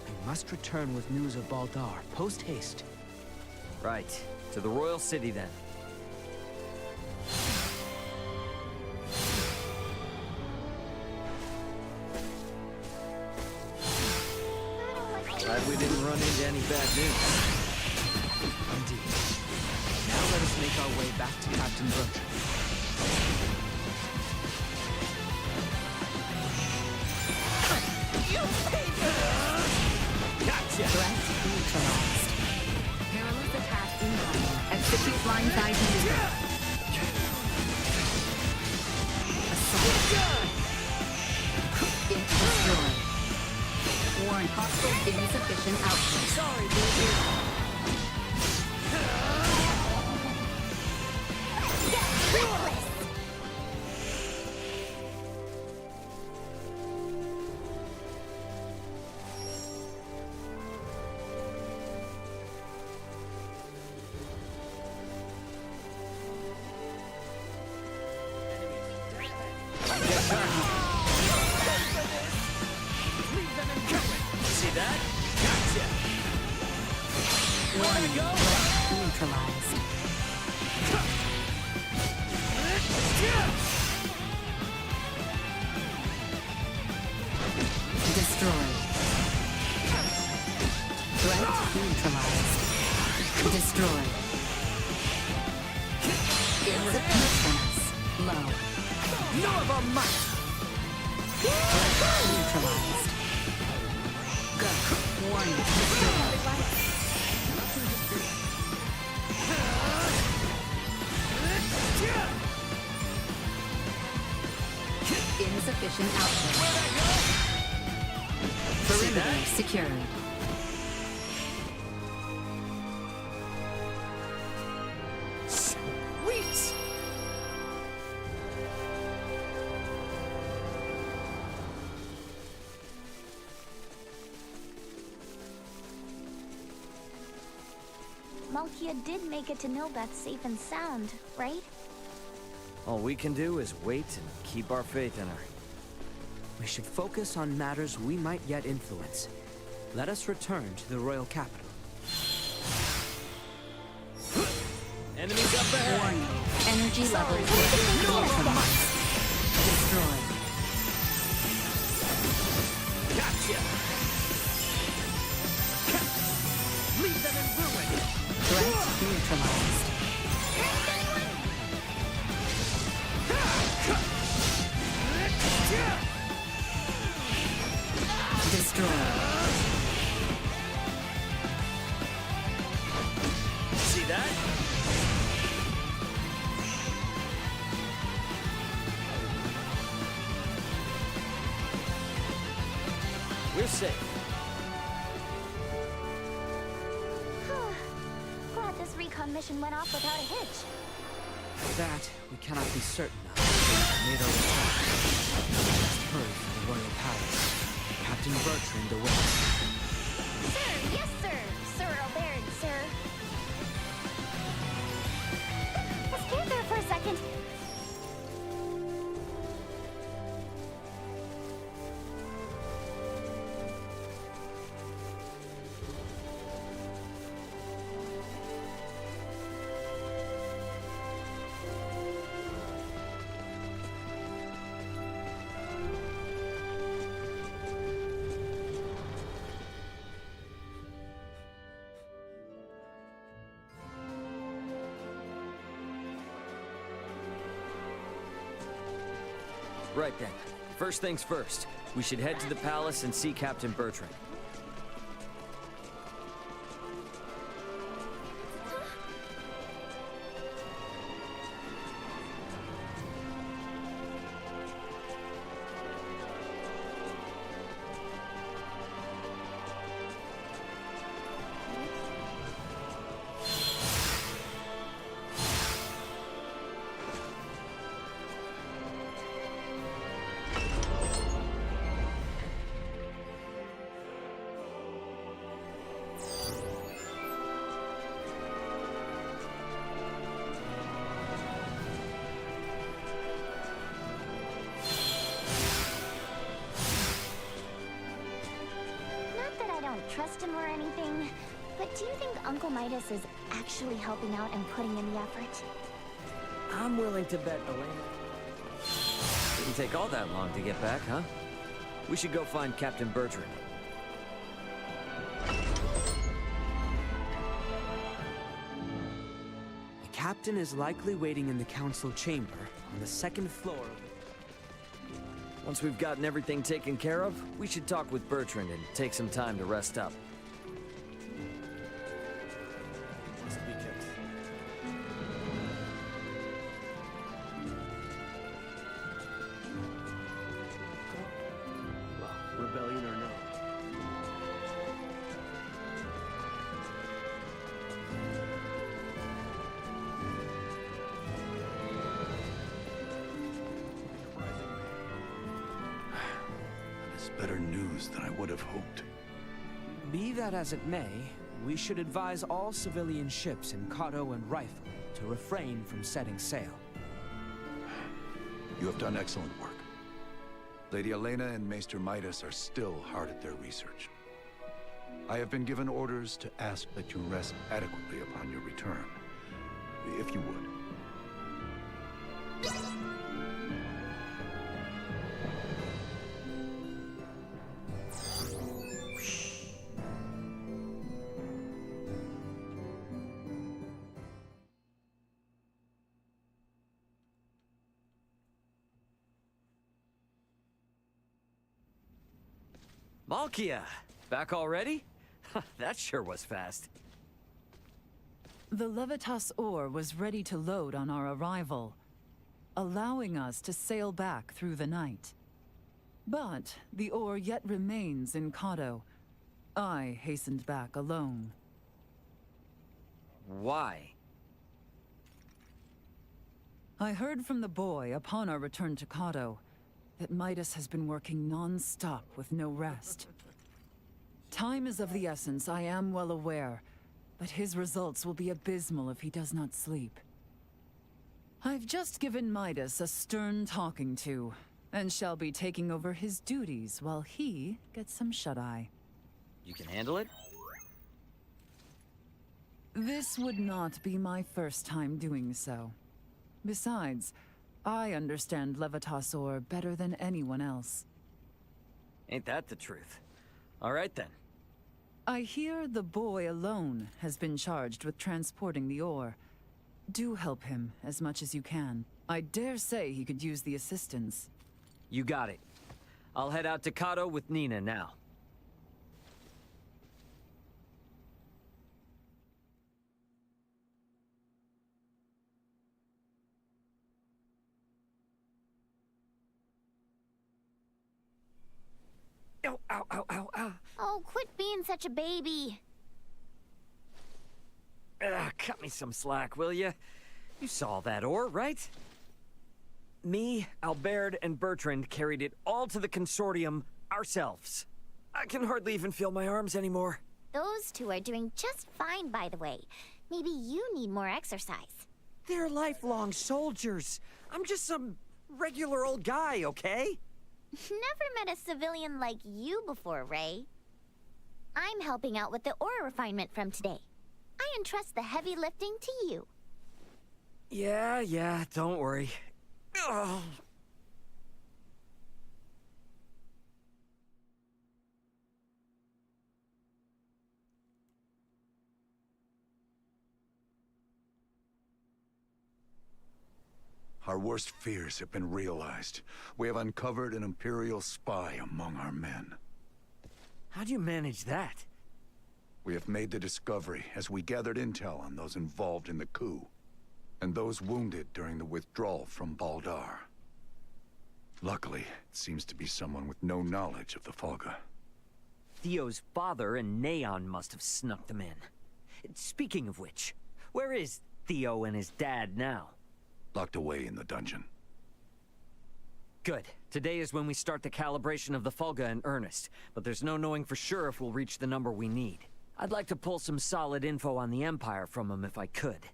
[SPEAKER 3] We must return with news of Baldar, post-haste.
[SPEAKER 2] Right. To the Royal City, then. Glad we didn't run into any bad news.
[SPEAKER 3] Indeed. Now let us make our way back to Captain Bertrand.
[SPEAKER 9] Gotcha! Threat neutralized. Perilous attack incoming. Execute blindside maneuver. Assault. Destroyed. Warn hostile insufficient output. Sorry, dude.
[SPEAKER 2] See that? Gotcha!
[SPEAKER 9] Warning. Threat neutralized. Destroyed. Threat neutralized. Destroyed. Insufficient. Low.
[SPEAKER 2] No of our might!
[SPEAKER 9] Threat neutralized. Go. Warning. Destroyed. Insufficient output. Perimeter secured.
[SPEAKER 2] Sweet!
[SPEAKER 7] Malkia did make it to Nilbeth safe and sound, right?
[SPEAKER 2] All we can do is wait and keep our faith in her.
[SPEAKER 3] We should focus on matters we might yet influence. Let us return to the royal capital.
[SPEAKER 2] Enemies up ahead!
[SPEAKER 9] Warning. Energy levels compromised. Destroyed.
[SPEAKER 2] Gotcha! Leave them in ruin!
[SPEAKER 9] Threat neutralized. Destroyed.
[SPEAKER 2] See that? We're safe.
[SPEAKER 7] Glad this recon mission went off without a hitch.
[SPEAKER 3] That we cannot be certain of. Made our attack. Let's hurry for the Royal Palace. Captain Bertrand awaits.
[SPEAKER 7] Sir, yes, sir. Sir Albert, sir. I was scared there for a second.
[SPEAKER 2] Right then. First things first. We should head to the palace and see Captain Bertrand.
[SPEAKER 7] Trust him or anything, but do you think Uncle Midas is actually helping out and putting in the effort?
[SPEAKER 2] I'm willing to bet the land. Didn't take all that long to get back, huh? We should go find Captain Bertrand.
[SPEAKER 3] The captain is likely waiting in the council chamber on the second floor.
[SPEAKER 2] Once we've gotten everything taken care of, we should talk with Bertrand and take some time to rest up.
[SPEAKER 6] Well, rebellion or no.
[SPEAKER 12] Better news than I would have hoped.
[SPEAKER 3] Be that as it may, we should advise all civilian ships in Kato and Rifle to refrain from setting sail.
[SPEAKER 12] You have done excellent work. Lady Elena and Maester Midas are still hard at their research. I have been given orders to ask that you rest adequately upon your return, if you would.
[SPEAKER 2] Malkia! Back already? That sure was fast.
[SPEAKER 1] The Levitas ore was ready to load on our arrival, allowing us to sail back through the night. But the ore yet remains in Kato. I hastened back alone.
[SPEAKER 2] Why?
[SPEAKER 1] I heard from the boy upon our return to Kato that Midas has been working non-stop with no rest. Time is of the essence, I am well aware, but his results will be abysmal if he does not sleep. I've just given Midas a stern talking to, and shall be taking over his duties while he gets some shut-eye.
[SPEAKER 2] You can handle it?
[SPEAKER 1] This would not be my first time doing so. Besides, I understand Levitas ore better than anyone else.
[SPEAKER 2] Ain't that the truth? All right then.
[SPEAKER 1] I hear the boy alone has been charged with transporting the ore. Do help him as much as you can. I dare say he could use the assistance.
[SPEAKER 2] You got it. I'll head out to Kato with Nina now. Ow, ow, ow, ow.
[SPEAKER 7] Oh, quit being such a baby.
[SPEAKER 2] Cut me some slack, will ya? You saw that ore, right? Me, Albert, and Bertrand carried it all to the Consortium ourselves. I can hardly even feel my arms anymore.
[SPEAKER 7] Those two are doing just fine, by the way. Maybe you need more exercise.
[SPEAKER 2] They're lifelong soldiers. I'm just some regular old guy, okay?
[SPEAKER 7] Never met a civilian like you before, Ray. I'm helping out with the ore refinement from today. I entrust the heavy lifting to you.
[SPEAKER 2] Yeah, don't worry. Ugh.
[SPEAKER 12] Our worst fears have been realized. We have uncovered an Imperial spy among our men.
[SPEAKER 2] How do you manage that?
[SPEAKER 12] We have made the discovery as we gathered intel on those involved in the coup, and those wounded during the withdrawal from Baldar. Luckily, it seems to be someone with no knowledge of the Folga.
[SPEAKER 2] Theo's father and Neon must have snuck them in. Speaking of which, where is Theo and his dad now?
[SPEAKER 12] Locked away in the dungeon.
[SPEAKER 2] Good. Today is when we start the calibration of the Folga in earnest, but there's no knowing for sure if we'll reach the number we need. I'd like to pull some solid info on the Empire from him if I could.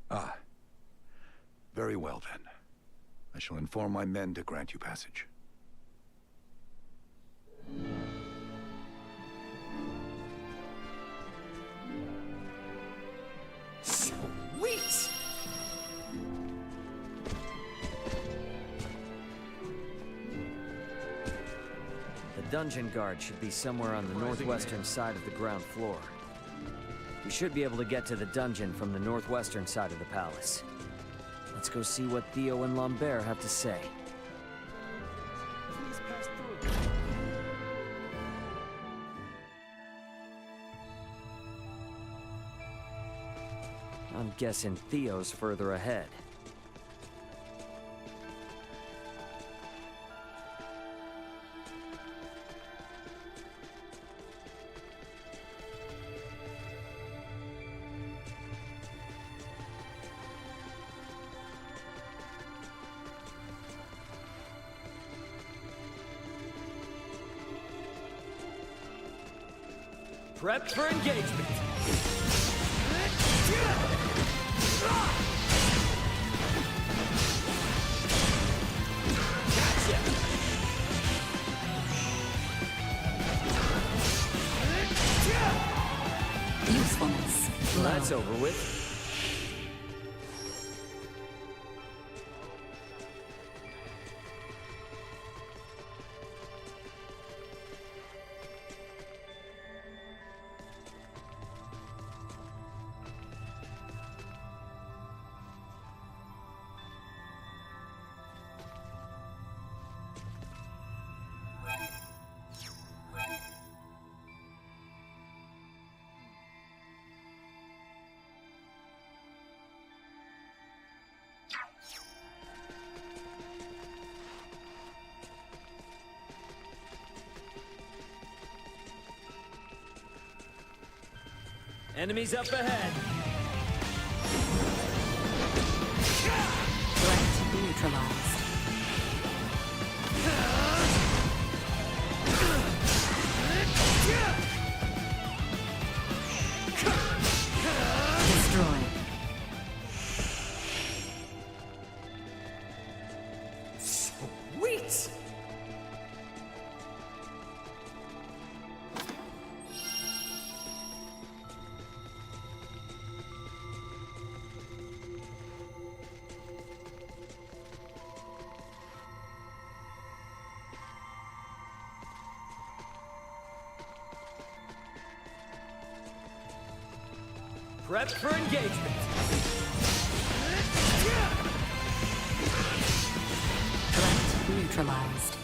[SPEAKER 12] Ah. Very well then. I shall inform my men to grant you passage.
[SPEAKER 2] Sweet! The dungeon guard should be somewhere on the northwestern side of the ground floor. We should be able to get to the dungeon from the northwestern side of the palace. Let's go see what Theo and Lambert have to say. Please pass through. I'm guessing Theo's further ahead. Prep for engagement. Gotcha.
[SPEAKER 17] Usefulness.
[SPEAKER 2] Well, that's over with. Enemies up ahead.
[SPEAKER 17] Threat neutralized. Destroyed.
[SPEAKER 2] Sweet! Prep for engagement.
[SPEAKER 17] Threat neutralized.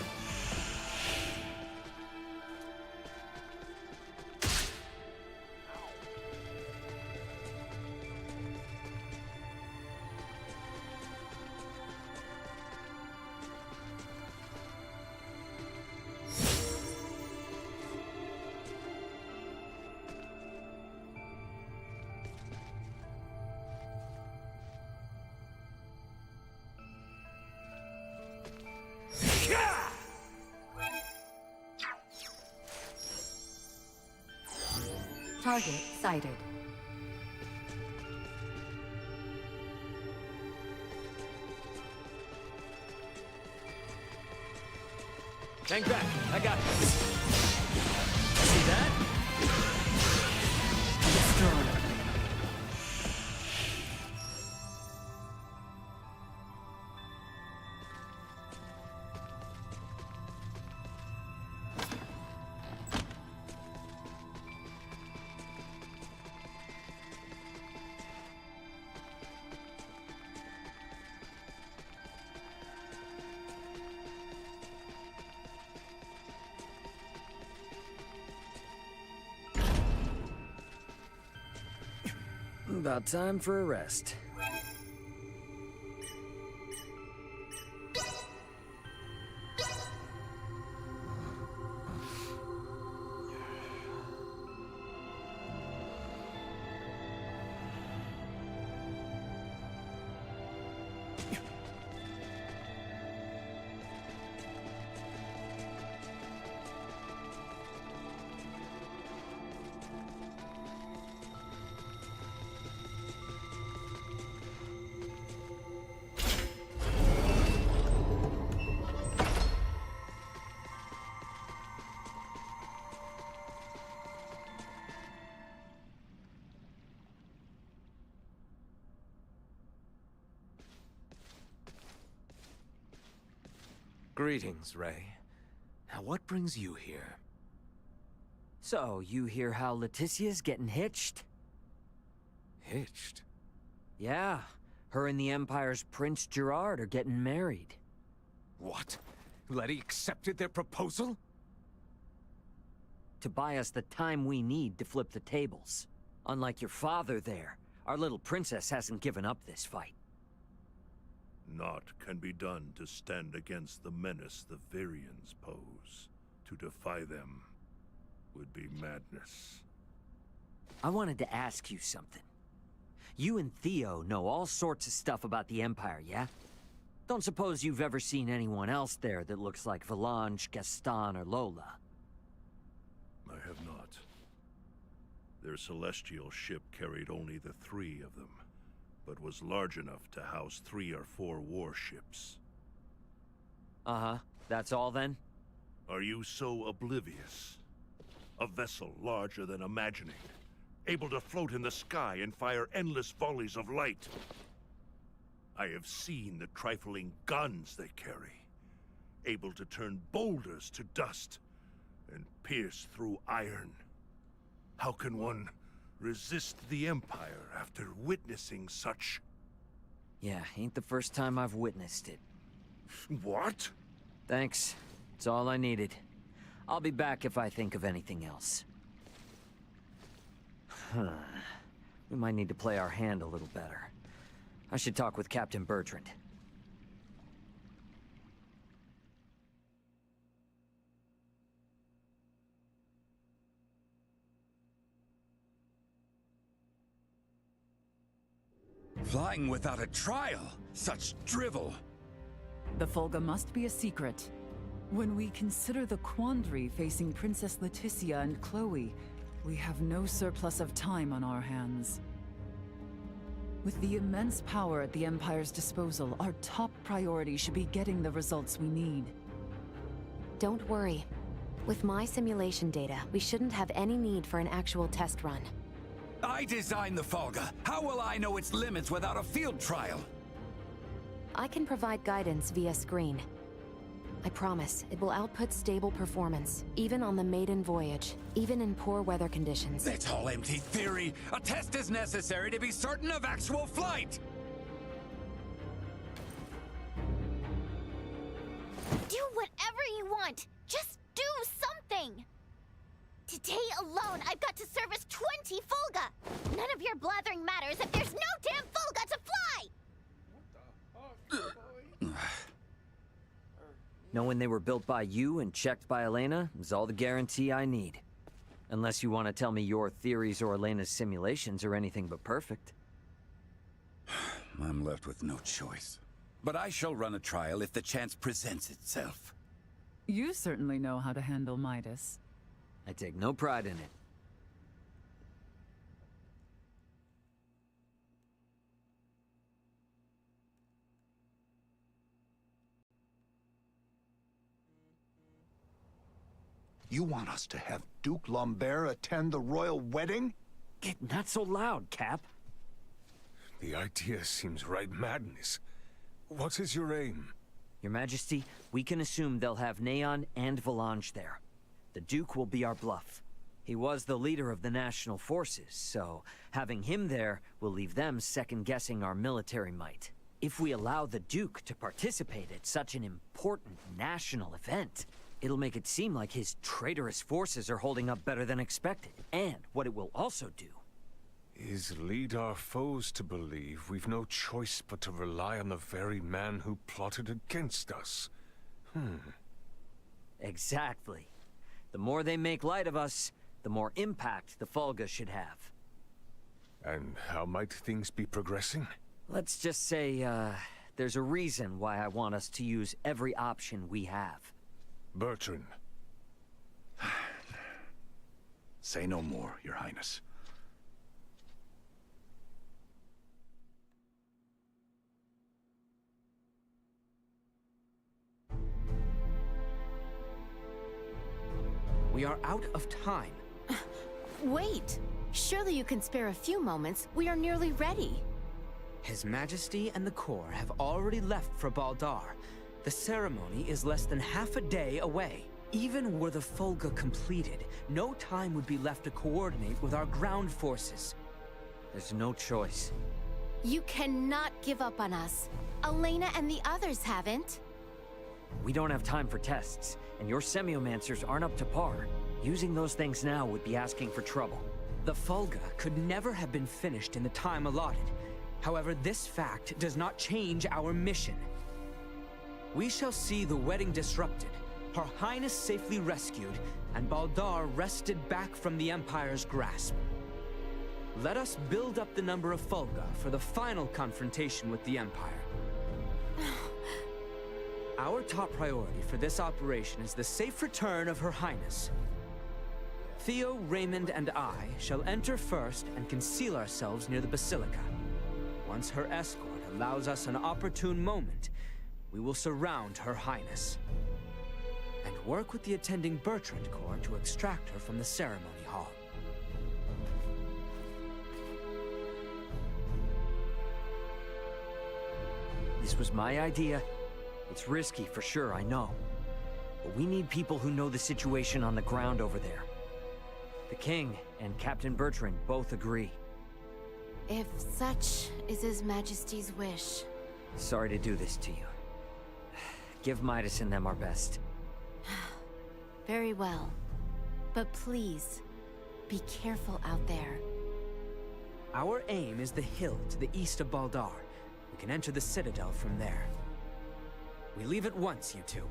[SPEAKER 9] Target sighted.
[SPEAKER 6] Hang back. I got this. See that?
[SPEAKER 1] Destroy.
[SPEAKER 2] About time for a rest.
[SPEAKER 10] Greetings, Ray. Now what brings you here?
[SPEAKER 2] So, you hear how Leticia's getting hitched?
[SPEAKER 10] Hitched?
[SPEAKER 2] Yeah. Her and the Empire's Prince Gerard are getting married.
[SPEAKER 10] What? Letty accepted their proposal?
[SPEAKER 2] To buy us the time we need to flip the tables. Unlike your father there, our little princess hasn't given up this fight.
[SPEAKER 15] Naught can be done to stand against the menace the Varians pose. To defy them would be madness.
[SPEAKER 2] I wanted to ask you something. You and Theo know all sorts of stuff about the Empire, yeah? Don't suppose you've ever seen anyone else there that looks like Valange, Gaston, or Lola?
[SPEAKER 15] I have not. Their celestial ship carried only the 3 of them, but was large enough to house 3 or 4 warships.
[SPEAKER 2] Uh-huh. That's all then?
[SPEAKER 15] Are you so oblivious? A vessel larger than imagining, able to float in the sky and fire endless volleys of light. I have seen the trifling guns they carry, able to turn boulders to dust and pierce through iron. How can one resist the Empire after witnessing such?
[SPEAKER 2] Yeah, ain't the first time I've witnessed it.
[SPEAKER 15] What?
[SPEAKER 2] Thanks. It's all I needed. I'll be back if I think of anything else. We might need to play our hand a little better. I should talk with Captain Bertrand.
[SPEAKER 8] Flying without a trial? Such drivel!
[SPEAKER 1] The Fulga must be a secret. When we consider the quandary facing Princess Leticia and Chloe, we have no surplus of time on our hands. With the immense power at the Empire's disposal, our top priority should be getting the results we need.
[SPEAKER 20] Don't worry. With my simulation data, we shouldn't have any need for an actual test run.
[SPEAKER 8] I designed the Fulga. How will I know its limits without a field trial?
[SPEAKER 20] I can provide guidance via screen. I promise, it will output stable performance, even on the maiden voyage, even in poor weather conditions.
[SPEAKER 8] That's all empty theory. A test is necessary to be certain of actual flight.
[SPEAKER 7] Do whatever you want. Just do something. Today alone, I've got to service 20 Fulga. None of your blathering matters if there's no damn Fulga to fly.
[SPEAKER 2] Knowing they were built by you and checked by Elena is all the guarantee I need. Unless you want to tell me your theories or Elena's simulations are anything but perfect.
[SPEAKER 8] I'm left with no choice. But I shall run a trial if the chance presents itself.
[SPEAKER 1] You certainly know how to handle Midas.
[SPEAKER 2] I take no pride in it.
[SPEAKER 12] You want us to have Duke Lambert attend the royal wedding?
[SPEAKER 6] Not so loud, Cap.
[SPEAKER 14] The idea seems right madness. What is your aim?
[SPEAKER 6] Your Majesty, we can assume they'll have Neon and Volange there. The Duke will be our bluff. He was the leader of the National Forces, so having him there will leave them second-guessing our military might. If we allow the Duke to participate at such an important national event, it'll make it seem like his traitorous forces are holding up better than expected. And what it will also do
[SPEAKER 14] is lead our foes to believe we've no choice but to rely on the very man who plotted against us.
[SPEAKER 6] Exactly. The more they make light of us, the more impact the Fulga should have.
[SPEAKER 14] And how might things be progressing?
[SPEAKER 6] Let's just say, there's a reason why I want us to use every option we have.
[SPEAKER 14] Bertrand.
[SPEAKER 12] Say no more, Your Highness.
[SPEAKER 3] We are out of time.
[SPEAKER 5] Wait! Surely you can spare a few moments. We are nearly ready.
[SPEAKER 3] His Majesty and the Corps have already left for Baldar. The ceremony is less than half a day away. Even were the Fulga completed, no time would be left to coordinate with our ground forces.
[SPEAKER 6] There's no choice.
[SPEAKER 5] You cannot give up on us. Elena and the others haven't.
[SPEAKER 6] We don't have time for tests, and your semiomancers aren't up to par. Using those things now would be asking for trouble.
[SPEAKER 3] The Fulga could never have been finished in the time allotted. However, this fact does not change our mission. We shall see the wedding disrupted, Her Highness safely rescued, and Baldar wrested back from the Empire's grasp. Let us build up the number of Fulga for the final confrontation with the Empire. Our top priority for this operation is the safe return of Her Highness. Theo, Raymond, and I shall enter first and conceal ourselves near the Basilica. Once her escort allows us an opportune moment, we will surround Her Highness and work with the attending Bertrand Corps to extract her from the ceremony hall.
[SPEAKER 6] This was my idea. It's risky for sure, I know. But we need people who know the situation on the ground over there. The King and Captain Bertrand both agree.
[SPEAKER 5] If such is His Majesty's wish.
[SPEAKER 6] Sorry to do this to you. Give Midas and them our best.
[SPEAKER 5] Very well. But please, be careful out there.
[SPEAKER 3] Our aim is the hill to the east of Baldar. We can enter the Citadel from there. We leave at once, you two.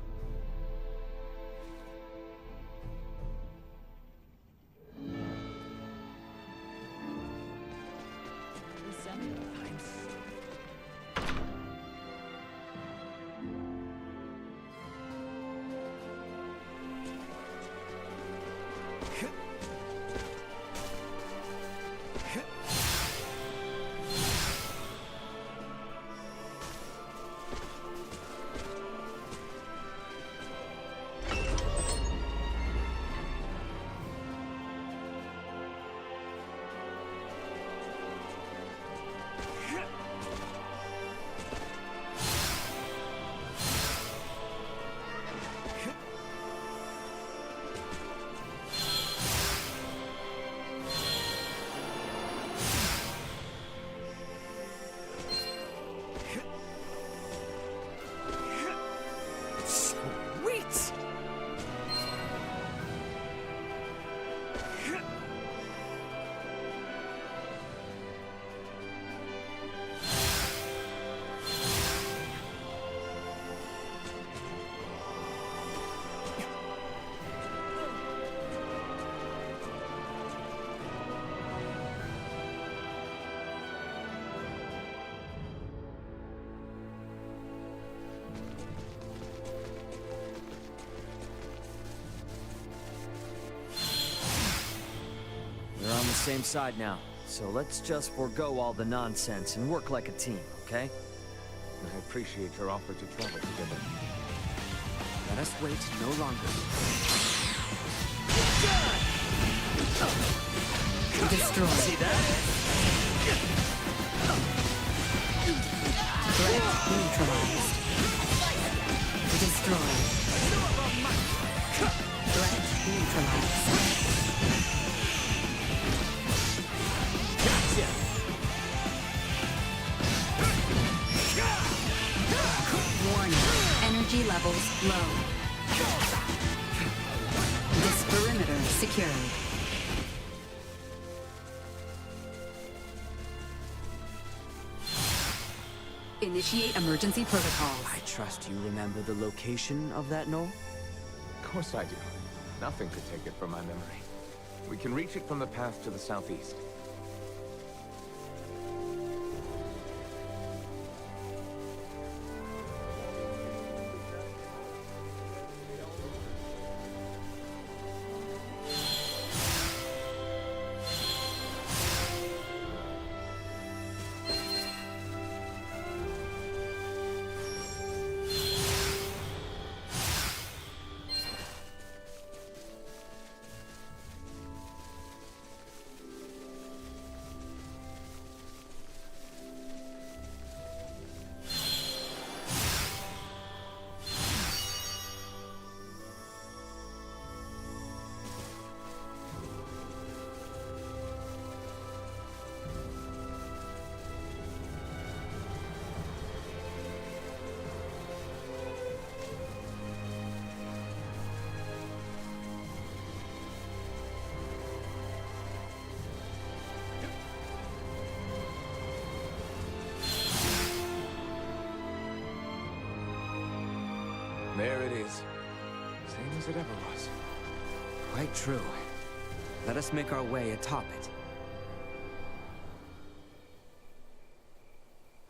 [SPEAKER 6] We're on the same side now, so let's just forego all the nonsense and work like a team, okay?
[SPEAKER 14] I appreciate your offer to travel together.
[SPEAKER 3] Let us wait no longer.
[SPEAKER 1] Destroy.
[SPEAKER 6] See that?
[SPEAKER 1] Threat neutralized. Destroy. Threat neutralized.
[SPEAKER 6] Gotcha!
[SPEAKER 9] Warning. Energy levels low. This perimeter secured. Initiate emergency protocols.
[SPEAKER 3] I trust you remember the location of that knoll?
[SPEAKER 14] Of course I do. Nothing could take it from my memory. We can reach it from the path to the southeast. There it is. Same as it ever was.
[SPEAKER 3] Quite true. Let us make our way atop it.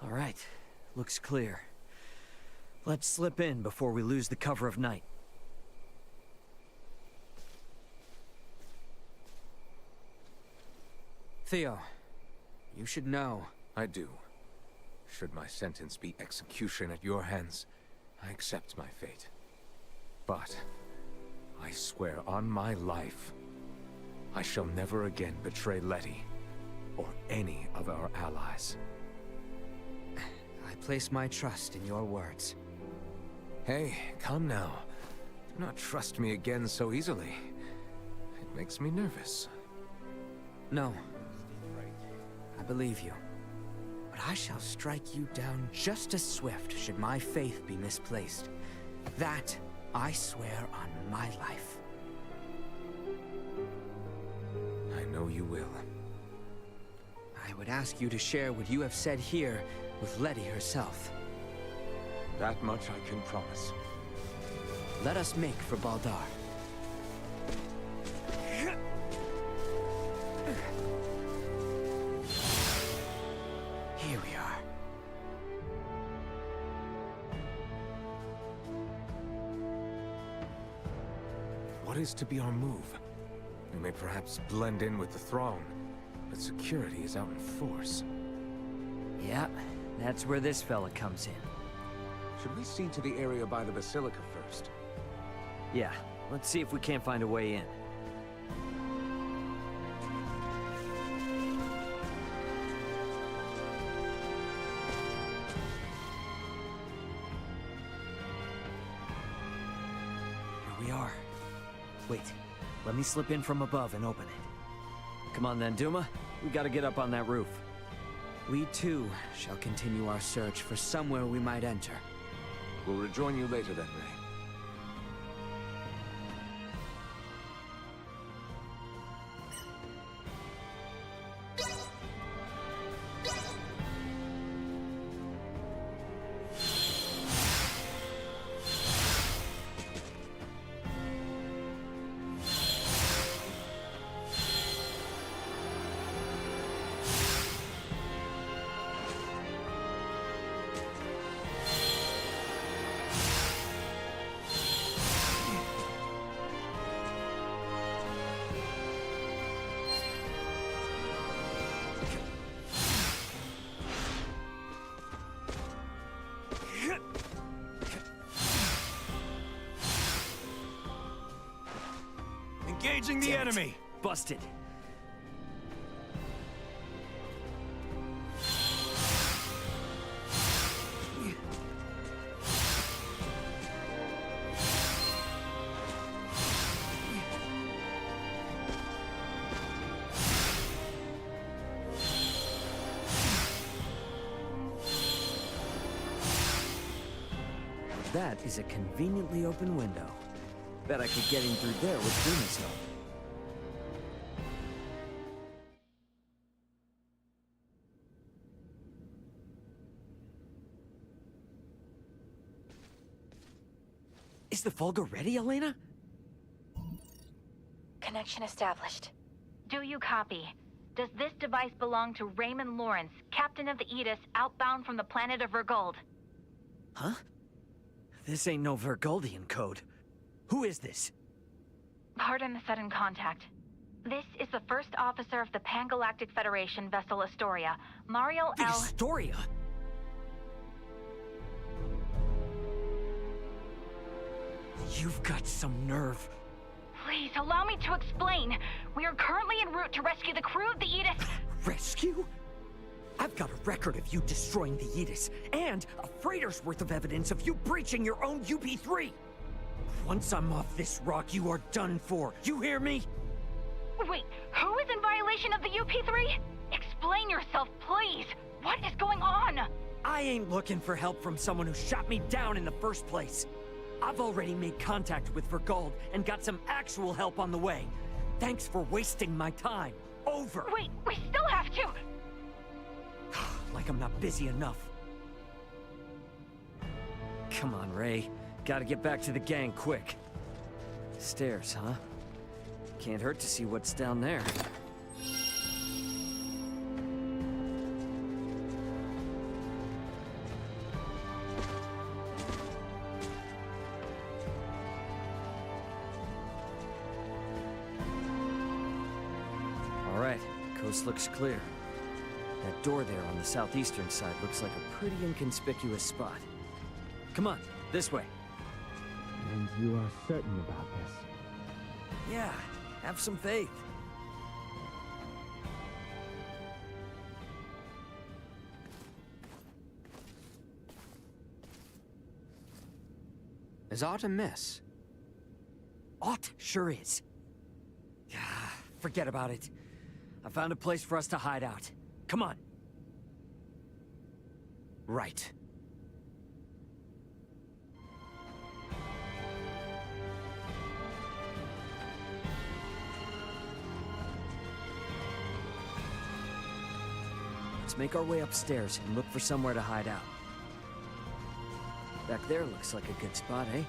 [SPEAKER 6] All right. Looks clear. Let's slip in before we lose the cover of night.
[SPEAKER 3] Theo, you should know.
[SPEAKER 14] I do. Should my sentence be execution at your hands, I accept my fate. But I swear on my life, I shall never again betray Letty or any of our allies.
[SPEAKER 3] I place my trust in your words.
[SPEAKER 14] Hey, come now. Do not trust me again so easily. It makes me nervous.
[SPEAKER 3] No. I believe you. But I shall strike you down just as swift should my faith be misplaced. That I swear on my life.
[SPEAKER 14] I know you will.
[SPEAKER 3] I would ask you to share what you have said here with Letty herself.
[SPEAKER 14] That much I can promise.
[SPEAKER 3] Let us make for Baldar. Here we are.
[SPEAKER 14] What is to be our move? We may perhaps blend in with the throng, but security is out in force.
[SPEAKER 6] Yeah, that's where this fella comes in.
[SPEAKER 14] Should we see to the area by the Basilica first?
[SPEAKER 6] Yeah, let's see if we can't find a way in. Here we are. Wait, let me slip in from above and open it. Come on then, Duma. We gotta get up on that roof.
[SPEAKER 3] We too shall continue our search for somewhere we might enter.
[SPEAKER 14] We'll rejoin you later then, Ray.
[SPEAKER 10] Engaging the
[SPEAKER 6] Damn it.
[SPEAKER 10] enemy!
[SPEAKER 6] Busted. That is a conveniently open window. Bet I could get in through there with Duna's help. Is the Volga ready, Elena?
[SPEAKER 11] Connection established. Do you copy? Does this device belong to Raymond Lawrence, captain of the Aegis, outbound from the planet of Vergold?
[SPEAKER 6] Huh? This ain't no Vergoldian code. Who is this?
[SPEAKER 11] Pardon the sudden contact. This is the first officer of the Pan-Galactic Federation vessel Astoria, Mario
[SPEAKER 6] The
[SPEAKER 11] L.
[SPEAKER 6] Astoria? You've got some nerve.
[SPEAKER 11] Please, allow me to explain. We are currently en route to rescue the crew of the Aegis.
[SPEAKER 6] Rescue? I've got a record of you destroying the Aegis, and a freighter's worth of evidence of you breaching your own UP-3. Once I'm off this rock, you are done for. You hear me?
[SPEAKER 11] Wait, who is in violation of the UP-3? Explain yourself, please. What is going on?
[SPEAKER 6] I ain't looking for help from someone who shot me down in the first place. I've already made contact with Vergold and got some actual help on the way. Thanks for wasting my time. Over.
[SPEAKER 11] Wait, we still have to...
[SPEAKER 6] Like I'm not busy enough. Come on, Ray. Gotta get back to the gang quick. Stairs, huh? Can't hurt to see what's down there. All right, coast looks clear. That door there on the southeastern side looks like a pretty inconspicuous spot. Come on, this way.
[SPEAKER 13] And you are certain about this?
[SPEAKER 6] Yeah, have some faith.
[SPEAKER 3] Is aught amiss?
[SPEAKER 6] Aught sure is. Forget about it. I found a place for us to hide out. Come on.
[SPEAKER 3] Right.
[SPEAKER 6] Let's make our way upstairs and look for somewhere to hide out. Back there looks like a good spot, eh?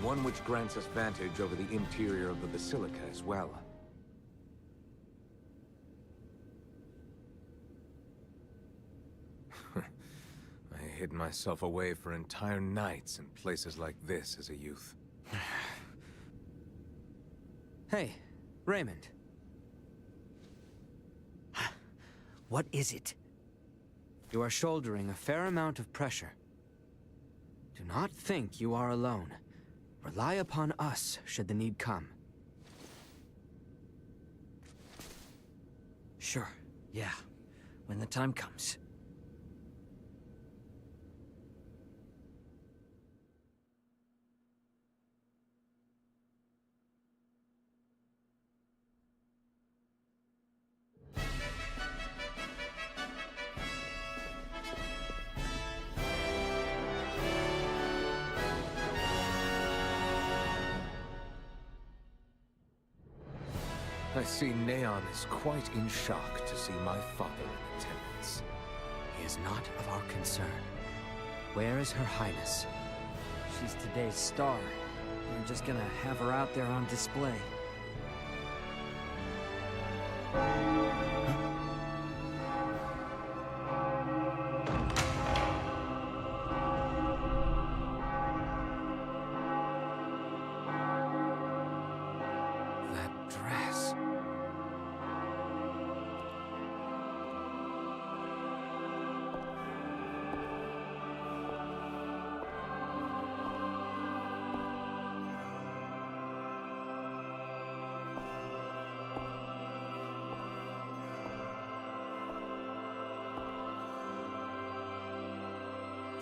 [SPEAKER 14] One which grants us vantage over the interior of the Basilica as well. I hid myself away for entire nights in places like this as a youth.
[SPEAKER 3] Hey, Raymond.
[SPEAKER 6] What is it?
[SPEAKER 3] You are shouldering a fair amount of pressure. Do not think you are alone. Rely upon us should the need come.
[SPEAKER 6] Sure, yeah. When the time comes.
[SPEAKER 14] I see Neon is quite in shock to see my father in attendance.
[SPEAKER 3] He is not of our concern. Where is Her Highness?
[SPEAKER 6] She's today's star. We're just gonna have her out there on display.
[SPEAKER 3] That dress.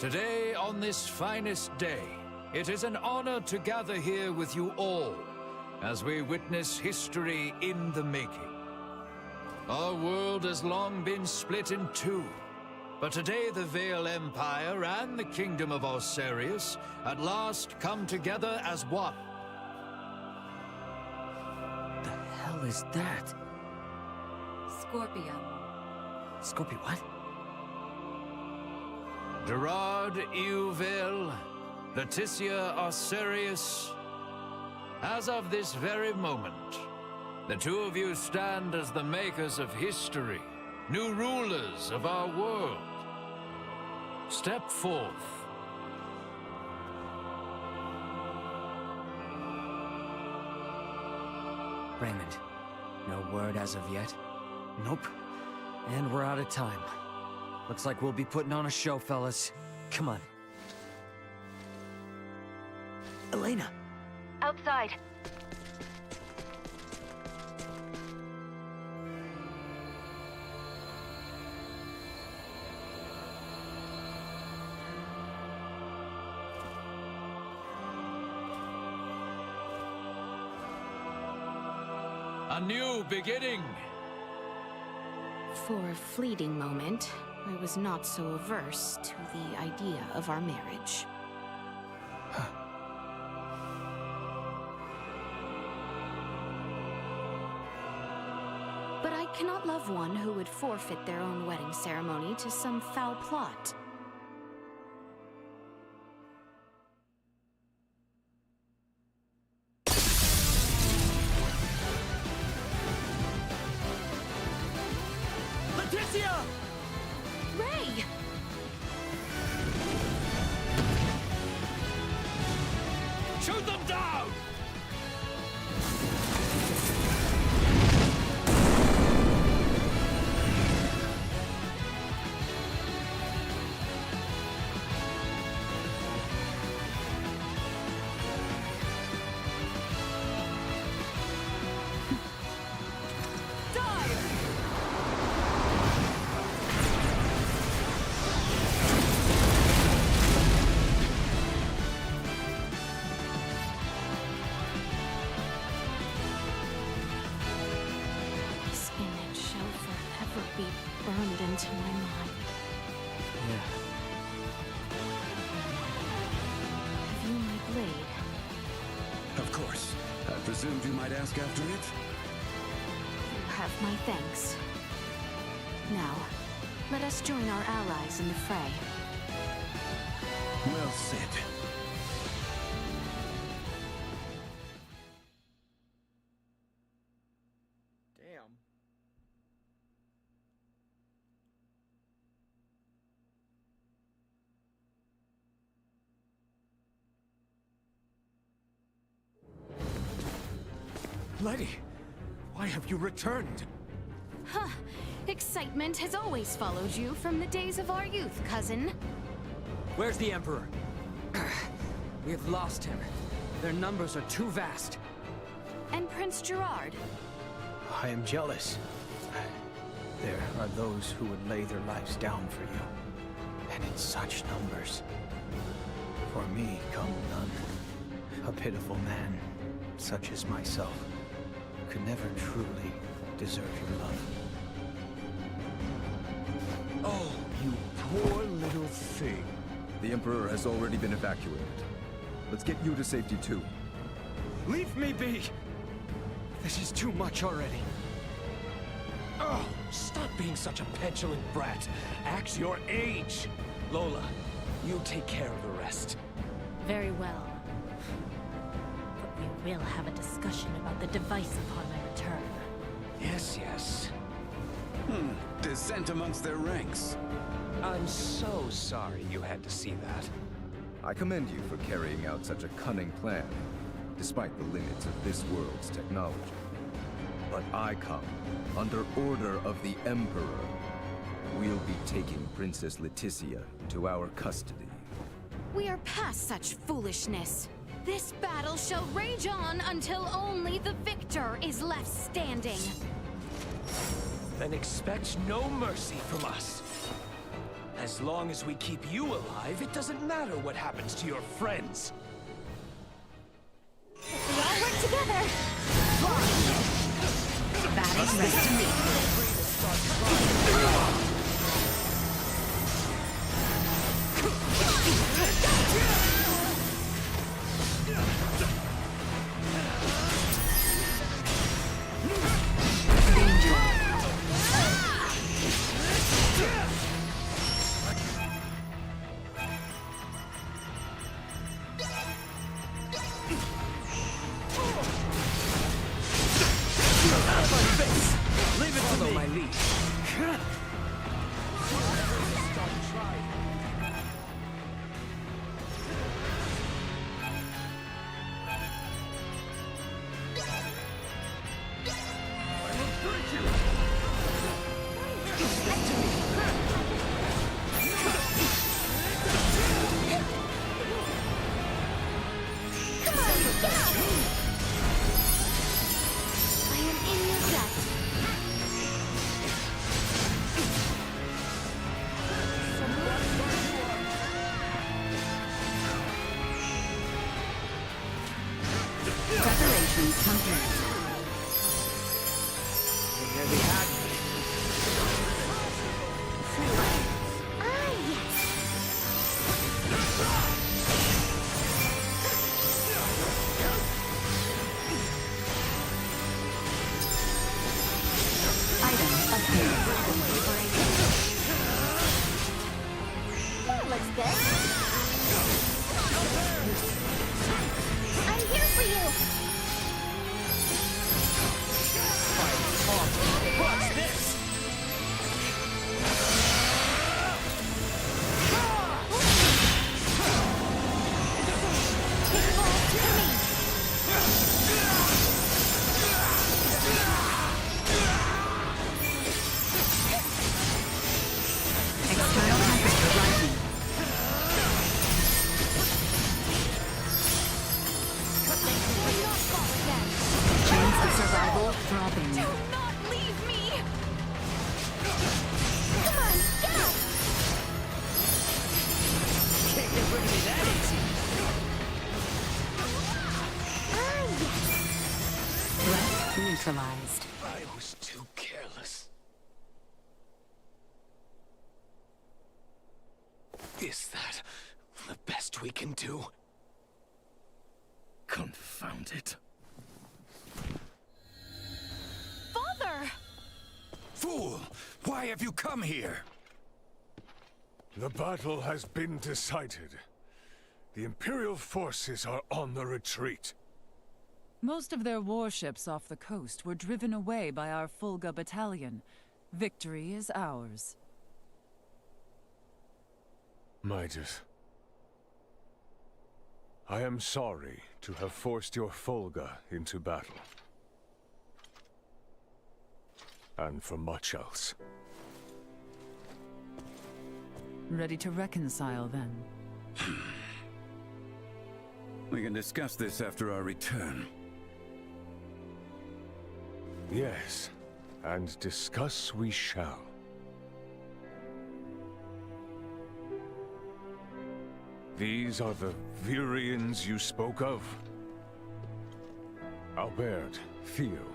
[SPEAKER 18] Today, on this finest day, it is an honor to gather here with you all as we witness history in the making. Our world has long been split in two, but today the Vale Empire and the Kingdom of Osarius at last come together as one.
[SPEAKER 6] The hell is that?
[SPEAKER 9] Scorpion.
[SPEAKER 6] Scorpion what?
[SPEAKER 18] Gerard Euvale, Leticia Osarius. As of this very moment, the two of you stand as the makers of history, new rulers of our world. Step forth.
[SPEAKER 6] Raymond, no word as of yet? Nope. And we're out of time. Looks like we'll be putting on a show, fellas. Come on. Elena!
[SPEAKER 11] Outside.
[SPEAKER 18] A new beginning!
[SPEAKER 4] For a fleeting moment, I was not so averse to the idea of our marriage. But I cannot love one who would forfeit their own wedding ceremony to some foul plot.
[SPEAKER 6] Leticia!
[SPEAKER 4] Ray!
[SPEAKER 18] Shoot them down!
[SPEAKER 4] Burned into my mind.
[SPEAKER 6] Yeah.
[SPEAKER 4] Have you my blade?
[SPEAKER 8] Of course. I presumed you might ask after it?
[SPEAKER 4] You have my thanks. Now, let us join our allies in the fray.
[SPEAKER 8] Well said.
[SPEAKER 10] Lady, why have you returned?
[SPEAKER 4] Huh. Excitement has always followed you from the days of our youth, cousin.
[SPEAKER 3] Where's the Emperor? We have lost him. Their numbers are too vast.
[SPEAKER 4] And Prince Gerard.
[SPEAKER 13] I am jealous. There are those who would lay their lives down for you, and in such numbers. For me come none. A pitiful man, such as myself, could never truly deserve your love.
[SPEAKER 10] Oh, you poor little thing.
[SPEAKER 19] The Emperor has already been evacuated. Let's get you to safety too.
[SPEAKER 10] Leave me be! This is too much already. Oh, stop being such a petulant brat. Act your age. Lola, you take care of the rest.
[SPEAKER 17] Very well. But we will have a discussion about the device upon my return.
[SPEAKER 10] Yes, yes.
[SPEAKER 8] Dissent amongst their ranks.
[SPEAKER 10] I'm so sorry you had to see that.
[SPEAKER 19] I commend you for carrying out such a cunning plan, despite the limits of this world's technology. But I come under order of the Emperor. We'll be taking Princess Leticia to our custody.
[SPEAKER 4] We are past such foolishness. This battle shall rage on until only the victor is left standing.
[SPEAKER 10] Then expect no mercy from us. As long as we keep you alive, it doesn't matter what happens to your friends.
[SPEAKER 7] We all work together.
[SPEAKER 1] Batting ready to meet.
[SPEAKER 6] Leave it to me.
[SPEAKER 3] My lead.
[SPEAKER 1] Preparations complete.
[SPEAKER 3] Here we have it.
[SPEAKER 7] That looks good. I'm here for you.
[SPEAKER 6] Watch this!
[SPEAKER 1] External temperature rising. Chance of survival dropping.
[SPEAKER 5] Do not leave me! Come on, go!
[SPEAKER 6] Can't get rid of me that easy.
[SPEAKER 1] Threat neutralized.
[SPEAKER 10] I was too careless. Is that the best we can do? Confound it.
[SPEAKER 5] Father!
[SPEAKER 8] Fool! Why have you come here?
[SPEAKER 16] The battle has been decided. The Imperial forces are on the retreat.
[SPEAKER 1] Most of their warships off the coast were driven away by our Fulga battalion. Victory is ours.
[SPEAKER 16] Midas, I am sorry to have forced your Fulga into battle. And for much else.
[SPEAKER 1] Ready to reconcile, then?
[SPEAKER 8] We can discuss this after our return.
[SPEAKER 16] Yes, and discuss we shall. These are the Virians you spoke of? Albert, Theo,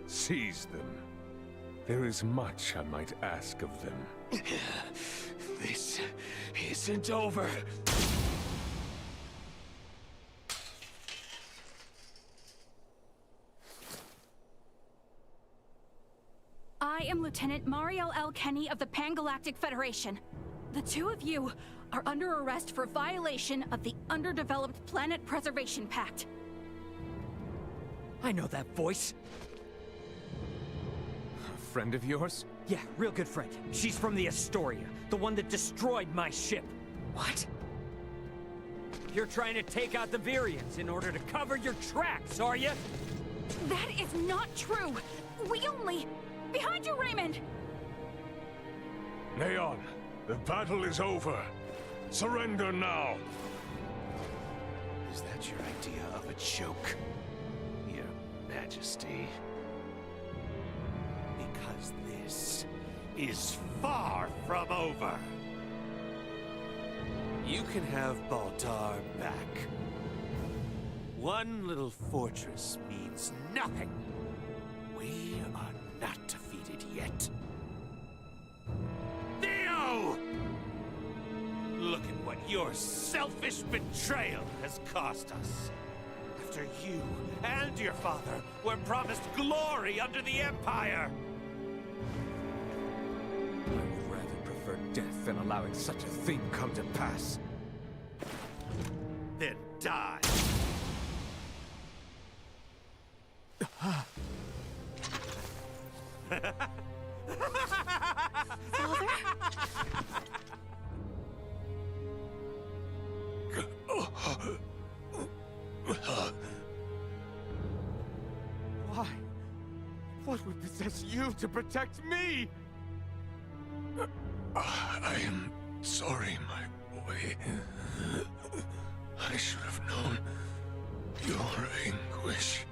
[SPEAKER 16] seize them. There is much I might ask of them.
[SPEAKER 10] This isn't over.
[SPEAKER 22] I am Lieutenant Mariel L. Kenny of the Pan-Galactic Federation. The two of you are under arrest for violation of the Underdeveloped Planet Preservation Pact.
[SPEAKER 6] I know that voice.
[SPEAKER 14] A friend of yours?
[SPEAKER 6] Yeah, real good friend. She's from the Astoria, the one that destroyed my ship. What? You're trying to take out the Virians in order to cover your tracks, are you?
[SPEAKER 22] That is not true. We only... Behind you, Raymond!
[SPEAKER 16] Neon, the battle is over. Surrender now!
[SPEAKER 10] Is that your idea of a joke, Your Majesty? Because this is far from over. You can have Baltar back. One little fortress means nothing. We are not defeated yet. Theo! Look at what your selfish betrayal has cost us. After you and your father were promised glory under the Empire.
[SPEAKER 14] I would rather prefer death than allowing such a thing come to pass.
[SPEAKER 10] Then die.
[SPEAKER 22] Father?
[SPEAKER 14] Why? What would possess you to protect me?
[SPEAKER 16] I am sorry, my boy. I should have known your anguish.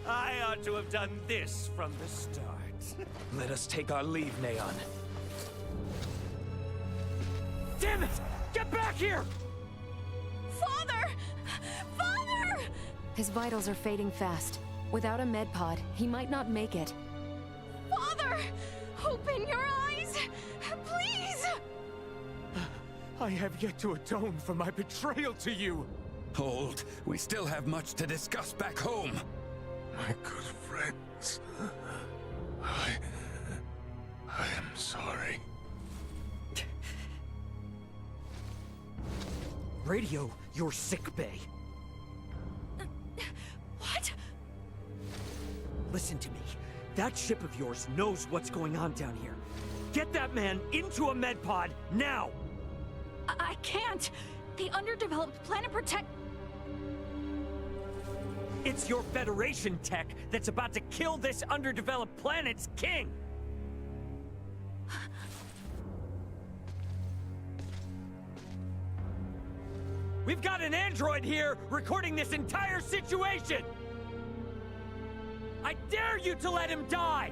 [SPEAKER 10] I ought to have done this from the start.
[SPEAKER 13] Let us take our leave, Neon.
[SPEAKER 6] Damn it! Get back here!
[SPEAKER 22] Father! Father!
[SPEAKER 20] His vitals are fading fast. Without a med pod, he might not make it.
[SPEAKER 22] Father! Open your eyes! Please!
[SPEAKER 14] I have yet to atone for my betrayal to you.
[SPEAKER 8] Hold. We still have much to discuss back home.
[SPEAKER 16] My good friends, I am sorry.
[SPEAKER 6] Radio your sick bay.
[SPEAKER 22] What?
[SPEAKER 6] Listen to me. That ship of yours knows what's going on down here. Get that man into a med pod now!
[SPEAKER 22] I can't! The underdeveloped planet protect...
[SPEAKER 6] It's your Federation tech that's about to kill this underdeveloped planet's king! We've got an android here recording this entire situation! I dare you to let him die!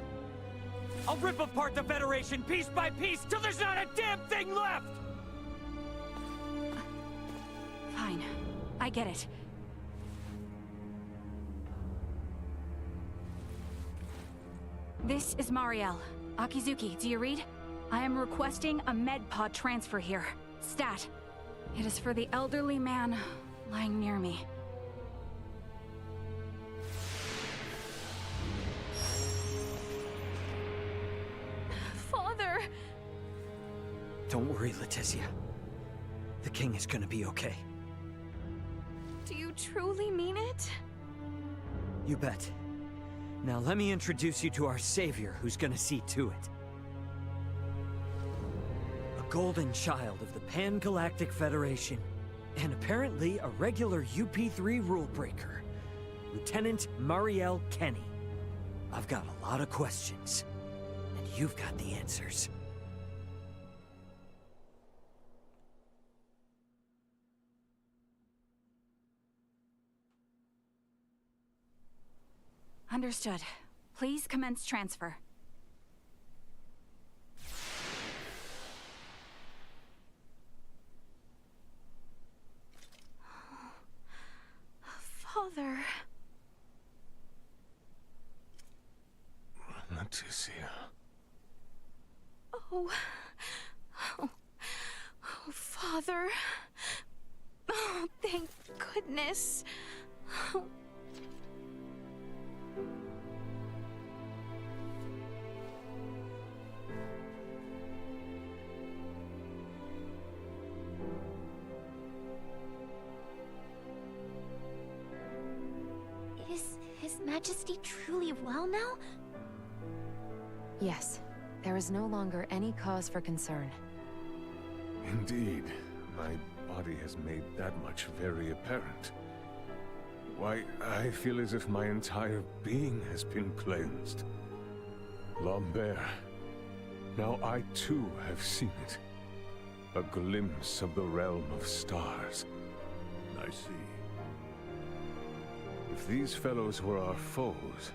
[SPEAKER 6] I'll rip apart the Federation piece by piece till there's not a damn thing left!
[SPEAKER 22] Fine. I get it. This is Mariel. Akizuki, do you read? I am requesting a med pod transfer here. Stat. It is for the elderly man lying near me. Father!
[SPEAKER 6] Don't worry, Leticia. The king is gonna be okay.
[SPEAKER 22] Do you truly mean it?
[SPEAKER 6] You bet. Now let me introduce you to our savior who's gonna see to it. A golden child of the Pan-Galactic Federation, and apparently a regular UP3 rule breaker, Lieutenant Mariel Kenny. I've got a lot of questions, and you've got the answers.
[SPEAKER 22] Understood. Please commence transfer. Father...
[SPEAKER 16] Leticia.
[SPEAKER 22] Oh... Oh... Father... Oh, thank goodness. Oh.
[SPEAKER 7] Is His Majesty truly well now?
[SPEAKER 20] Yes. There is no longer any cause for concern.
[SPEAKER 16] Indeed. My body has made that much very apparent. Why, I feel as if my entire being has been cleansed. Lambert. Now I too have seen it. A glimpse of the realm of stars. I see. If these fellows were our foes...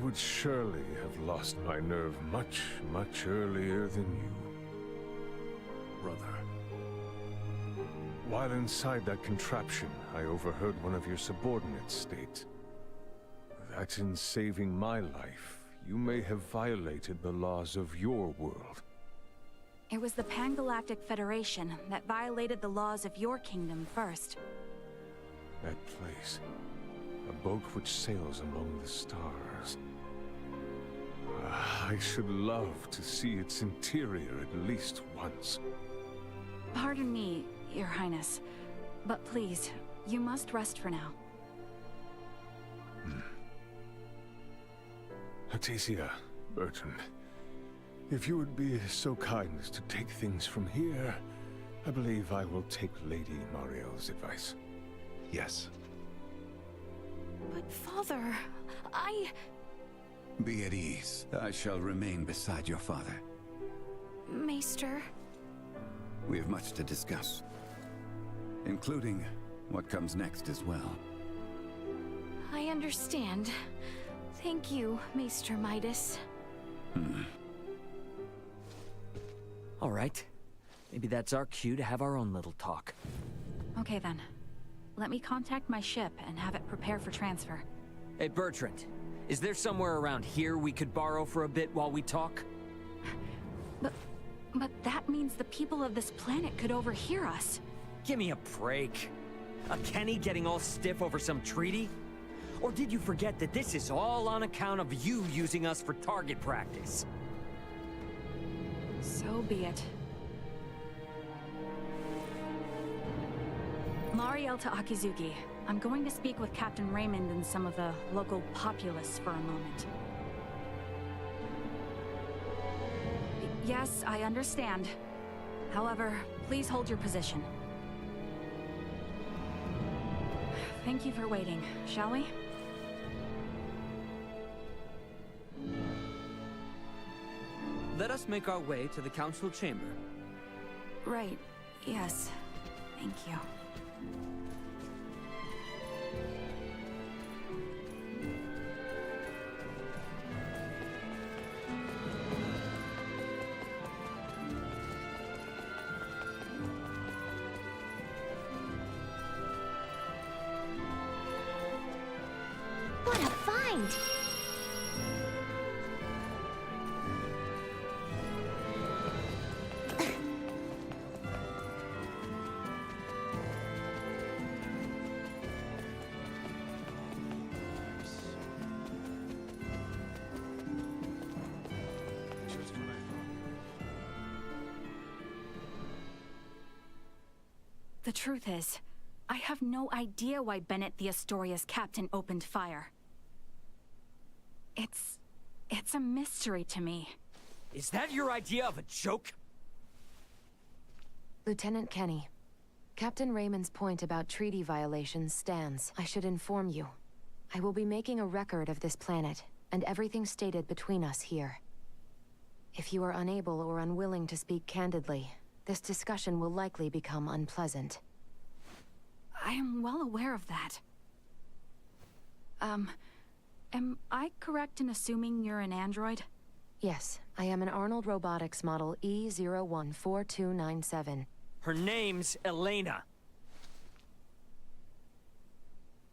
[SPEAKER 16] would surely have lost my nerve much, much earlier than you. Brother. While inside that contraption, I overheard one of your subordinates state that in saving my life, you may have violated the laws of your world.
[SPEAKER 22] It was the Pangalactic Federation that violated the laws of your kingdom first.
[SPEAKER 16] That place. A boat which sails among the stars. I should love to see its interior at least once.
[SPEAKER 22] Pardon me, Your Highness, but please, you must rest for now.
[SPEAKER 16] Leticia, Bertrand, if you would be so kind as to take things from here, I believe I will take Lady Mariel's advice.
[SPEAKER 12] Yes.
[SPEAKER 22] But Father,
[SPEAKER 8] Be at ease. I shall remain beside your father.
[SPEAKER 22] Maester...
[SPEAKER 8] We have much to discuss, including what comes next as well.
[SPEAKER 22] I understand. Thank you, Maester Midas.
[SPEAKER 6] All right. Maybe that's our cue to have our own little talk.
[SPEAKER 22] Okay then. Let me contact my ship and have it prepare for transfer.
[SPEAKER 6] Hey, Bertrand. Is there somewhere around here we could borrow for a bit while we talk?
[SPEAKER 22] But that means the people of this planet could overhear us.
[SPEAKER 6] Give me a break. A Kenny getting all stiff over some treaty? Or did you forget that this is all on account of you using us for target practice?
[SPEAKER 22] So be it. Mariel to Akizuki. I'm going to speak with Captain Raymond and some of the local populace for a moment. Yes, I understand. However, please hold your position. Thank you for waiting, shall we?
[SPEAKER 3] Let us make our way to the council chamber.
[SPEAKER 22] Right, yes. Thank you.
[SPEAKER 7] What a find!
[SPEAKER 22] The truth is, I have no idea why Bennett the Astoria's captain opened fire. It's a mystery to me.
[SPEAKER 6] Is that your idea of a joke?
[SPEAKER 20] Lieutenant Kenny, Captain Raymond's point about treaty violations stands. I should inform you. I will be making a record of this planet, and everything stated between us here. If you are unable or unwilling to speak candidly, this discussion will likely become unpleasant.
[SPEAKER 22] I am well aware of that. Am I correct in assuming you're an android?
[SPEAKER 20] Yes, I am an Arnold Robotics model E014297.
[SPEAKER 6] Her name's Elena.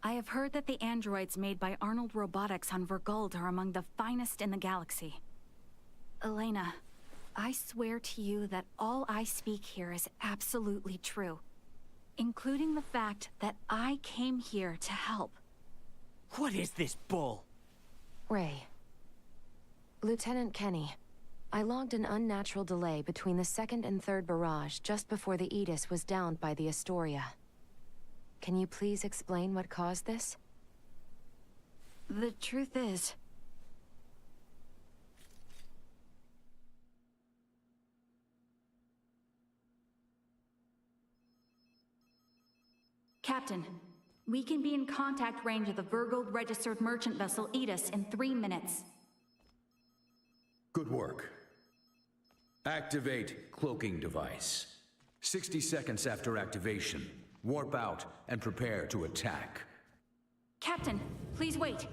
[SPEAKER 22] I have heard that the androids made by Arnold Robotics on Verguld are among the finest in the galaxy. Elena, I swear to you that all I speak here is absolutely true, including the fact that I came here to help.
[SPEAKER 6] What is this bull?
[SPEAKER 20] Ray. Lieutenant Kenny, I logged an unnatural delay between the second and third barrage just before the Aegis was downed by the Astoria. Can you please explain what caused this?
[SPEAKER 22] The truth is... Captain, we can be in contact range of the Verguld registered merchant vessel Aegis in 3 minutes.
[SPEAKER 15] Good work. Activate cloaking device. 60 seconds after activation, warp out and prepare to attack.
[SPEAKER 22] Captain, please wait.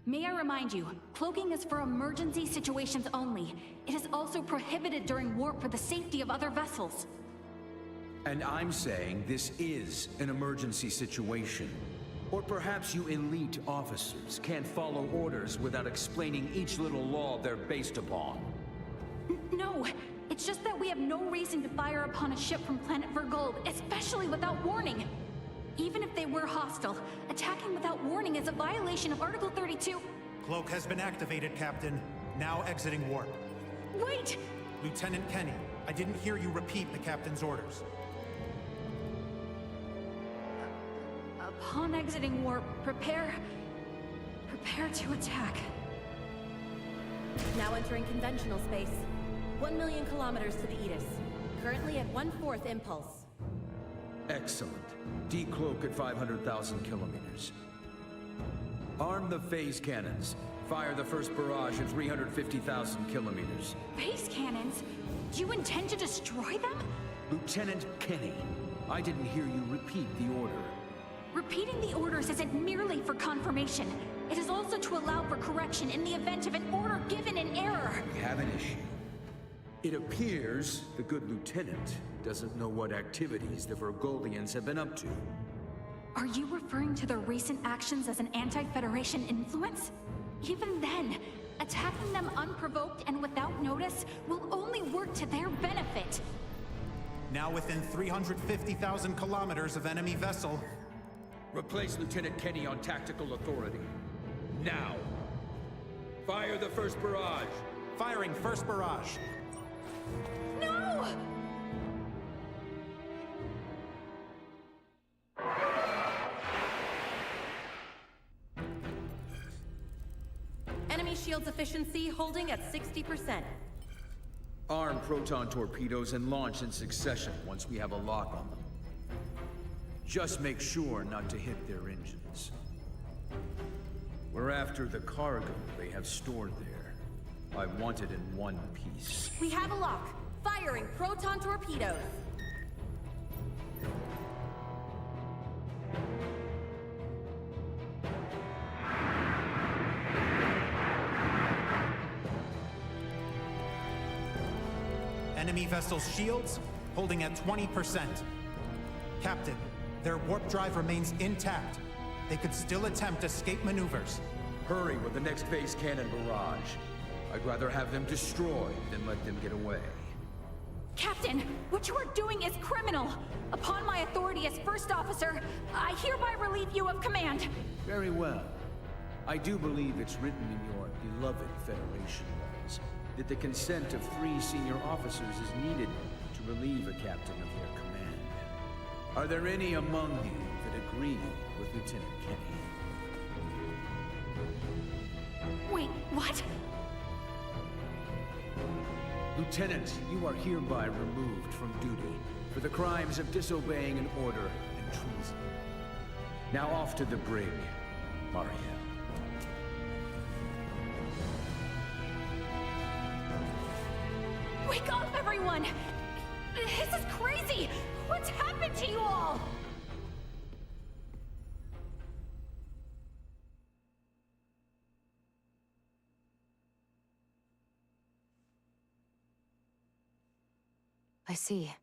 [SPEAKER 22] May I remind you, cloaking is for emergency situations only. It is also prohibited during warp for the safety of other vessels.
[SPEAKER 15] And I'm saying this is an emergency situation. Or perhaps you elite officers can't follow orders without explaining each little law they're based upon.
[SPEAKER 22] No, it's just that we have no reason to fire upon a ship from planet Vergold, especially without warning. Even if they were hostile, attacking without warning is a violation of Article 32.
[SPEAKER 2] Cloak has been activated, Captain. Now exiting warp.
[SPEAKER 22] Wait!
[SPEAKER 2] Lieutenant Kenny, I didn't hear you repeat the Captain's orders.
[SPEAKER 22] Upon exiting warp, prepare to attack.
[SPEAKER 21] Now entering conventional space. 1 million kilometers to the Edis. Currently at 1/4 impulse.
[SPEAKER 15] Excellent. Decloak at 500,000 kilometers. Arm the phase cannons. Fire the first barrage at 350,000 kilometers.
[SPEAKER 22] Phase cannons? Do you intend to destroy them?
[SPEAKER 15] Lieutenant Kenny, I didn't hear you repeat the order.
[SPEAKER 22] Repeating the orders isn't merely for confirmation. It is also to allow for correction in the event of an order given in error.
[SPEAKER 15] We have an issue. It appears the good lieutenant doesn't know what activities the Vergoldians have been up to.
[SPEAKER 22] Are you referring to their recent actions as an anti-Federation influence? Even then, attacking them unprovoked and without notice will only work to their benefit.
[SPEAKER 2] Now within 350,000 kilometers of enemy vessel.
[SPEAKER 15] Replace Lieutenant Kenny on tactical authority. Now! Fire the first barrage!
[SPEAKER 2] Firing first barrage.
[SPEAKER 22] No!
[SPEAKER 21] Enemy shields efficiency holding at 60%.
[SPEAKER 15] Arm proton torpedoes and launch in succession once we have a lock on them. Just make sure not to hit their engines. We're after the cargo they have stored there. I want it in one piece.
[SPEAKER 21] We have a lock. Firing proton torpedoes.
[SPEAKER 2] Enemy vessel's shields holding at 20%. Captain, their warp drive remains intact. They could still attempt escape maneuvers.
[SPEAKER 15] Hurry with the next phase cannon barrage. I'd rather have them destroyed than let them get away.
[SPEAKER 22] Captain, what you are doing is criminal. Upon my authority as first officer, I hereby relieve you of command.
[SPEAKER 15] Very well. I do believe it's written in your beloved Federation laws that the consent of 3 senior officers is needed to relieve a captain of their command. Are there any among you that agree with Lieutenant Kenny?
[SPEAKER 22] Wait, what?
[SPEAKER 15] Lieutenant, you are hereby removed from duty for the crimes of disobeying an order and treason. Now off to the brig, Mariel.
[SPEAKER 22] Wake up, everyone! This is crazy! What's happened to you all?
[SPEAKER 20] I see.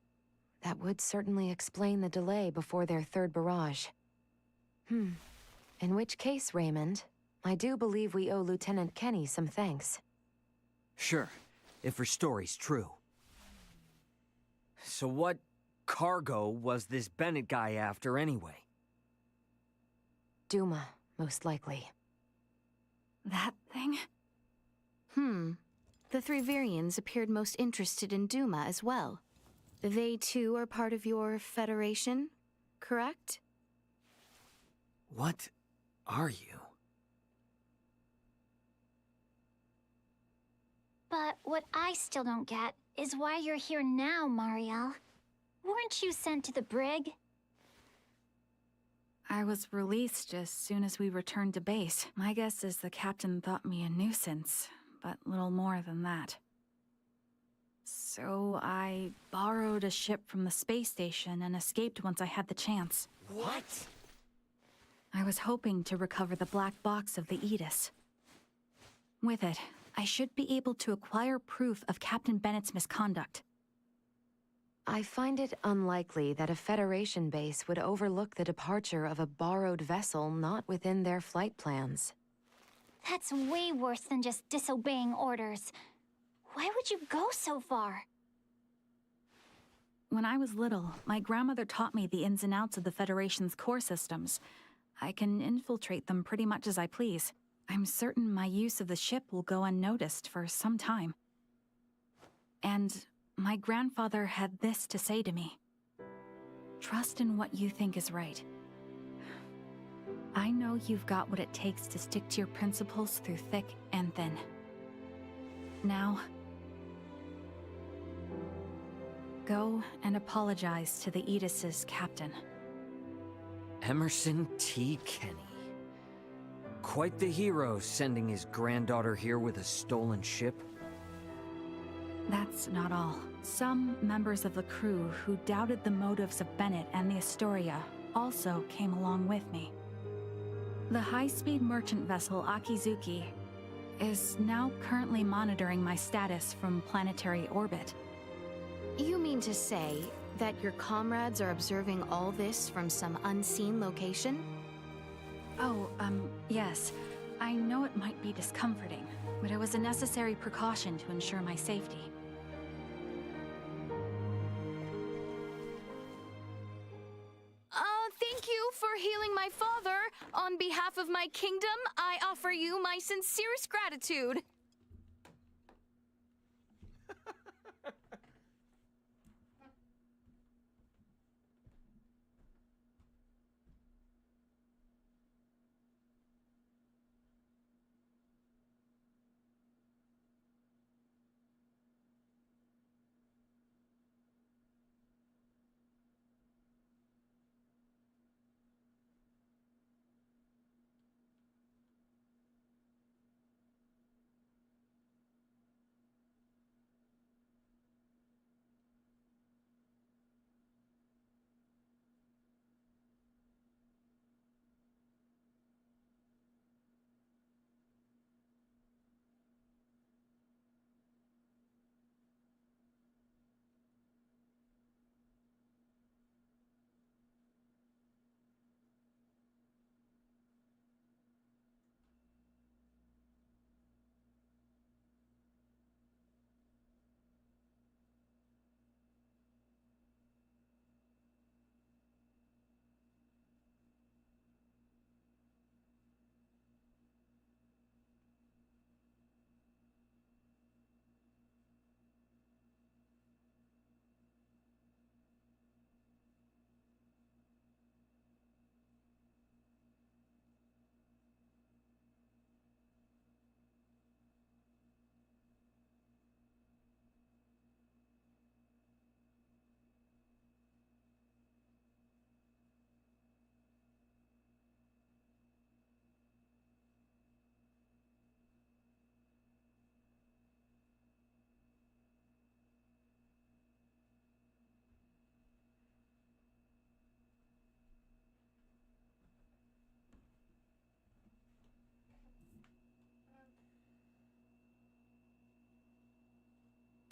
[SPEAKER 20] That would certainly explain the delay before their third barrage. In which case, Raymond, I do believe we owe Lieutenant Kenny some thanks.
[SPEAKER 6] Sure, if her story's true. So what cargo was this Bennett guy after anyway?
[SPEAKER 20] Duma, most likely.
[SPEAKER 22] That thing?
[SPEAKER 4] The 3 Virians appeared most interested in Duma as well. They too are part of your Federation, correct?
[SPEAKER 6] What are you?
[SPEAKER 7] But what I still don't get is why you're here now, Mariel. Weren't you sent to the brig?
[SPEAKER 22] I was released as soon as we returned to base. My guess is the captain thought me a nuisance, but little more than that. So I borrowed a ship from the space station and escaped once I had the chance.
[SPEAKER 6] What?
[SPEAKER 22] I was hoping to recover the black box of the Edis. With it, I should be able to acquire proof of Captain Bennett's misconduct.
[SPEAKER 20] I find it unlikely that a Federation base would overlook the departure of a borrowed vessel not within their flight plans.
[SPEAKER 7] That's way worse than just disobeying orders. Why would you go so far?
[SPEAKER 22] When I was little, my grandmother taught me the ins and outs of the Federation's core systems. I can infiltrate them pretty much as I please. I'm certain my use of the ship will go unnoticed for some time. And my grandfather had this to say to me. Trust in what you think is right. I know you've got what it takes to stick to your principles through thick and thin. Now, go and apologize to the Aegis's captain.
[SPEAKER 6] Emerson T. Kenny. Quite the hero, sending his granddaughter here with a stolen ship.
[SPEAKER 22] That's not all. Some members of the crew who doubted the motives of Bennett and the Astoria also came along with me. The high-speed merchant vessel Akizuki is now currently monitoring my status from planetary orbit.
[SPEAKER 4] You mean to say that your comrades are observing all this from some unseen location?
[SPEAKER 22] Oh, yes. I know it might be discomforting, but it was a necessary precaution to ensure my safety.
[SPEAKER 9] Thank you for healing my father. On behalf of my kingdom, I offer you my sincerest gratitude.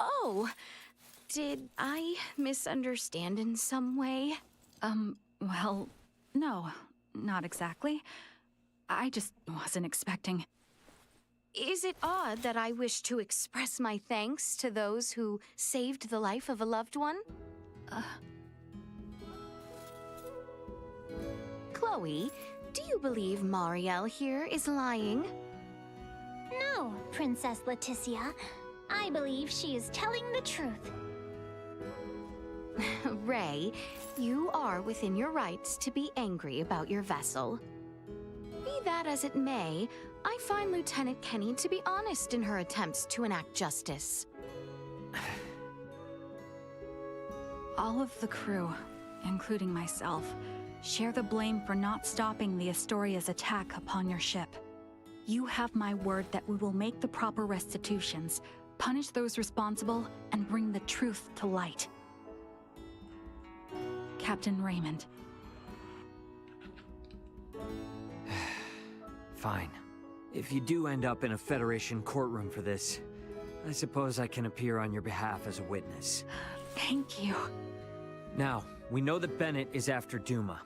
[SPEAKER 4] Oh, did I misunderstand in some way?
[SPEAKER 22] Well, no, not exactly. I just wasn't expecting.
[SPEAKER 4] Is it odd that I wish to express my thanks to those who saved the life of a loved one? Chloe, do you believe Mariel here is lying?
[SPEAKER 7] No, Princess Leticia. I believe she is telling the truth.
[SPEAKER 4] Ray, you are within your rights to be angry about your vessel. Be that as it may, I find Lieutenant Kenny to be honest in her attempts to enact justice.
[SPEAKER 22] All of the crew, including myself, share the blame for not stopping the Astoria's attack upon your ship. You have my word that we will make the proper restitutions, punish those responsible, and bring the truth to light. Captain Raymond.
[SPEAKER 6] Fine. If you do end up in a Federation courtroom for this, I suppose I can appear on your behalf as a witness.
[SPEAKER 22] Thank you.
[SPEAKER 6] Now, we know that Bennett is after Duma,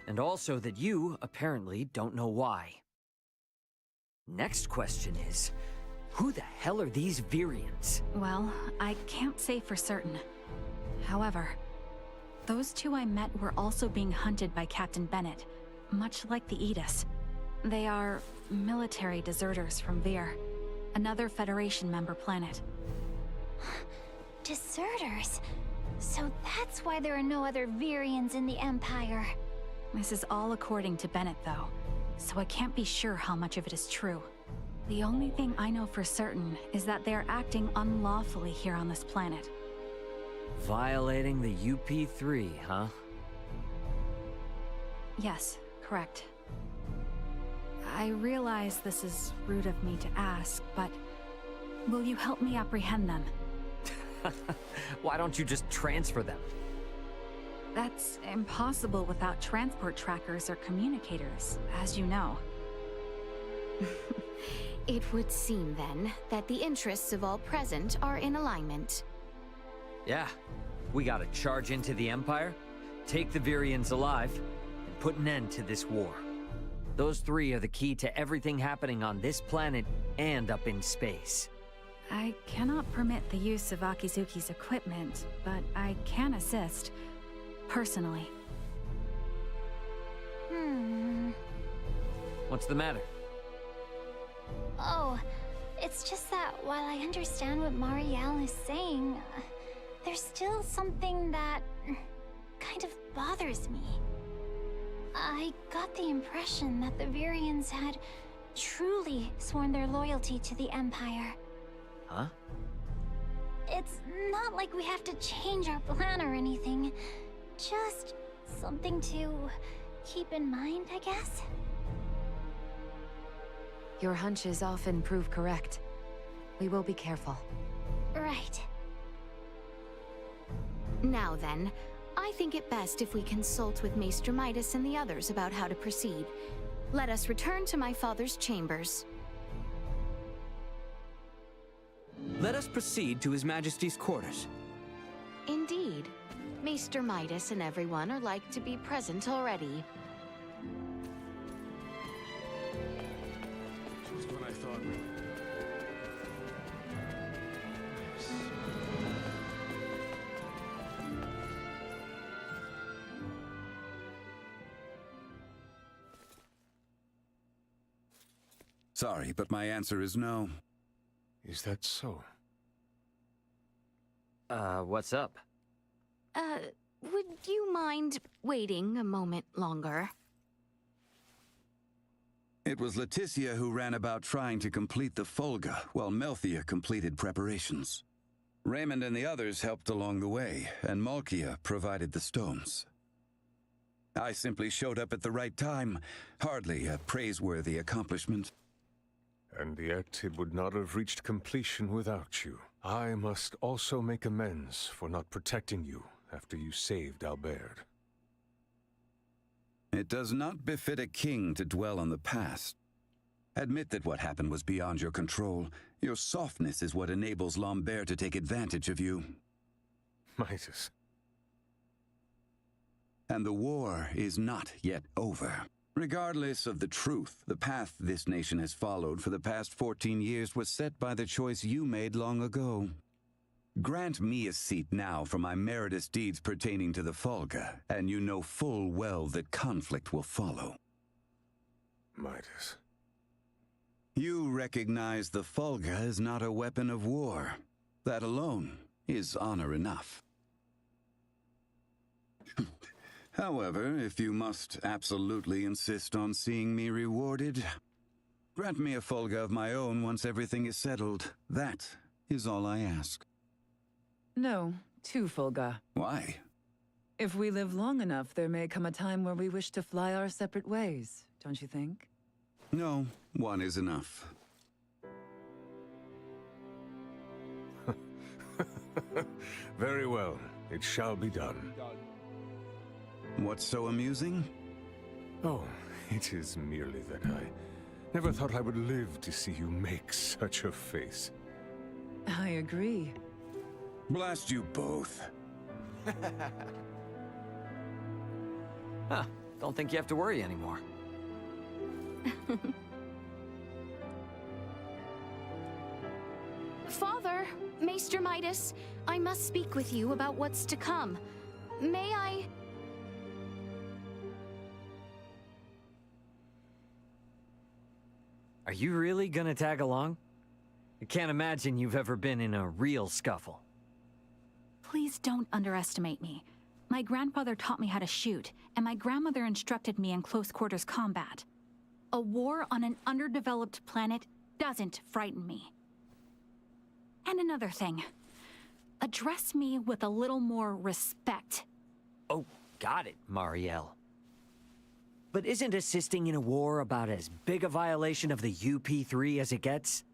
[SPEAKER 6] and also that you, apparently, don't know why. Next question is, who the hell are these Virians?
[SPEAKER 22] Well, I can't say for certain. However, those two I met were also being hunted by Captain Bennett, much like the Aegis. They are military deserters from Vir, another Federation member planet.
[SPEAKER 7] Deserters? So that's why there are no other Virians in the Empire.
[SPEAKER 22] This is all according to Bennett, though, so I can't be sure how much of it is true. The only thing I know for certain is that they're acting unlawfully here on this planet.
[SPEAKER 6] Violating the UP3, huh?
[SPEAKER 22] Yes, correct. I realize this is rude of me to ask, but will you help me apprehend them?
[SPEAKER 6] Why don't you just transfer them?
[SPEAKER 22] That's impossible without transport trackers or communicators, as you know.
[SPEAKER 4] It would seem, then, that the interests of all present are in alignment.
[SPEAKER 6] Yeah, we gotta charge into the Empire, take the Virians alive, and put an end to this war. Those three are the key to everything happening on this planet and up in space.
[SPEAKER 22] I cannot permit the use of Akizuki's equipment, but I can assist, personally.
[SPEAKER 6] What's the matter?
[SPEAKER 7] Oh, it's just that while I understand what Marielle is saying, there's still something that kind of bothers me. I got the impression that the Virians had truly sworn their loyalty to the Empire.
[SPEAKER 6] Huh?
[SPEAKER 7] It's not like we have to change our plan or anything. Just something to keep in mind, I guess?
[SPEAKER 20] Your hunches often prove correct. We will be careful.
[SPEAKER 7] Right.
[SPEAKER 4] Now then, I think it best if we consult with Maester Midas and the others about how to proceed. Let us return to my father's chambers.
[SPEAKER 3] Let us proceed to His Majesty's quarters.
[SPEAKER 4] Indeed. Maester Midas and everyone are like to be present already.
[SPEAKER 16] Just when I thought...
[SPEAKER 8] Sorry, but my answer is no.
[SPEAKER 16] Is that so?
[SPEAKER 6] What's up?
[SPEAKER 4] Would you mind waiting a moment longer?
[SPEAKER 8] It was Leticia who ran about trying to complete the Folga, while Melthia completed preparations. Raymond and the others helped along the way, and Malkia provided the stones. I simply showed up at the right time, hardly a praiseworthy accomplishment.
[SPEAKER 16] And yet it would not have reached completion without you. I must also make amends for not protecting you after you saved Albert.
[SPEAKER 8] It does not befit a king to dwell on the past. Admit that what happened was beyond your control. Your softness is what enables Lambert to take advantage of you.
[SPEAKER 16] Midas.
[SPEAKER 8] And the war is not yet over. Regardless of the truth, the path this nation has followed for the past 14 years was set by the choice you made long ago. Grant me a seat now for my meritorious deeds pertaining to the Folga, and you know full well that conflict will follow.
[SPEAKER 16] Midas.
[SPEAKER 8] You recognize the Folga is not a weapon of war. That alone is honor enough. However, if you must absolutely insist on seeing me rewarded, grant me a Folga of my own once everything is settled. That is all I ask.
[SPEAKER 1] No, 2 Folga.
[SPEAKER 8] Why?
[SPEAKER 1] If we live long enough, there may come a time where we wish to fly our separate ways, don't you think?
[SPEAKER 8] No, 1 is enough.
[SPEAKER 16] Very well. It shall be done.
[SPEAKER 8] What's so amusing?
[SPEAKER 16] Oh, it is merely that I Never thought I would live to see you make such a face.
[SPEAKER 1] I agree.
[SPEAKER 8] Blast you both.
[SPEAKER 6] Huh. Don't think you have to worry anymore.
[SPEAKER 9] Father, Maester Midas, I must speak with you about what's to come. May I...
[SPEAKER 6] Are you really gonna tag along? I can't imagine you've ever been in a real scuffle.
[SPEAKER 22] Please don't underestimate me. My grandfather taught me how to shoot, and my grandmother instructed me in close quarters combat. A war on an underdeveloped planet doesn't frighten me. And another thing. Address me with a little more respect.
[SPEAKER 6] Oh, got it, Marielle. But isn't assisting in a war about as big a violation of the UP3 as it gets?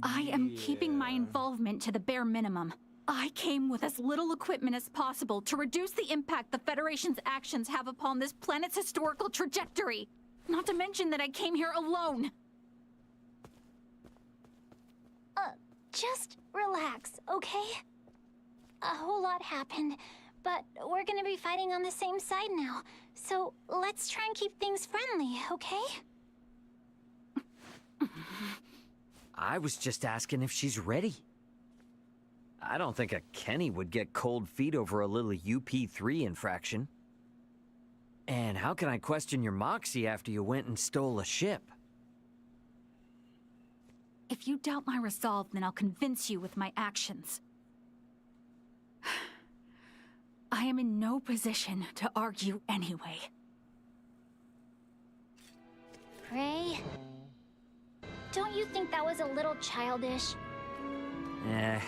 [SPEAKER 22] I am keeping my involvement to the bare minimum. I came with as little equipment as possible to reduce the impact the Federation's actions have upon this planet's historical trajectory. Not to mention that I came here alone.
[SPEAKER 7] Just relax, okay? A whole lot happened, but we're gonna be fighting on the same side now. So let's try and keep things friendly, okay?
[SPEAKER 6] I was just asking if she's ready. I don't think a Kenny would get cold feet over a little UP3 infraction. And how can I question your moxie after you went and stole a ship?
[SPEAKER 22] If you doubt my resolve, then I'll convince you with my actions. I am in no position to argue anyway.
[SPEAKER 7] Ray? Don't you think that was a little childish?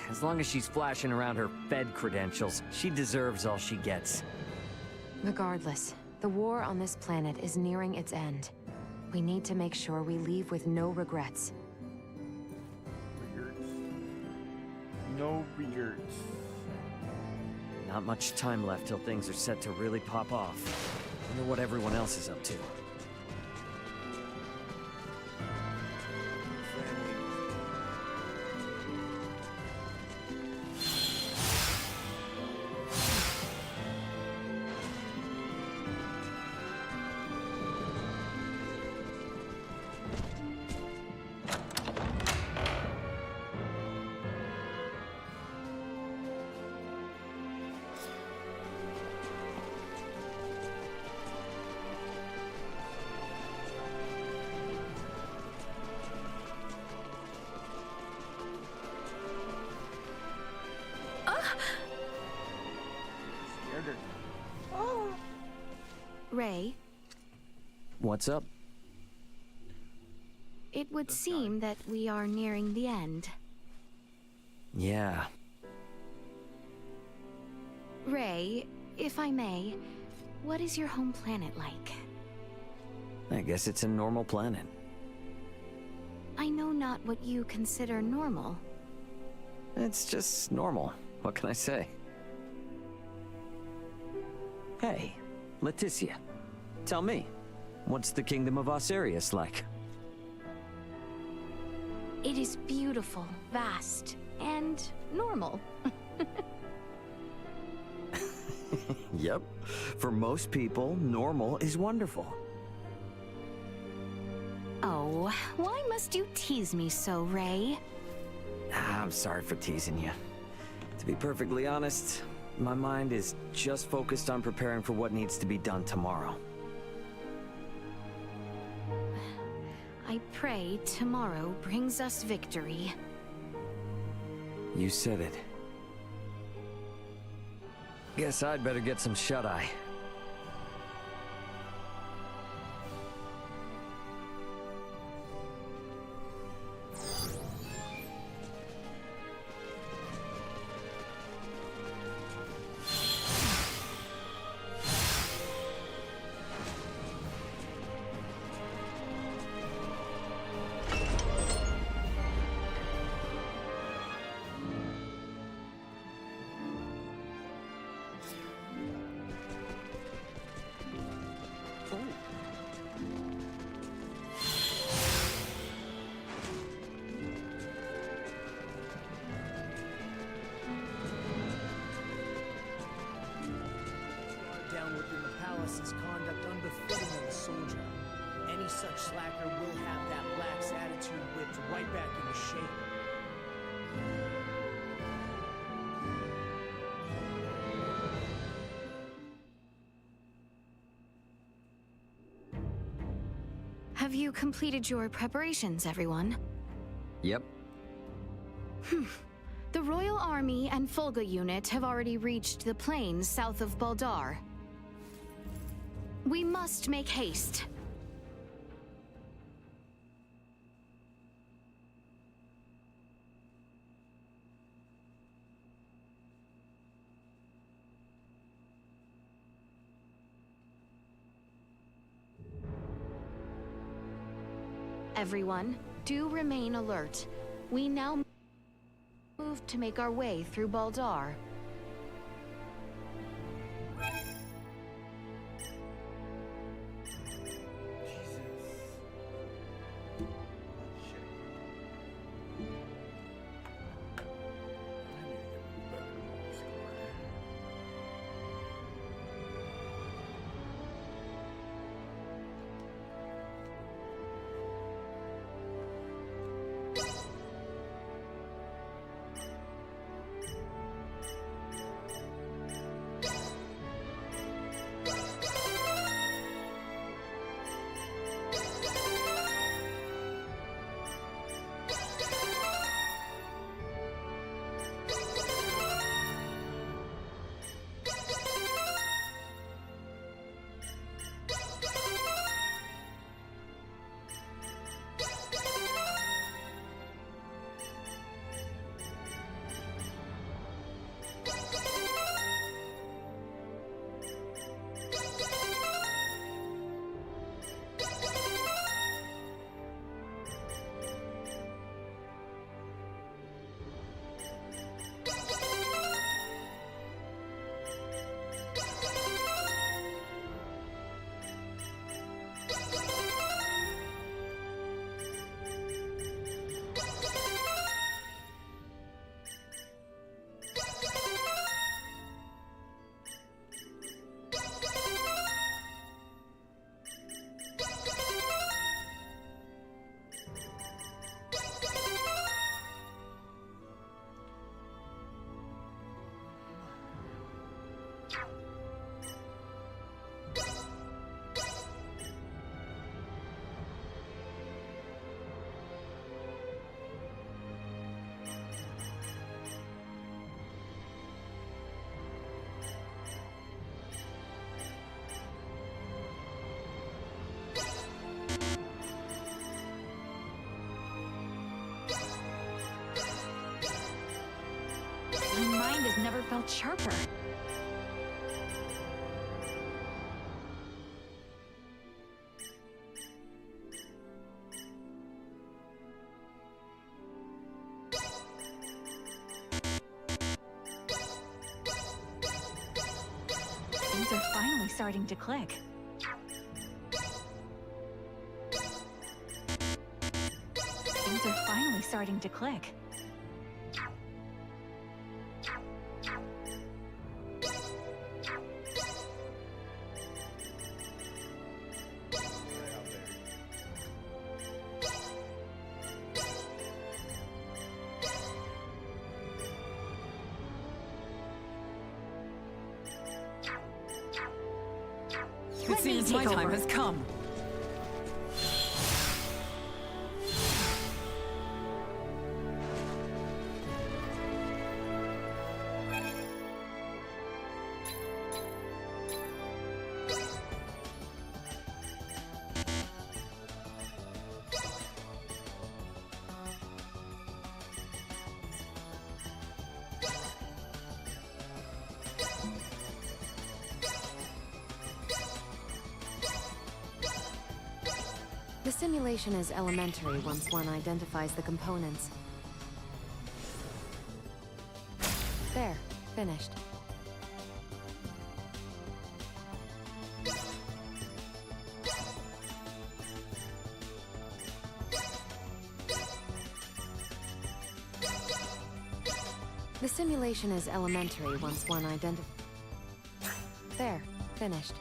[SPEAKER 6] As long as she's flashing around her Fed credentials, she deserves all she gets.
[SPEAKER 20] Regardless, the war on this planet is nearing its end. We need to make sure we leave with no regrets.
[SPEAKER 11] No regrets.
[SPEAKER 6] Not much time left till things are set to really pop off. Wonder what everyone else is up to.
[SPEAKER 4] Ray,
[SPEAKER 6] What's up?
[SPEAKER 4] it would seem that we are nearing the end.
[SPEAKER 6] Yeah.
[SPEAKER 4] Ray, if I may, what is your home planet like?
[SPEAKER 6] I guess it's a normal planet.
[SPEAKER 4] I know not what you consider normal.
[SPEAKER 6] It's just normal. What can I say? Hey, Leticia. Tell me, what's the Kingdom of Osirius like?
[SPEAKER 4] It is beautiful, vast, and normal.
[SPEAKER 6] Yep. For most people, normal is wonderful.
[SPEAKER 4] Oh, why must you tease me so, Ray?
[SPEAKER 6] I'm sorry for teasing you. To be perfectly honest, my mind is just focused on preparing for what needs to be done tomorrow.
[SPEAKER 4] I pray tomorrow brings us victory.
[SPEAKER 6] You said it. Guess I'd better get some shut-eye.
[SPEAKER 10] slacker will have that lax attitude whipped right back into shape.
[SPEAKER 4] Have you completed your preparations, everyone?
[SPEAKER 17] Yep.
[SPEAKER 4] The Royal Army and Fulga unit have already reached the plains south of Baldar. We must make haste. Everyone, do remain alert. We now move to make our way through Baldar.
[SPEAKER 22] My mind has never felt sharper. Things are finally starting to click. Things are finally starting to click.
[SPEAKER 1] It seems my time has come.
[SPEAKER 20] The simulation is elementary once one identifies the components. There, finished. The simulation is elementary once one identifies... There, finished.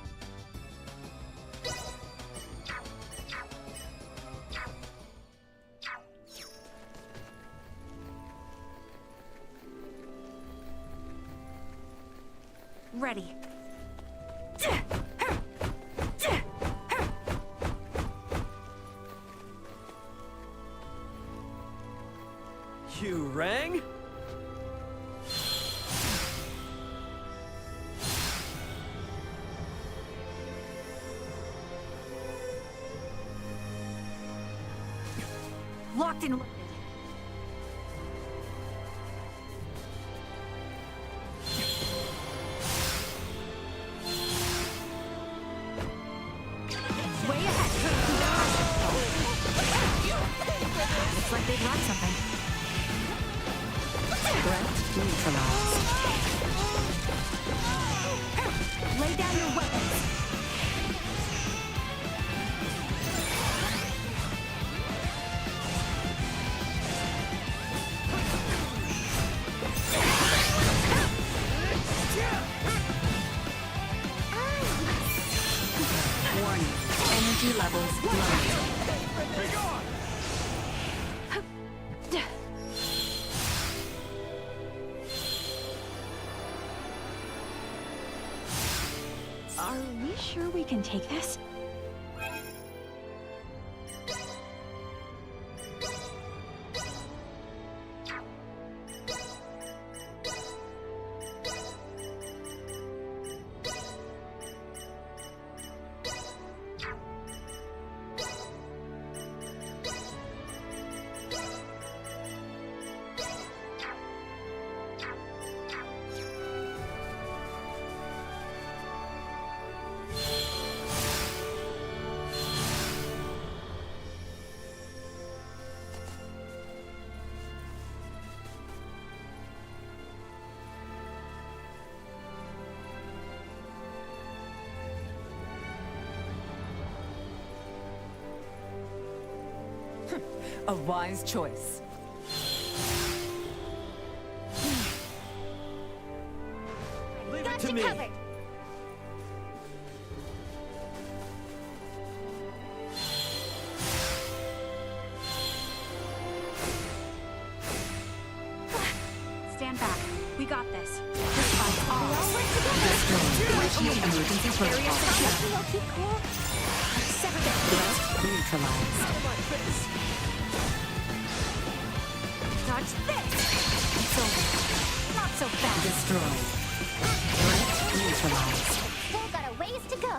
[SPEAKER 22] ready.
[SPEAKER 6] You rang?
[SPEAKER 22] Locked and loaded. Way ahead. Looks like they've lost something. Threat neutralized. Lay down your weapons. Warning. Energy levels low. Are we sure we can take this?
[SPEAKER 1] A wise choice.
[SPEAKER 6] Leave
[SPEAKER 7] Got
[SPEAKER 6] it to
[SPEAKER 7] you
[SPEAKER 6] me.
[SPEAKER 7] covered.
[SPEAKER 22] Stand back. We got this. This fight's ours.
[SPEAKER 20] Emergency protocol.
[SPEAKER 7] Keep cool.
[SPEAKER 20] Threat neutralized.
[SPEAKER 22] Dodge this! It's over. Not so fast.
[SPEAKER 20] Destroyed. Threat neutralized.
[SPEAKER 7] Still got a ways to go.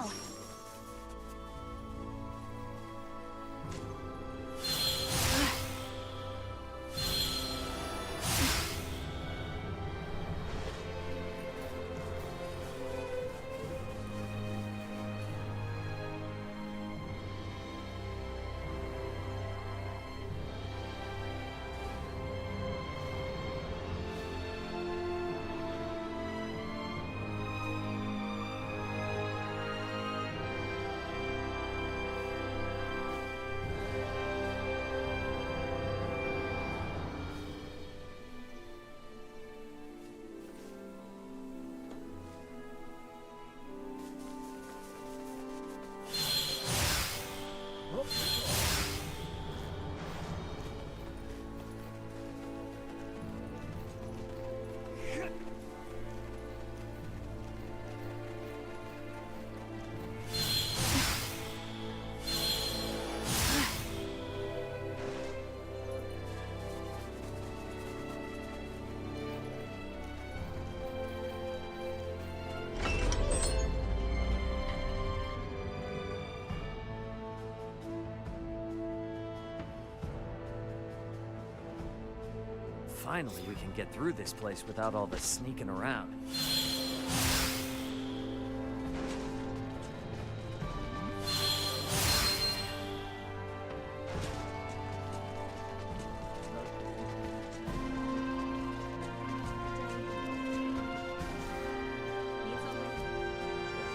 [SPEAKER 6] Finally, we can get through this place without all the sneaking around.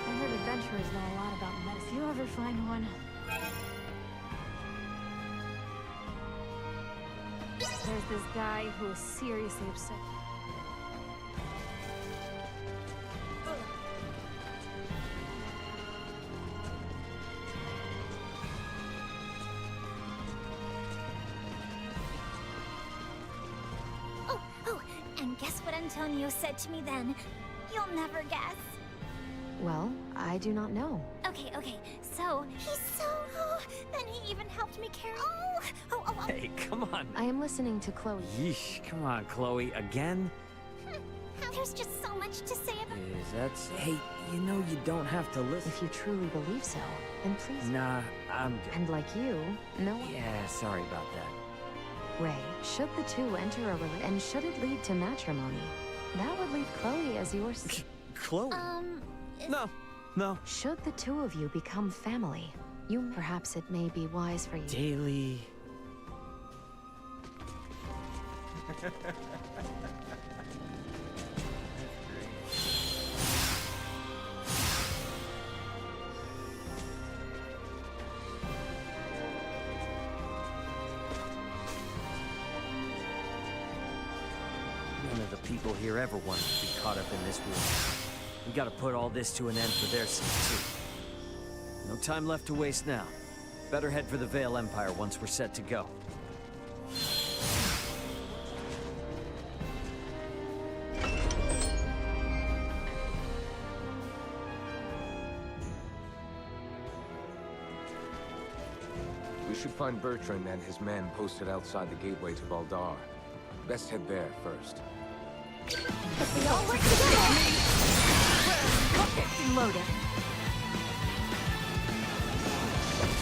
[SPEAKER 22] I heard adventurers know a lot about medicine. You ever find one? There's this guy who is seriously upset.
[SPEAKER 7] Oh, and guess what Antonio said to me then? You'll never guess.
[SPEAKER 20] Well, I do not know.
[SPEAKER 7] Okay, so he's so... and he even helped me carry...
[SPEAKER 6] Hey, come on.
[SPEAKER 20] I am listening to Chloe.
[SPEAKER 6] Yeesh, come on, Chloe. Again?
[SPEAKER 7] There's just so much to say about...
[SPEAKER 3] Is that... Hey, you know you don't have to listen.
[SPEAKER 20] If you truly believe so, then please...
[SPEAKER 3] Nah, I'm good.
[SPEAKER 20] And like you, no...
[SPEAKER 6] Yeah, sorry about that.
[SPEAKER 20] Ray, should the two enter a relationship, and should it lead to matrimony, that would leave Chloe as yours.
[SPEAKER 6] Chloe? No.
[SPEAKER 20] Should the two of you become family, perhaps it may be wise for you...
[SPEAKER 3] Daily...
[SPEAKER 6] None of the people here ever wanted to be caught up in this war. We gotta put all this to an end for their sake, too. No time left to waste now. Better head for the Vale Empire once we're set to go.
[SPEAKER 14] We should find Bertrand and his men posted outside the gateway to Baldar. Best head there first.
[SPEAKER 7] If we all work together...
[SPEAKER 5] Loaded.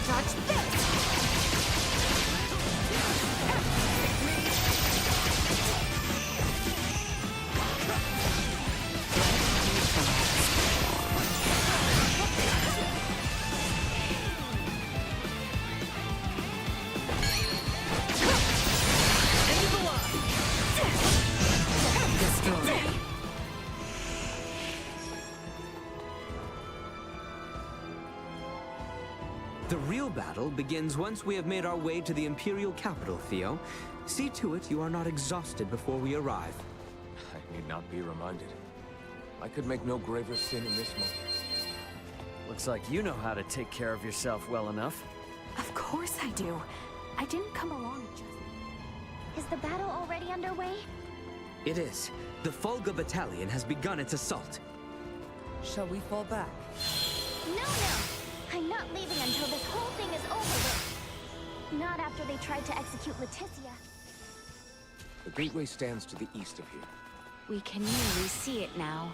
[SPEAKER 5] Touch this!
[SPEAKER 3] The real battle begins once we have made our way to the Imperial capital, Theo. See to it you are not exhausted before we arrive.
[SPEAKER 14] I need not be reminded. I could make no graver sin in this moment.
[SPEAKER 6] Looks like you know how to take care of yourself well enough.
[SPEAKER 22] Of course I do. I didn't come along just...
[SPEAKER 7] Is the battle already underway?
[SPEAKER 3] It is. The Fulga Battalion has begun its assault.
[SPEAKER 17] Shall we fall back?
[SPEAKER 7] No. I'm not leaving until this whole thing is over with. Not after they tried to execute Leticia.
[SPEAKER 14] The gateway stands to the east of here.
[SPEAKER 4] We can nearly see it now.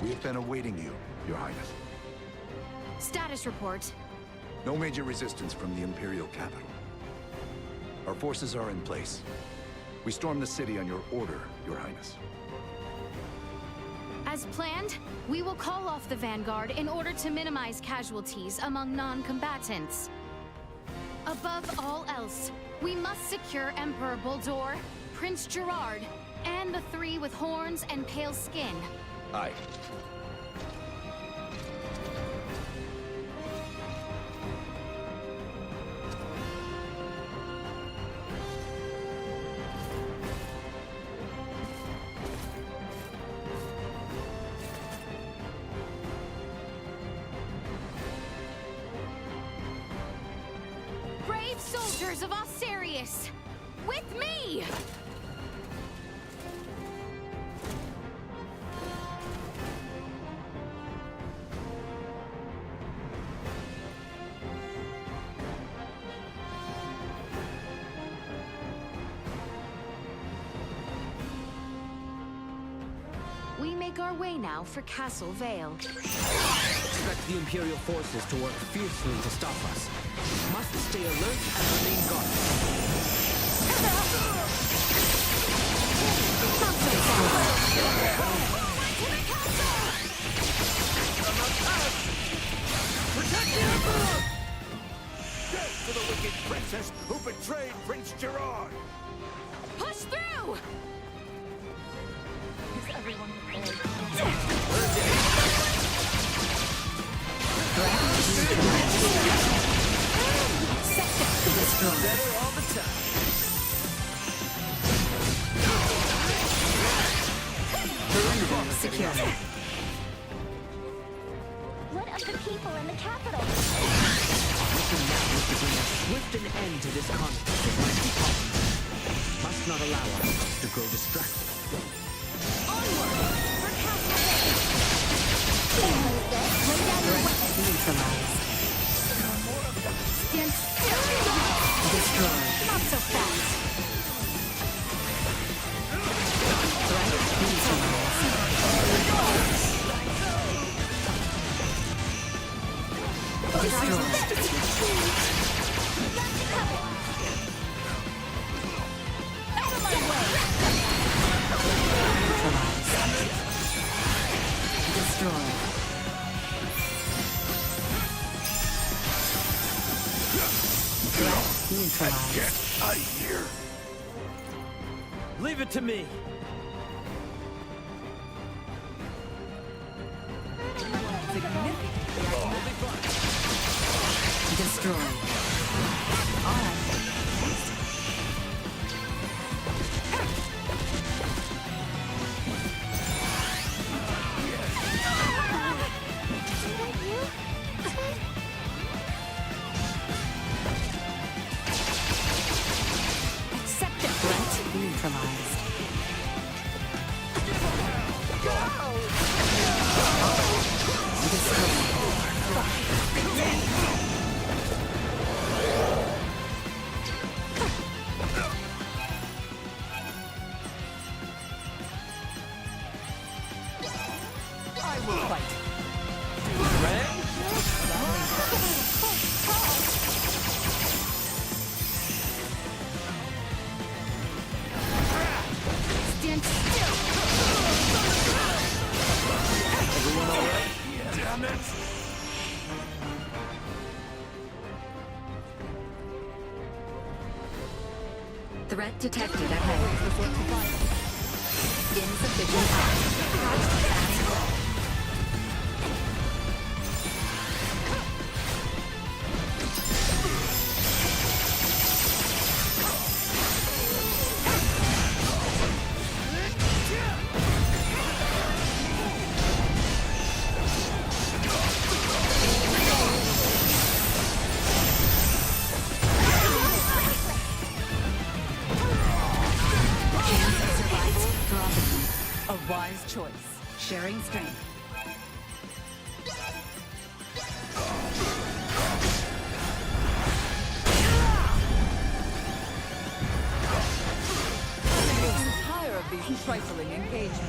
[SPEAKER 12] We have been awaiting you, Your Highness.
[SPEAKER 5] Status report.
[SPEAKER 12] No major resistance from the Imperial capital. Our forces are in place. We stormed the city on your order, Your Highness.
[SPEAKER 5] As planned, we will call off the Vanguard in order to minimize casualties among non-combatants. Above all else, we must secure Emperor Baldur, Prince Gerard, and the three with horns and pale skin.
[SPEAKER 12] Aye.
[SPEAKER 5] Brave soldiers of Osirius, with me! We make our way now for Castle Vale.
[SPEAKER 3] Expect the Imperial forces to work fiercely to stop us. Must stay alert and remain guarded.
[SPEAKER 10] Protect the Emperor! Death to the wicked princess who betrayed Prince Gerard!
[SPEAKER 5] Push through!
[SPEAKER 7] Is everyone prepared?
[SPEAKER 10] Better all the time.
[SPEAKER 5] Secure.
[SPEAKER 7] What of the people in the capital.
[SPEAKER 3] Mission now is to bring a swift an end to this conflict as might be possible. Must not allow ourselves to grow distracted.
[SPEAKER 7] Onward! For Castle Bay! Lay down your weapons.
[SPEAKER 20] Neutralized.
[SPEAKER 7] Stand still!
[SPEAKER 20] Destroyed.
[SPEAKER 7] Not so fast!
[SPEAKER 20] Threat neutralized.
[SPEAKER 7] Out of my way!
[SPEAKER 20] Destroyed. Threat neutralized.
[SPEAKER 12] Get out of here.
[SPEAKER 6] Leave it to me.
[SPEAKER 20] Destroyed.
[SPEAKER 7] Accept it!
[SPEAKER 20] Threat neutralized.
[SPEAKER 1] I will fight.
[SPEAKER 7] Stand still!
[SPEAKER 6] Everyone all right?
[SPEAKER 12] Damn it!
[SPEAKER 20] Threat detected ahead. Insufficient power.
[SPEAKER 1] A wise choice. Sharing strength. I'm tired of these trifling engagements.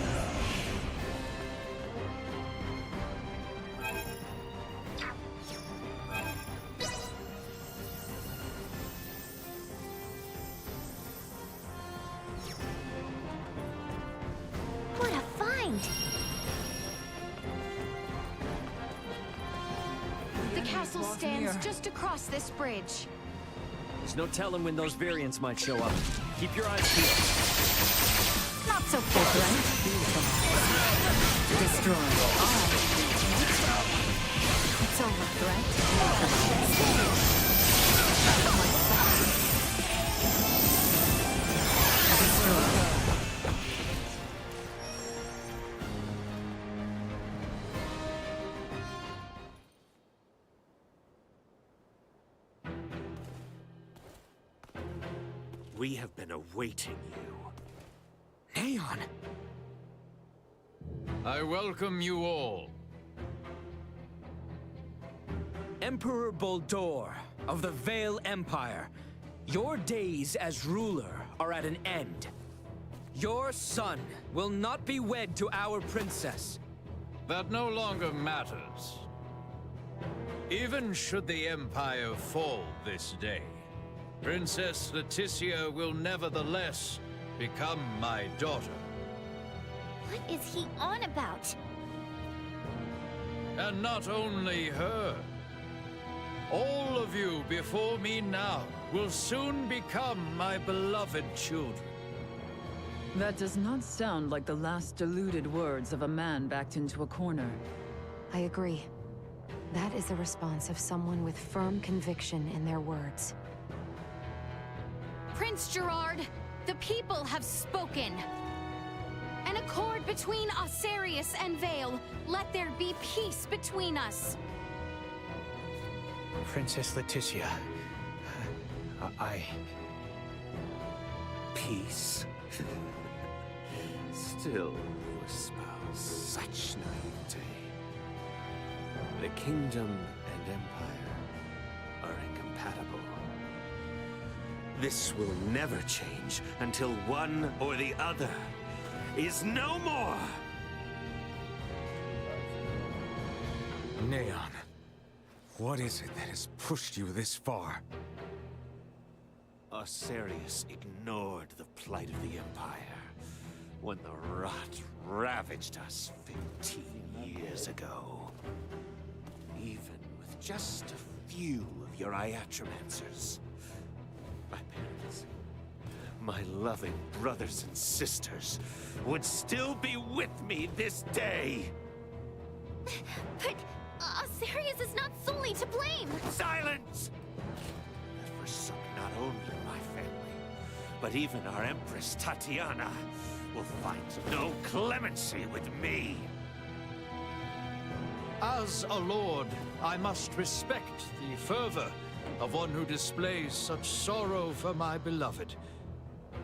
[SPEAKER 7] What a find!
[SPEAKER 9] The castle stands just across this bridge.
[SPEAKER 6] There's no telling when those variants might show up. Keep your eyes peeled.
[SPEAKER 7] Not so fast!
[SPEAKER 20] Destroyed.
[SPEAKER 7] It's over.
[SPEAKER 20] Threat neutralized.
[SPEAKER 10] We have been awaiting you.
[SPEAKER 3] Neon!
[SPEAKER 15] I welcome you all.
[SPEAKER 3] Emperor Boldor of the Vale Empire, your days as ruler are at an end. Your son will not be wed to our princess.
[SPEAKER 15] That no longer matters. Even should the Empire fall this day, Princess Leticia will nevertheless become my daughter.
[SPEAKER 7] What is he on about?
[SPEAKER 15] And not only her. All of you before me now will soon become my beloved children.
[SPEAKER 1] That does not sound like the last deluded words of a man backed into a corner.
[SPEAKER 20] I agree. That is the response of someone with firm conviction in their words.
[SPEAKER 9] Prince Gerard, the people have spoken. An accord between Osarius and Vale. Let there be peace between us.
[SPEAKER 13] Princess Leticia.
[SPEAKER 10] Peace? Still, you espouse such naivete. The kingdom and empire are incompatible. This will never change until one or the other is no more!
[SPEAKER 14] Neon, what is it that has pushed you this far?
[SPEAKER 10] Osarius ignored the plight of the Empire when the rot ravaged us 15 years ago. Even with just a few of your Iatromancers, my parents, my loving brothers and sisters would still be with me this day.
[SPEAKER 7] But Osarius is not solely to blame!
[SPEAKER 10] Silence! I forsook not only my family, but even our Empress Tatiana will find no clemency with me.
[SPEAKER 15] As a lord, I must respect the fervor of one who displays such sorrow for my beloved.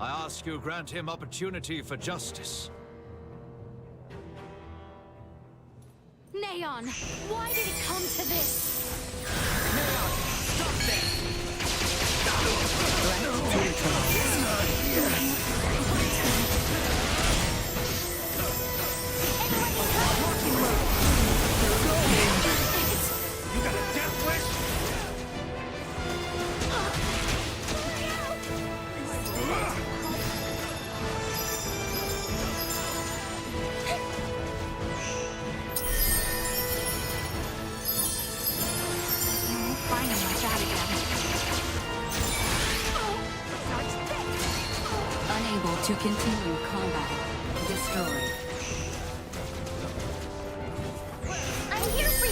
[SPEAKER 15] I ask you grant him opportunity for justice.
[SPEAKER 9] Neon, why did it come to this?
[SPEAKER 15] Neon, stop this!
[SPEAKER 10] You got a death wish?
[SPEAKER 22] Finding my dad again.
[SPEAKER 1] Unable to continue combat. Destroyed.
[SPEAKER 7] I'm here for you!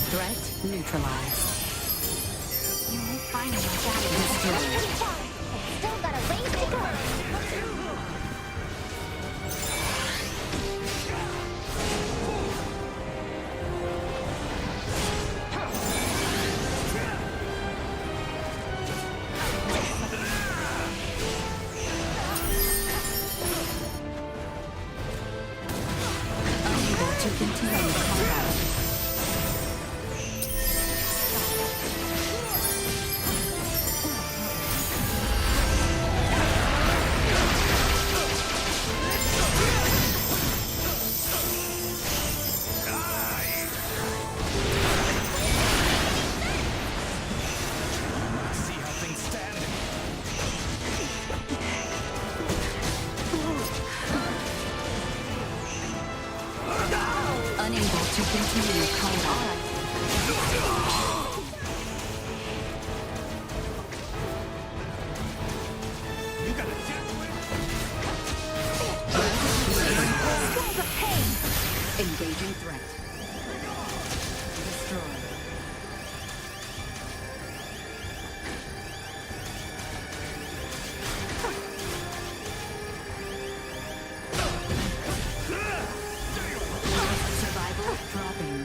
[SPEAKER 1] Threat neutralized.
[SPEAKER 22] You won't find my dad again.
[SPEAKER 7] Pretty far. Still got a ways to go.
[SPEAKER 1] Unable to continue combat. Unable to continue combat.
[SPEAKER 10] You got a death wish?
[SPEAKER 1] Engaging threat. Destroyed. Survival dropping.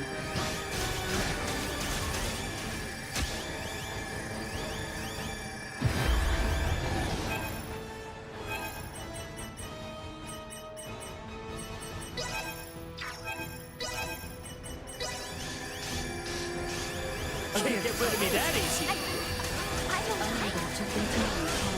[SPEAKER 10] Can't get rid of me that easy.
[SPEAKER 1] Unable to continue combat.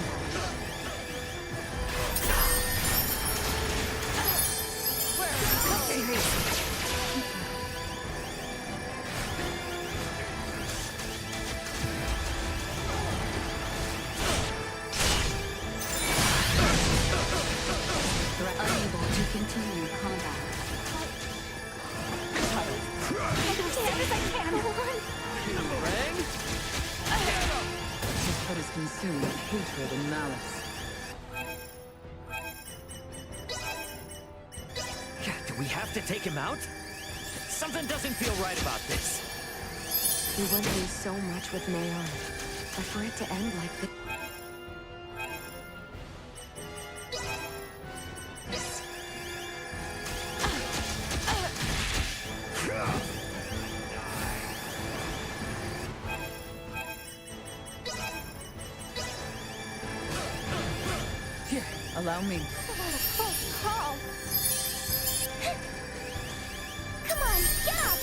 [SPEAKER 1] Unable to continue combat. This is what is consumed with hatred and malice.
[SPEAKER 6] We have to take him out? Something doesn't feel right about this.
[SPEAKER 20] We went through so much with Neon, but for it to end like this...
[SPEAKER 1] Here, allow me.
[SPEAKER 7] What a close call. Come on, get up!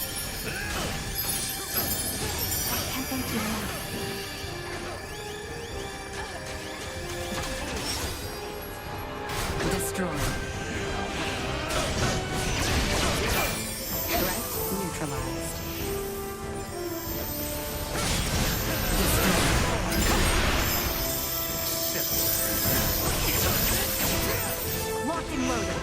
[SPEAKER 7] I can't thank you enough.
[SPEAKER 1] Destroy. Threat neutralized.
[SPEAKER 22] Locked and loaded.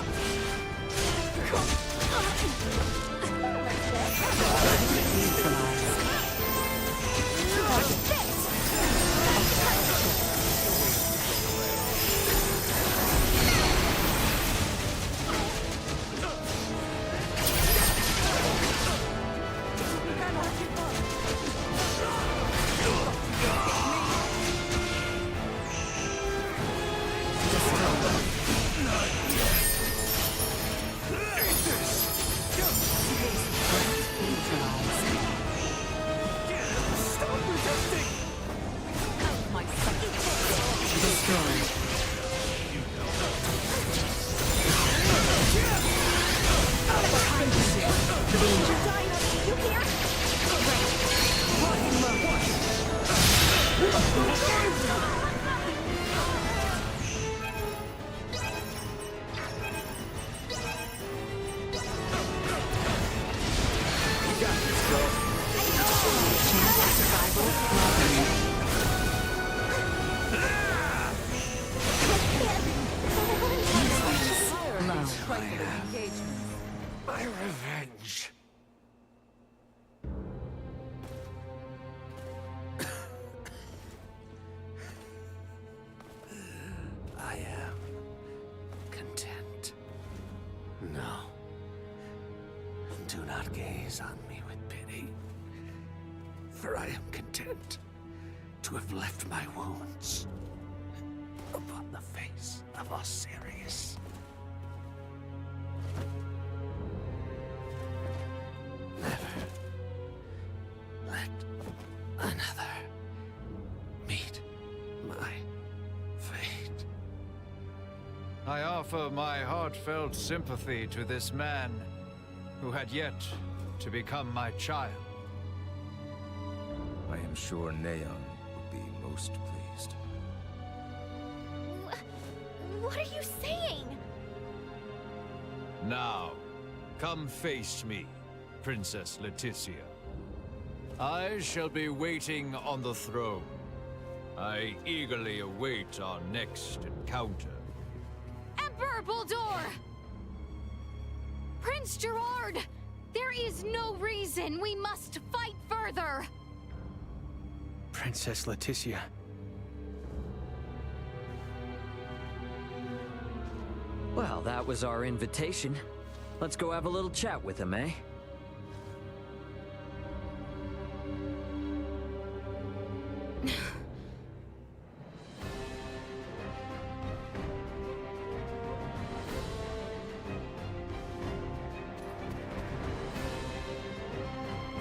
[SPEAKER 10] My revenge. I am content. No. Do not gaze on me with pity. For I am content to have left my wounds upon the face of Osiris. Never let another meet my fate.
[SPEAKER 15] I offer my heartfelt sympathy to this man who had yet to become my child.
[SPEAKER 14] I am sure Neon would be most pleased.
[SPEAKER 7] What are you saying?
[SPEAKER 15] Now, come face me, Princess Leticia. I shall be waiting on the throne. I eagerly await our next encounter.
[SPEAKER 9] Emperor Baldur! Prince Gerard! There is no reason we must fight further!
[SPEAKER 13] Princess Leticia.
[SPEAKER 6] Well, that was our invitation. Let's go have a little chat with him, eh?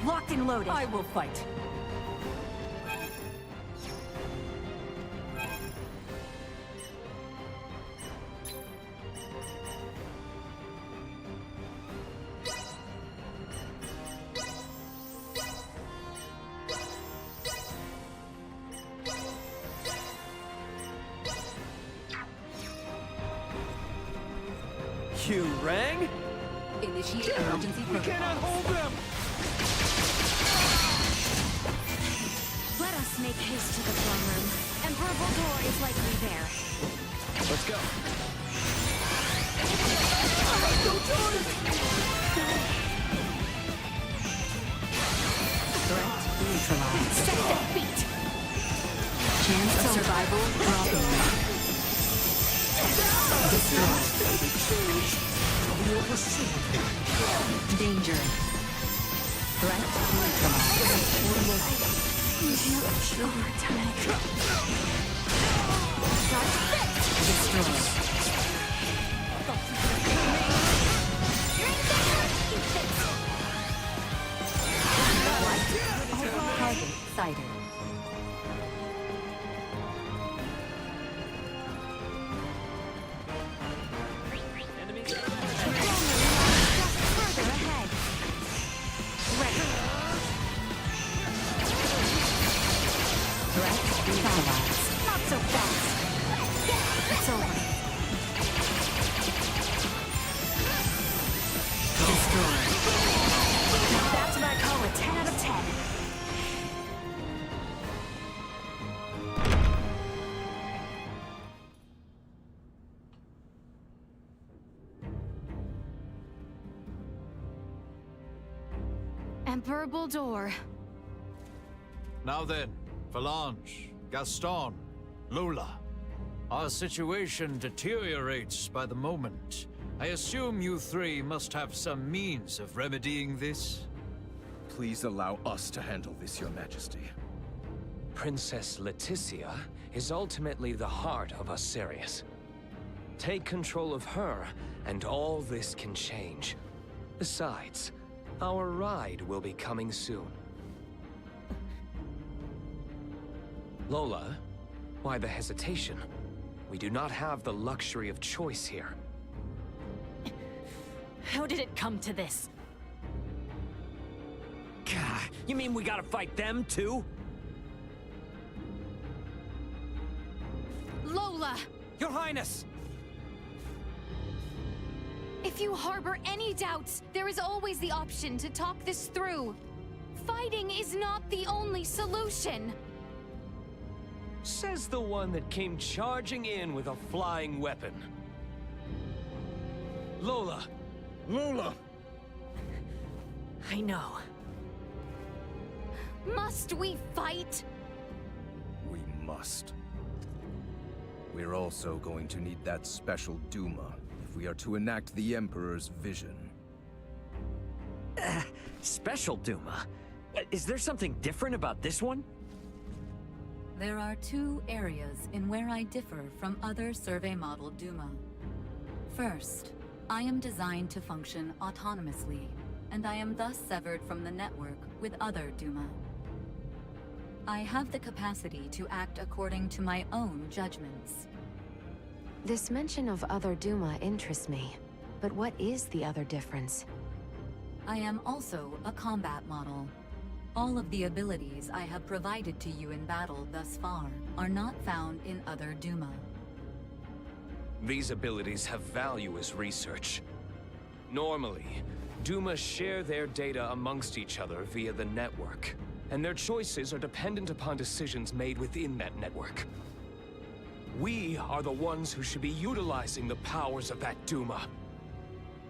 [SPEAKER 22] Locked and loaded.
[SPEAKER 1] I will fight.
[SPEAKER 6] You rang?
[SPEAKER 1] Initiate emergency protocol.
[SPEAKER 10] We cannot hold them!
[SPEAKER 7] Let us make haste to the throne room. Emperor Baldur is likely there.
[SPEAKER 6] Let's go.
[SPEAKER 1] Threat neutralized.
[SPEAKER 7] Set their feet!
[SPEAKER 1] Chance of survival dropping. Destroy.
[SPEAKER 10] will proceed.
[SPEAKER 1] Danger. Threat neutralized. Destroy. Target sighted.
[SPEAKER 22] Further ahead. Ready.
[SPEAKER 1] Threat neutralized.
[SPEAKER 22] Not so fast. It's over.
[SPEAKER 1] Destroy.
[SPEAKER 22] That's what I call a 10 out of 10.
[SPEAKER 9] Emperor Buldur.
[SPEAKER 15] Now then, Valanche, Gaston, Lola. Our situation deteriorates by the moment. I assume you three must have some means of remedying this?
[SPEAKER 10] Please allow us to handle this, Your Majesty.
[SPEAKER 14] Princess Leticia is ultimately the heart of Asarius. Take control of her, and all this can change. Besides, our ride will be coming soon. Lola, why the hesitation? We do not have the luxury of choice here.
[SPEAKER 21] How did it come to this?
[SPEAKER 6] God, you mean we gotta fight them too?
[SPEAKER 9] Lola!
[SPEAKER 6] Your Highness!
[SPEAKER 9] If you harbor any doubts, there is always the option to talk this through. Fighting is not the only solution.
[SPEAKER 14] Says the one that came charging in with a flying weapon. Lola!
[SPEAKER 10] Lola!
[SPEAKER 21] I know.
[SPEAKER 9] Must we fight?
[SPEAKER 10] We must. We're also going to need that special Duma if we are to enact the Emperor's vision.
[SPEAKER 6] Special Duma? Is there something different about this one?
[SPEAKER 1] There are two areas in where I differ from other survey model Duma. First, I am designed to function autonomously, and I am thus severed from the network with other Duma. I have the capacity to act according to my own judgments.
[SPEAKER 20] This mention of other Duma interests me. But what is the other difference?
[SPEAKER 1] I am also a combat model. All of the abilities I have provided to you in battle thus far are not found in other Duma.
[SPEAKER 14] These abilities have value as research. Normally, Duma share their data amongst each other via the network, and their choices are dependent upon decisions made within that network. We are the ones who should be utilizing the powers of that Duma.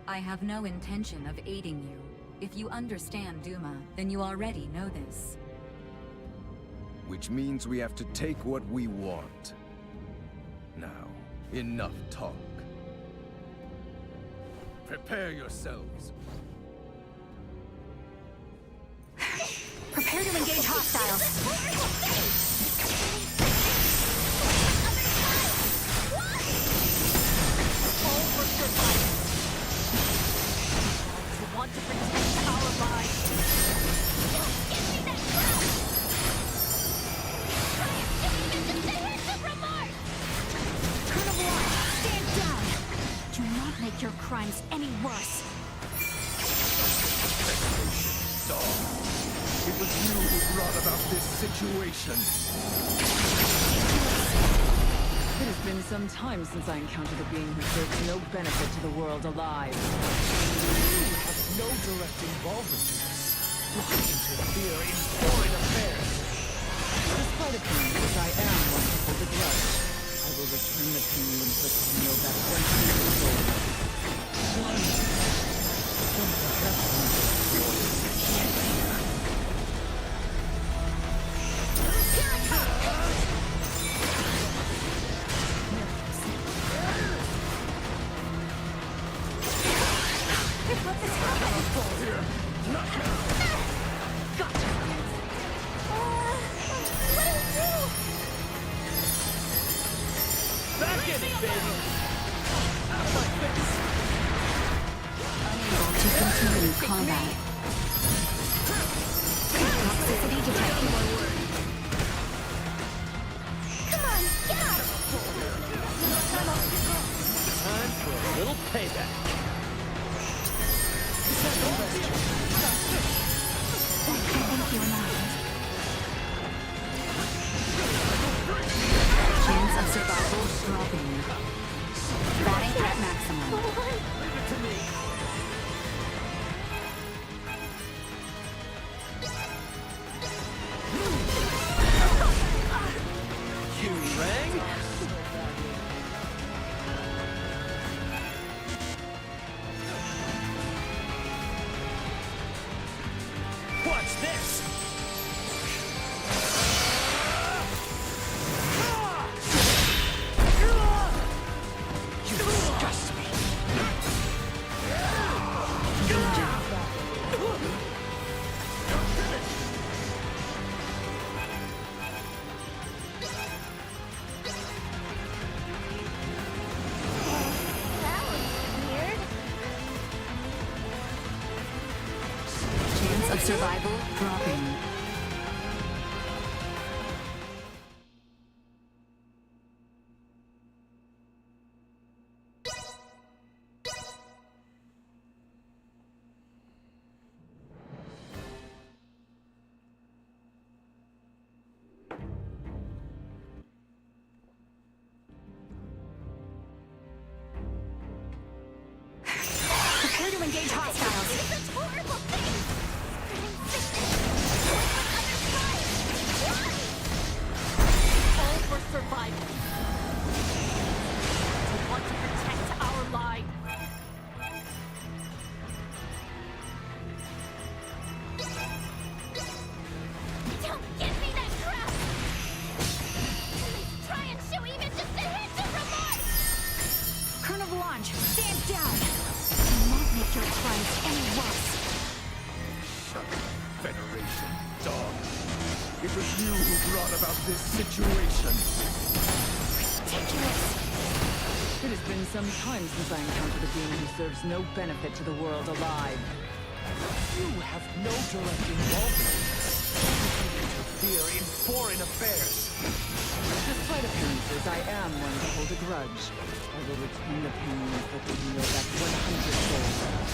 [SPEAKER 1] I have no intention of aiding you. If you understand Duma, then you already know this.
[SPEAKER 10] Which means we have to take what we want. Now, enough talk. Prepare yourselves.
[SPEAKER 22] Prepare to engage hostiles.
[SPEAKER 21] Want to protect our lives.
[SPEAKER 7] Give me that crown!
[SPEAKER 22] Colonel Blanc, stand down! Do not make your crimes any worse.
[SPEAKER 10] Dog. It was you who brought about this situation.
[SPEAKER 1] It has been some time since I encountered a being who serves no benefit to the world alive.
[SPEAKER 10] No direct involvement in this. Why interfere in foreign affairs?
[SPEAKER 1] Despite appearances, I am one to hold a grudge. I will return the pain you inflicted on Novak once you are sold.
[SPEAKER 10] fall here! Not now!
[SPEAKER 9] Gotcha!
[SPEAKER 7] What do we do?
[SPEAKER 10] Back in it, baby! Out of my face!
[SPEAKER 21] Unable to continue combat. Toxicity detected.
[SPEAKER 7] Come on, get up!
[SPEAKER 10] Time for a little payback.
[SPEAKER 21] Chance of survival dropping. Batting at maximum.
[SPEAKER 10] Leave it to me. You rang? Watch this! You disgust me!
[SPEAKER 7] That was weird.
[SPEAKER 21] Chance of survival dropping. Prepare to engage hostiles.
[SPEAKER 7] It's a horrible thing!
[SPEAKER 9] All for survival. We want to protect our lives.
[SPEAKER 7] Don't give me that crap! Please try and show even just a hint of remorse!
[SPEAKER 21] Colonel Launch, stand down! Do not make your crimes any worse.
[SPEAKER 10] Federation, dog. It was you who brought about this situation.
[SPEAKER 21] Ridiculous.
[SPEAKER 1] It has been some time since I encountered a being who serves no benefit to the world alive.
[SPEAKER 10] You have no direct involvement. You interfere in foreign affairs.
[SPEAKER 1] Despite appearances, I am one to hold a grudge. I will retain the pain inflicted in your back 100-fold.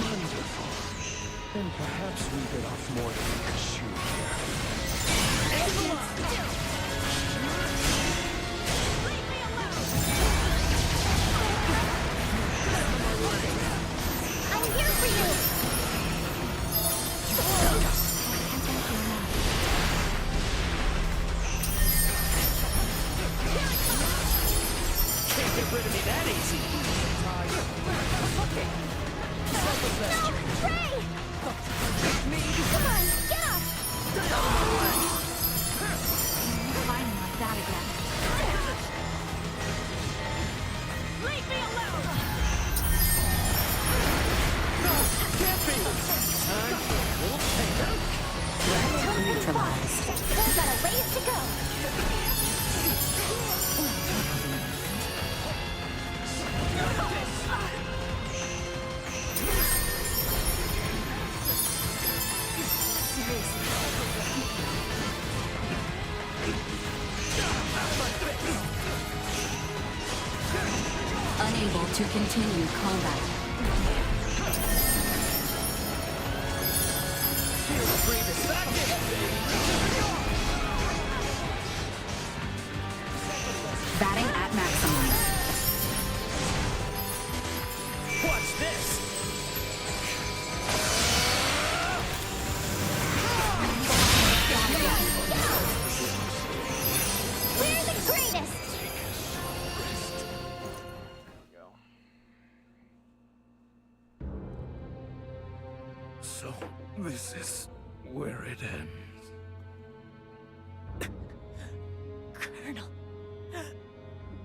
[SPEAKER 10] Wonderful. Then perhaps we bit off more than we could chew here.
[SPEAKER 7] I'm here for you!
[SPEAKER 10] Can't get rid of me that easy. Okay.
[SPEAKER 7] No! Ray! Come on, get up!
[SPEAKER 21] Finally like that again.
[SPEAKER 9] Leave me alone!
[SPEAKER 10] Can't be! Time for a little payback.
[SPEAKER 21] Neutralized.
[SPEAKER 7] We've got a ways to go!
[SPEAKER 21] Unable to continue combat.
[SPEAKER 10] Feel free to suck it,
[SPEAKER 21] Batting at maximum.
[SPEAKER 10] Watch this!
[SPEAKER 7] We're the greatest!
[SPEAKER 10] So, this is where it ends.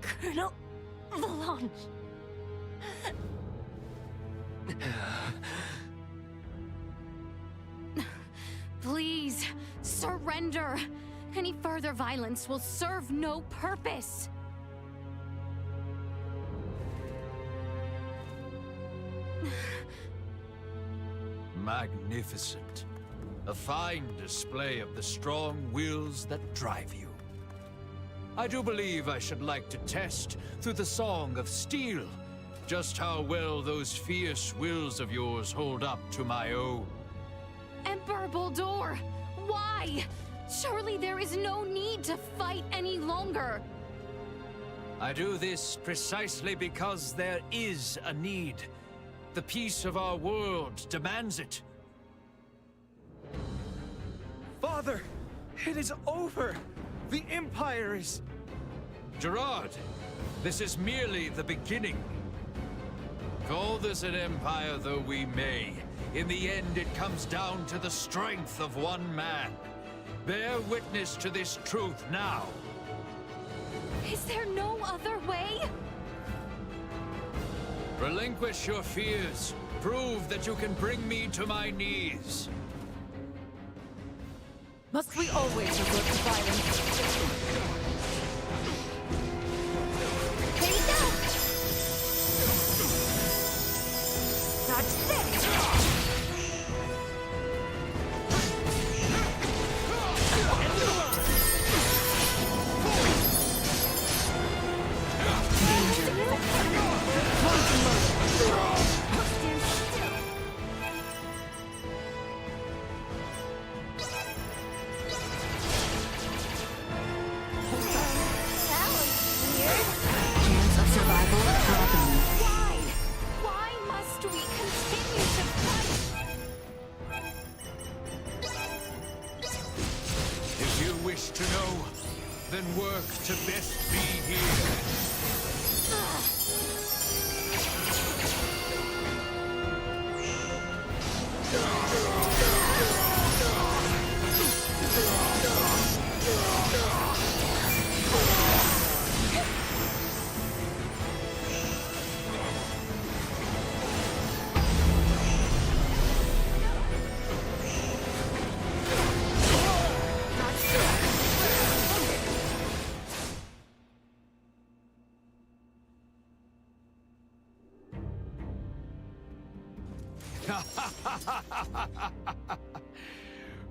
[SPEAKER 9] Colonel Valanche. Surrender! Any further violence will serve no purpose!
[SPEAKER 15] Magnificent. A fine display of the strong wills that drive you. I do believe I should like to test, through the Song of Steel, just how well those fierce wills of yours hold up to my own.
[SPEAKER 9] Emperor Baldur! Why? Surely there is no need to fight any longer!
[SPEAKER 15] I do this precisely because there is a need. The peace of our world demands it.
[SPEAKER 10] Father! It is over! The Empire is...
[SPEAKER 15] Gerard, this is merely the beginning. Call this an empire though we may, in the end it comes down to the strength of one man. Bear witness to this truth now.
[SPEAKER 9] Is there no other way?
[SPEAKER 15] Relinquish your fears. Prove that you can bring me to my knees.
[SPEAKER 1] Must we always resort to violence?
[SPEAKER 15] To know, then work to best be here.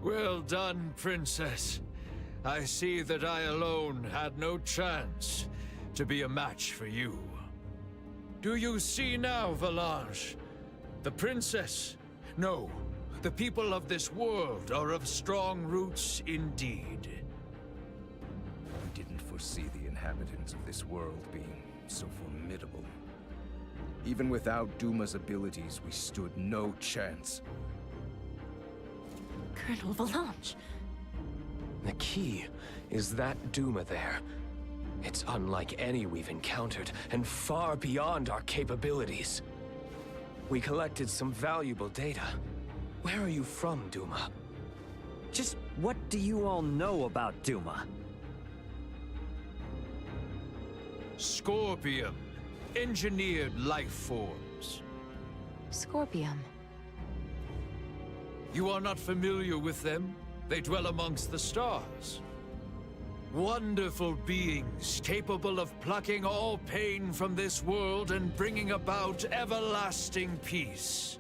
[SPEAKER 15] Well done, Princess. I see that I alone had no chance to be a match for you. Do you see now, Valanche? The Princess? No, the people of this world are of strong roots indeed.
[SPEAKER 14] We didn't foresee the inhabitants of this world being so formidable.
[SPEAKER 10] Even without Duma's abilities, we stood no chance.
[SPEAKER 21] Colonel Valanche.
[SPEAKER 18] The key is that Duma there. It's unlike any we've encountered, and far beyond our capabilities. We collected some valuable data. Where are you from, Duma?
[SPEAKER 6] Just what do you all know about Duma?
[SPEAKER 15] Scorpium. Engineered life forms.
[SPEAKER 20] Scorpium.
[SPEAKER 15] You are not familiar with them? They dwell amongst the stars. Wonderful beings capable of plucking all pain from this world and bringing about everlasting peace.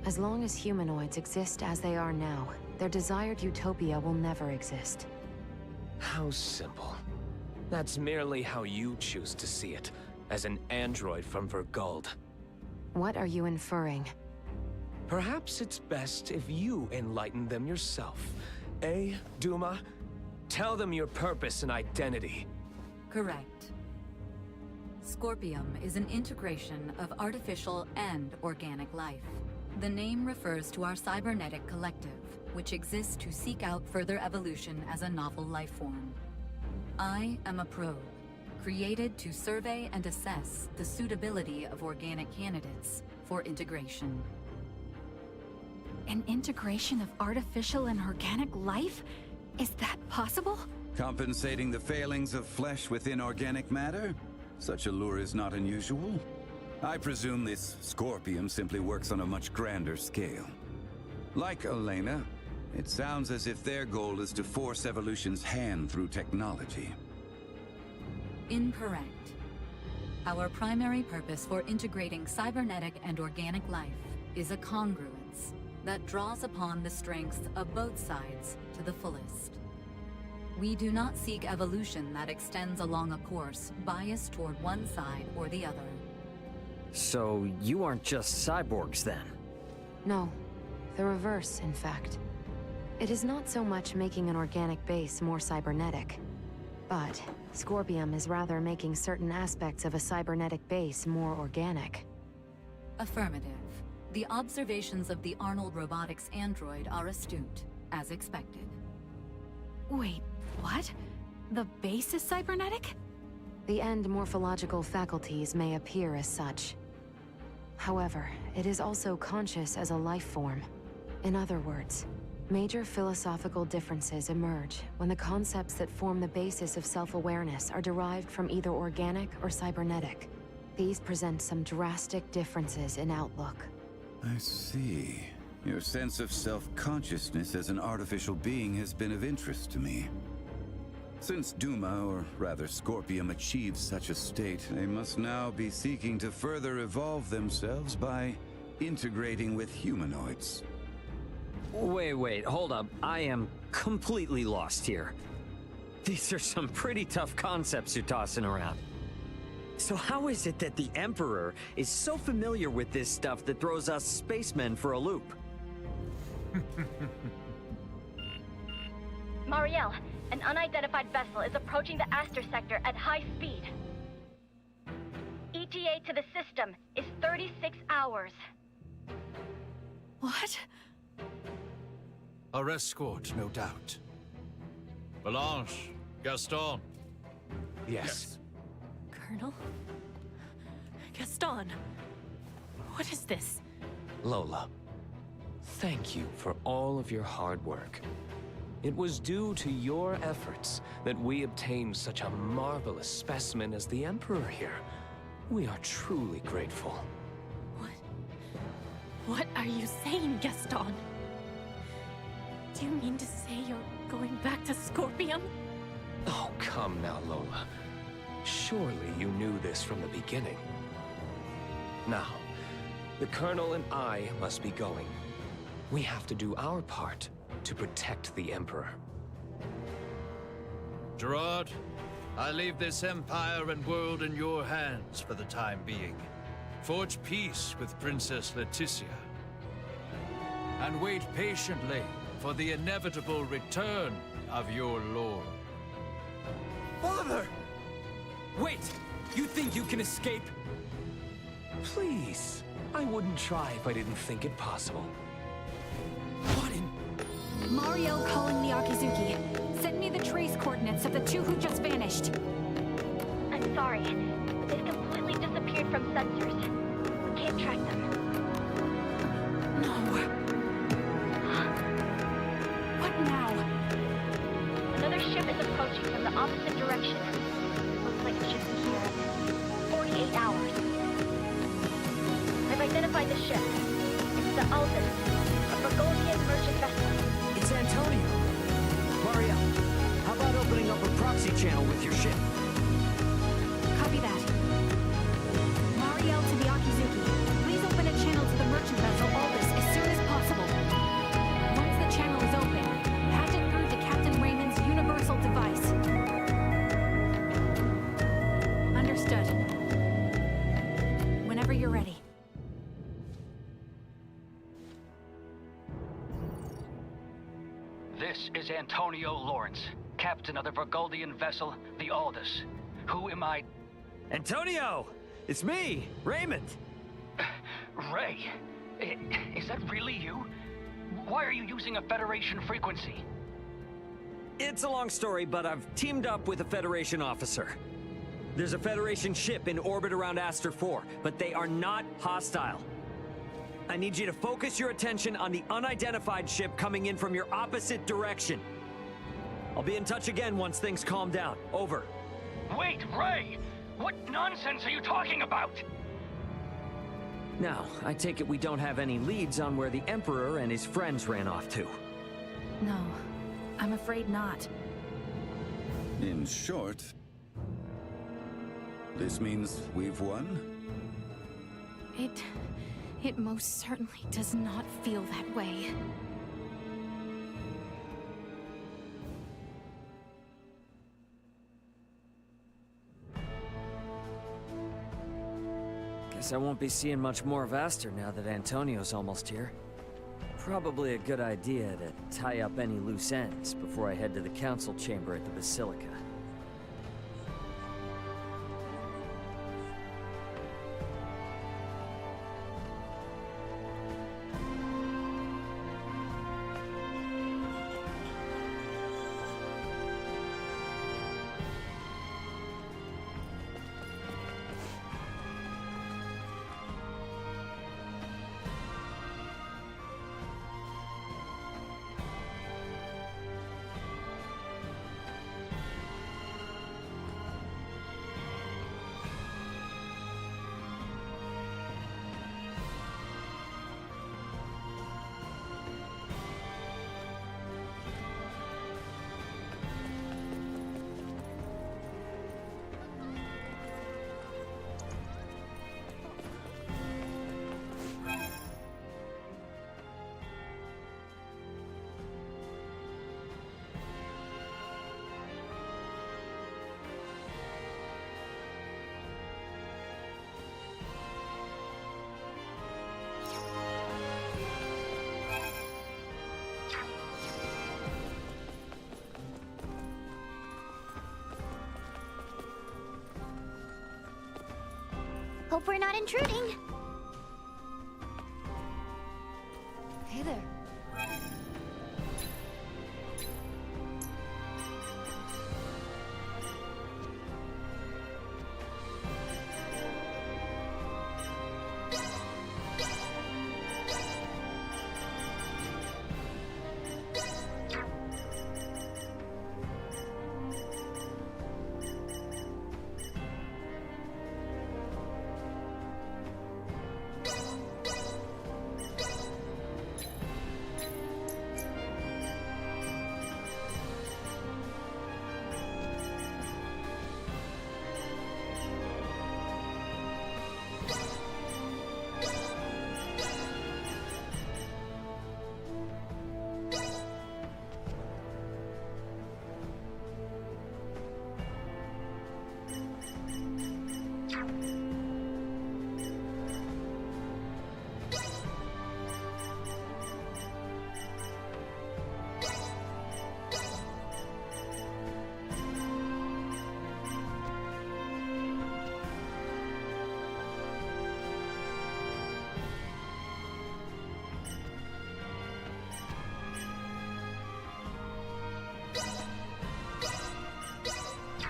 [SPEAKER 20] As long as humanoids exist as they are now, their desired utopia will never exist.
[SPEAKER 18] How simple. That's merely how you choose to see it, as an android from Verguld.
[SPEAKER 20] What are you inferring?
[SPEAKER 18] Perhaps it's best if you enlighten them yourself. Eh, Duma? Tell them your purpose and identity.
[SPEAKER 19] Correct. Scorpium is an integration of artificial and organic life. The name refers to our cybernetic collective, which exists to seek out further evolution as a novel life form. I am a probe, created to survey and assess the suitability of organic candidates for integration.
[SPEAKER 22] An integration of artificial and organic life? Is that possible?
[SPEAKER 8] Compensating the failings of flesh within organic matter? Such a lure is not unusual. I presume this Scorpium simply works on a much grander scale. Like Elena, It sounds as if their goal is to force evolution's hand through technology.
[SPEAKER 19] Incorrect. Our primary purpose for integrating cybernetic and organic life is a congruence that draws upon the strengths of both sides to the fullest. We do not seek evolution that extends along a course biased toward one side or the other.
[SPEAKER 6] So you aren't just cyborgs then?
[SPEAKER 20] No, the reverse, in fact. It is not so much making an organic base more cybernetic, but Scorpium is rather making certain aspects of a cybernetic base more organic.
[SPEAKER 19] Affirmative. The observations of the Arnold Robotics android are astute, as expected.
[SPEAKER 22] Wait, what? The base is cybernetic?
[SPEAKER 20] The end morphological faculties may appear as such. However, it is also conscious as a life form. In other words, major philosophical differences emerge when the concepts that form the basis of self-awareness are derived from either organic or cybernetic. These present some drastic differences in outlook.
[SPEAKER 8] I see. Your sense of self-consciousness as an artificial being has been of interest to me. Since Duma, or rather Scorpium, achieved such a state, they must now be seeking to further evolve themselves by integrating with humanoids.
[SPEAKER 6] Wait, hold up. I am completely lost here. These are some pretty tough concepts you're tossing around. So how is it that the Emperor is so familiar with this stuff that throws us spacemen for a loop?
[SPEAKER 2] Marielle, an unidentified vessel is approaching the Aster sector at high speed. ETA to the system is 36 hours.
[SPEAKER 22] What?
[SPEAKER 15] Our escort, no doubt. Blanche, Gaston.
[SPEAKER 10] Yes.
[SPEAKER 22] Colonel? Gaston? What is this?
[SPEAKER 18] Lola, thank you for all of your hard work. It was due to your efforts that we obtained such a marvelous specimen as the Emperor here. We are truly grateful.
[SPEAKER 22] What are you saying, Gaston? Do you mean to say you're going back to Scorpium?
[SPEAKER 18] Oh, come now, Lola. Surely you knew this from the beginning. Now, the Colonel and I must be going. We have to do our part to protect the Emperor.
[SPEAKER 15] Gerard, I leave this empire and world in your hands for the time being. Forge peace with Princess Leticia. And wait patiently for the inevitable return of your lord.
[SPEAKER 10] Father! Wait! You think you can escape?
[SPEAKER 18] Please. I wouldn't try if I didn't think it possible.
[SPEAKER 10] What in...
[SPEAKER 22] Marielle calling the Akizuki. Send me the trace coordinates of the two who just vanished.
[SPEAKER 2] I'm sorry, but they've completely disappeared from sensors. We can't track them.
[SPEAKER 22] No. What now?
[SPEAKER 2] Another ship is approaching from the opposite direction. Looks like it should be here in 48 hours. I've identified the ship. It's the Aldous, a Bergolian merchant vessel.
[SPEAKER 6] It's Antonio. Marielle, how about opening up a proxy channel with your ship?
[SPEAKER 22] Copy that. Marielle to the Akizuki. Please open a channel to the merchant vessel Aldous as soon as possible. Once the channel is open, patch it through to Captain Raymond's universal device. Understood. Whenever you're ready.
[SPEAKER 16] This is Antonio Lawrence, captain of the Vergoldian vessel, the Aldous. Who am I?
[SPEAKER 6] Antonio! It's me, Raymond!
[SPEAKER 16] Ray, is that really you? Why are you using a Federation frequency?
[SPEAKER 6] It's a long story, but I've teamed up with a Federation officer. There's a Federation ship in orbit around Aster 4, but they are not hostile. I need you to focus your attention on the unidentified ship coming in from your opposite direction. I'll be in touch again once things calm down. Over.
[SPEAKER 16] Wait, Ray! What nonsense are you talking about?
[SPEAKER 6] Now, I take it we don't have any leads on where the Emperor and his friends ran off to.
[SPEAKER 22] No, I'm afraid not.
[SPEAKER 8] In short, this means we've won?
[SPEAKER 4] It most certainly does not feel that way.
[SPEAKER 6] Guess I won't be seeing much more of Aster now that Antonio's almost here. Probably a good idea to tie up any loose ends before I head to the council chamber at the Basilica.
[SPEAKER 7] Hope we're not intruding.
[SPEAKER 5] Hey there.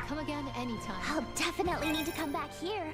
[SPEAKER 5] Come again anytime.
[SPEAKER 7] I'll definitely need to come back here.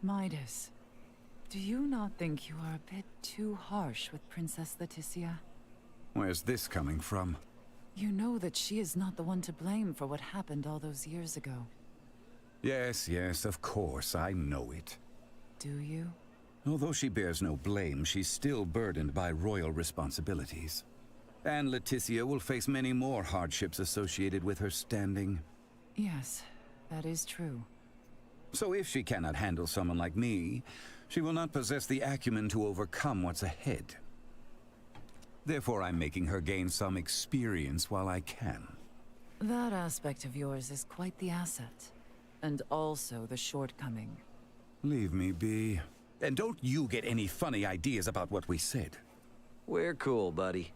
[SPEAKER 1] Midas, do you not think you are a bit too harsh with Princess Leticia?
[SPEAKER 8] Where's this coming from?
[SPEAKER 1] You know that she is not the one to blame for what happened all those years ago.
[SPEAKER 8] Yes, yes, of course, I know it.
[SPEAKER 1] Do you?
[SPEAKER 8] Although she bears no blame, she's still burdened by royal responsibilities. And Leticia will face many more hardships associated with her standing.
[SPEAKER 1] Yes, that is true.
[SPEAKER 8] So if she cannot handle someone like me, she will not possess the acumen to overcome what's ahead. Therefore, I'm making her gain some experience while I can.
[SPEAKER 1] That aspect of yours is quite the asset. And also the shortcoming.
[SPEAKER 8] Leave me be. And don't you get any funny ideas about what we said.
[SPEAKER 6] We're cool, buddy.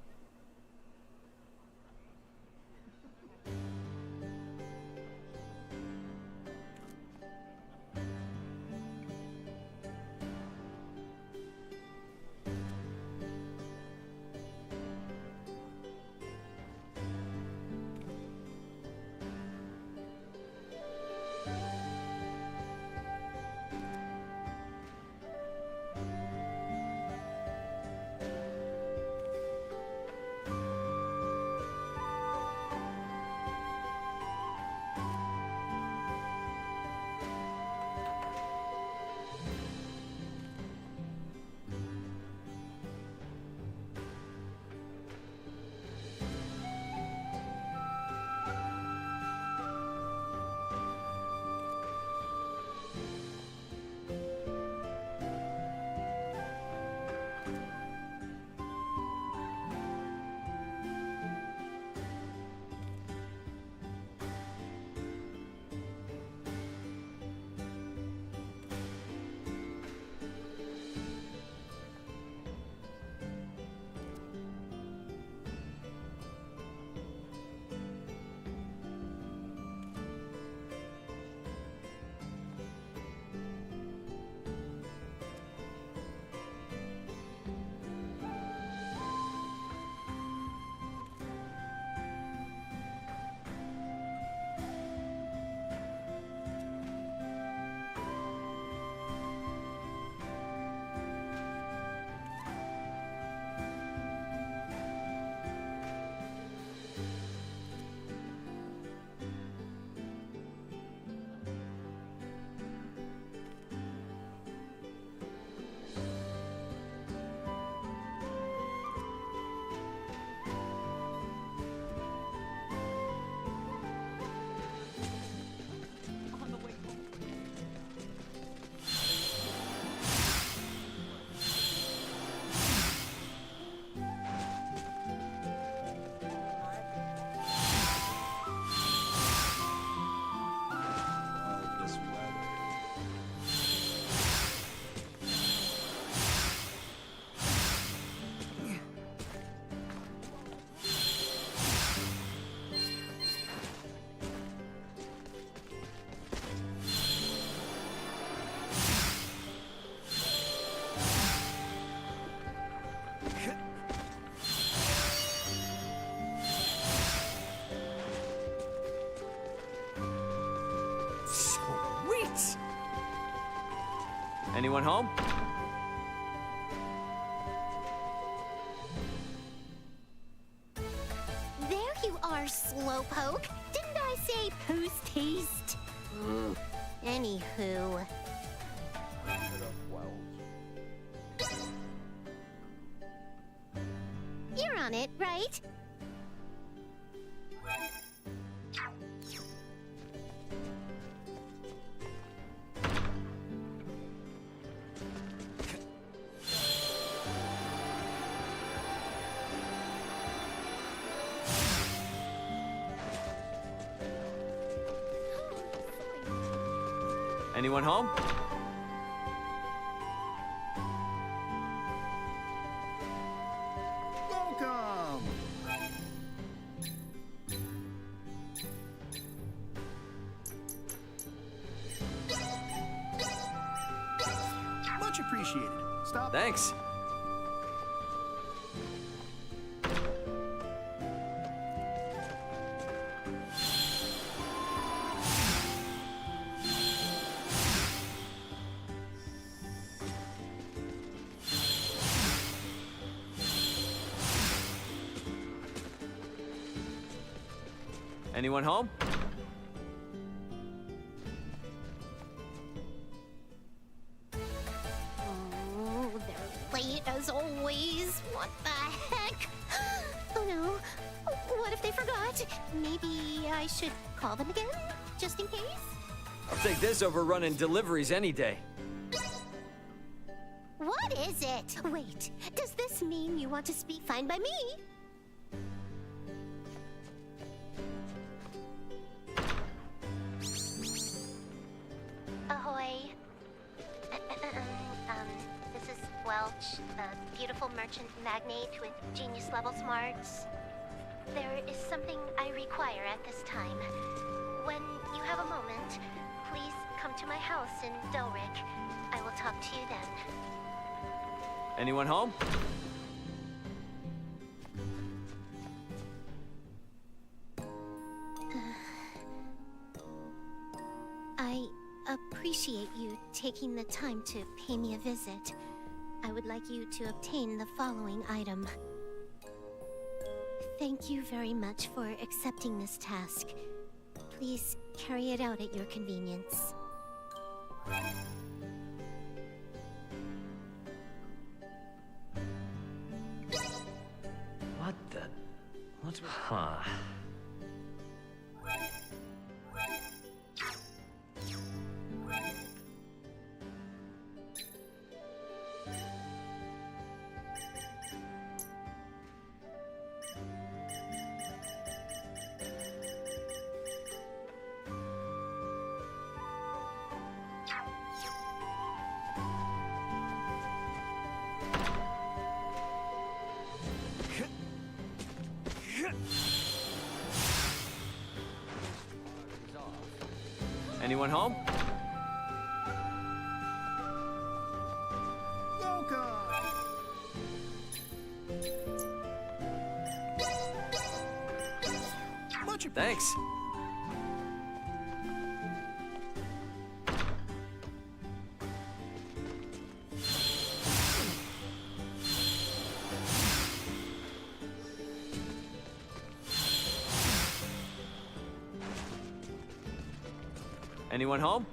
[SPEAKER 6] Anyone home?
[SPEAKER 7] There you are, Slowpoke. Didn't I say post haste? Anywho. You're on it, right?
[SPEAKER 6] Anyone home?
[SPEAKER 11] Welcome! Much appreciated. Stop.
[SPEAKER 6] Thanks. Anyone home?
[SPEAKER 5] Oh, they're late as always. What the heck? Oh no. What if they forgot? Maybe I should call them again, just in case?
[SPEAKER 6] I'll take this over running deliveries any day.
[SPEAKER 5] What is it? Wait, does this mean you want to speak fine by me?
[SPEAKER 12] Ahoy. This is Welch, the beautiful merchant magnate with genius-level smarts. There is something I require at this time. When you have a moment, please come to my house in Delric. I will talk to you then.
[SPEAKER 6] Anyone home?
[SPEAKER 12] I appreciate you taking the time to pay me a visit. I would like you to obtain the following item. Thank you very much for accepting this task. Please carry it out at your convenience.
[SPEAKER 6] What the? What's... Huh. Anyone home? Thanks. Anyone home?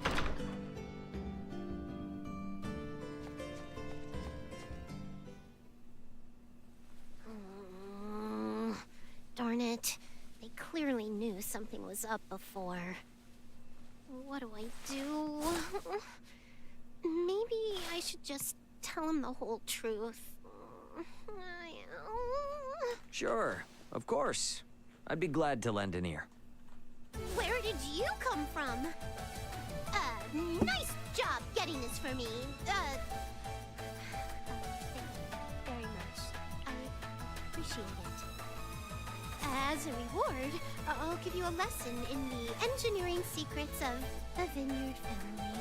[SPEAKER 12] Darn it. They clearly knew something was up before. What do I do? Maybe I should just tell him the whole truth.
[SPEAKER 6] Sure, of course. I'd be glad to lend an ear.
[SPEAKER 12] Where did you come from? Nice job getting this for me. Thank you very much. I appreciate it. As a reward, I'll give you a lesson in the engineering secrets of the Vineyard family.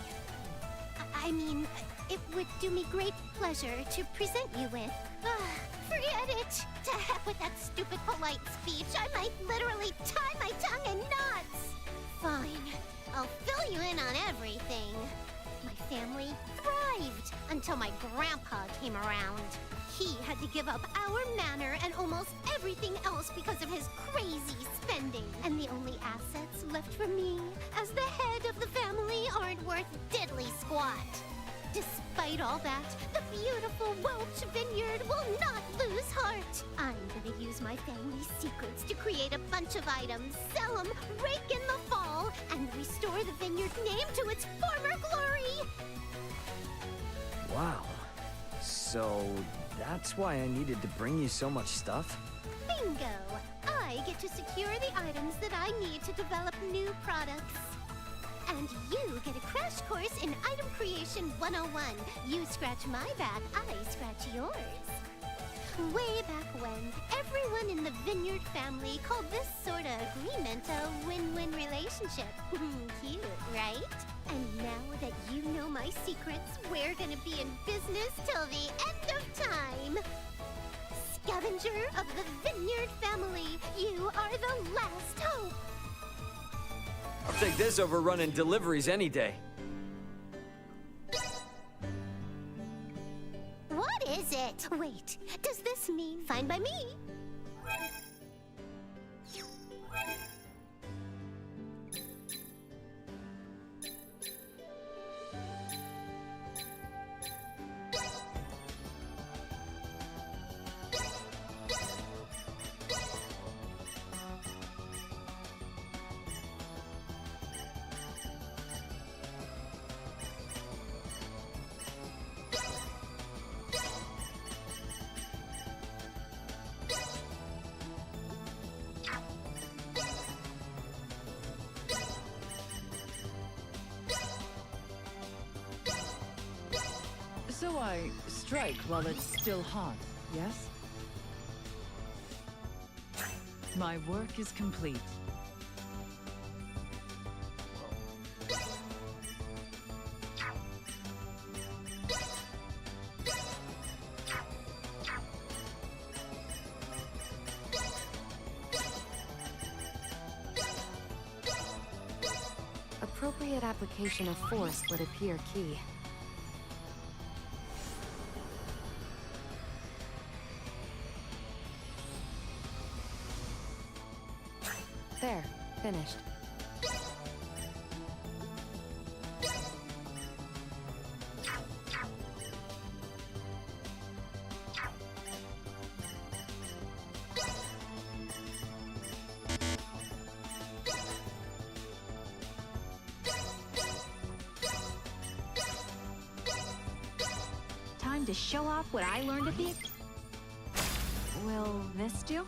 [SPEAKER 12] I mean, it would do me great pleasure to present you with. Forget it! To heck with that stupid polite speech. I might literally tie my tongue in knots. Fine. I'll fill you in on everything. My family thrived until my grandpa came around. He had to give up our manor and almost everything else because of his crazy spending. And the only assets left for me as the head of the family aren't worth diddly squat. Despite all that, the beautiful Welch Vineyard will not lose heart. I'm gonna use my family's secrets to create a bunch of items, sell them, rake in the fall, and restore the vineyard name to its former glory.
[SPEAKER 6] Wow. So that's why I needed to bring you so much stuff?
[SPEAKER 12] Bingo! I get to secure the items that I need to develop new products. And you get a crash course in Item Creation 101. You scratch my back, I scratch yours. Way back when, everyone in the Vineyard family called this sort of agreement a win-win relationship. Cute, right? And now that you know my secrets, we're gonna be in business till the end of time. Scavenger of the Vineyard family, you are the last hope.
[SPEAKER 6] I'll take this over running deliveries any day.
[SPEAKER 12] What is it? Wait, does this mean fine by me?
[SPEAKER 1] Why, strike while it's still hot, yes? My work is complete.
[SPEAKER 20] Appropriate application of force would appear key. There, finished.
[SPEAKER 22] Time to show off what I learned at the... Will this do?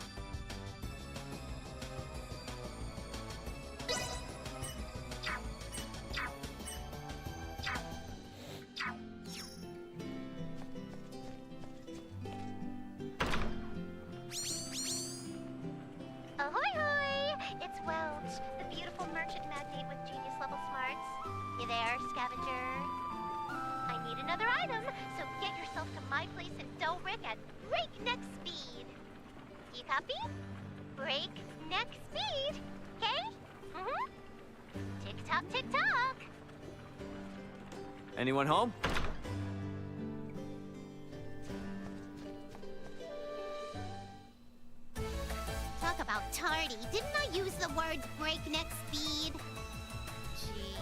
[SPEAKER 12] Ahoy hoy! It's Welch, the beautiful merchant magnate with genius-level smarts. You there, scavenger? I need another item, so get yourself to my place in Delric at breakneck speed. You copy? Breakneck speed, okay? Mm-hmm. Tick-tock, tick-tock.
[SPEAKER 6] Anyone home?
[SPEAKER 12] Talk about tardy. Didn't I use the word breakneck speed? Gee.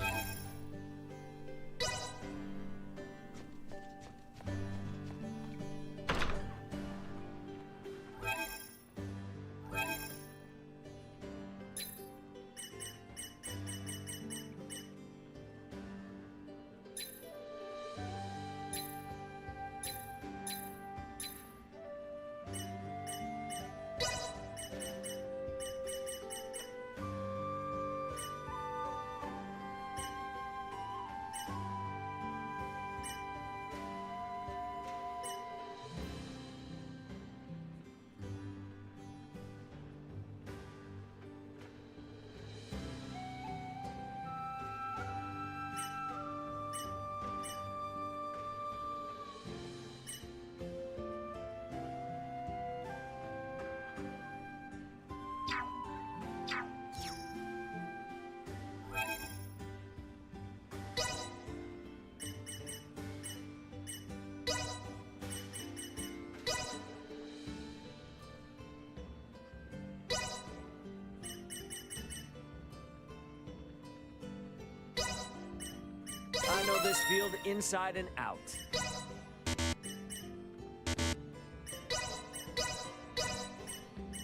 [SPEAKER 6] I know this field inside and out.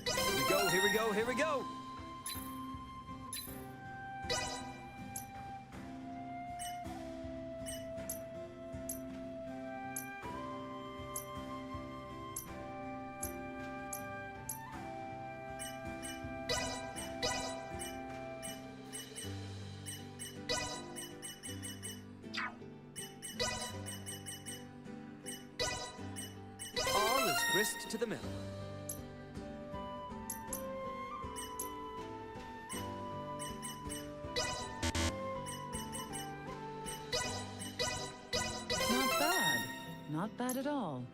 [SPEAKER 6] Here we go, here we go, here we go! All is grist to the mill.
[SPEAKER 1] Not bad. Not bad at all.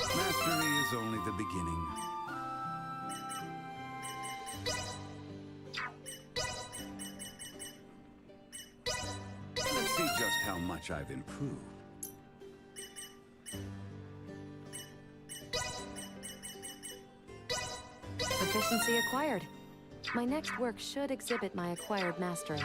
[SPEAKER 8] Mastery is only the beginning. Let's see just how much I've improved.
[SPEAKER 20] Proficiency acquired. My next work should exhibit my acquired mastery.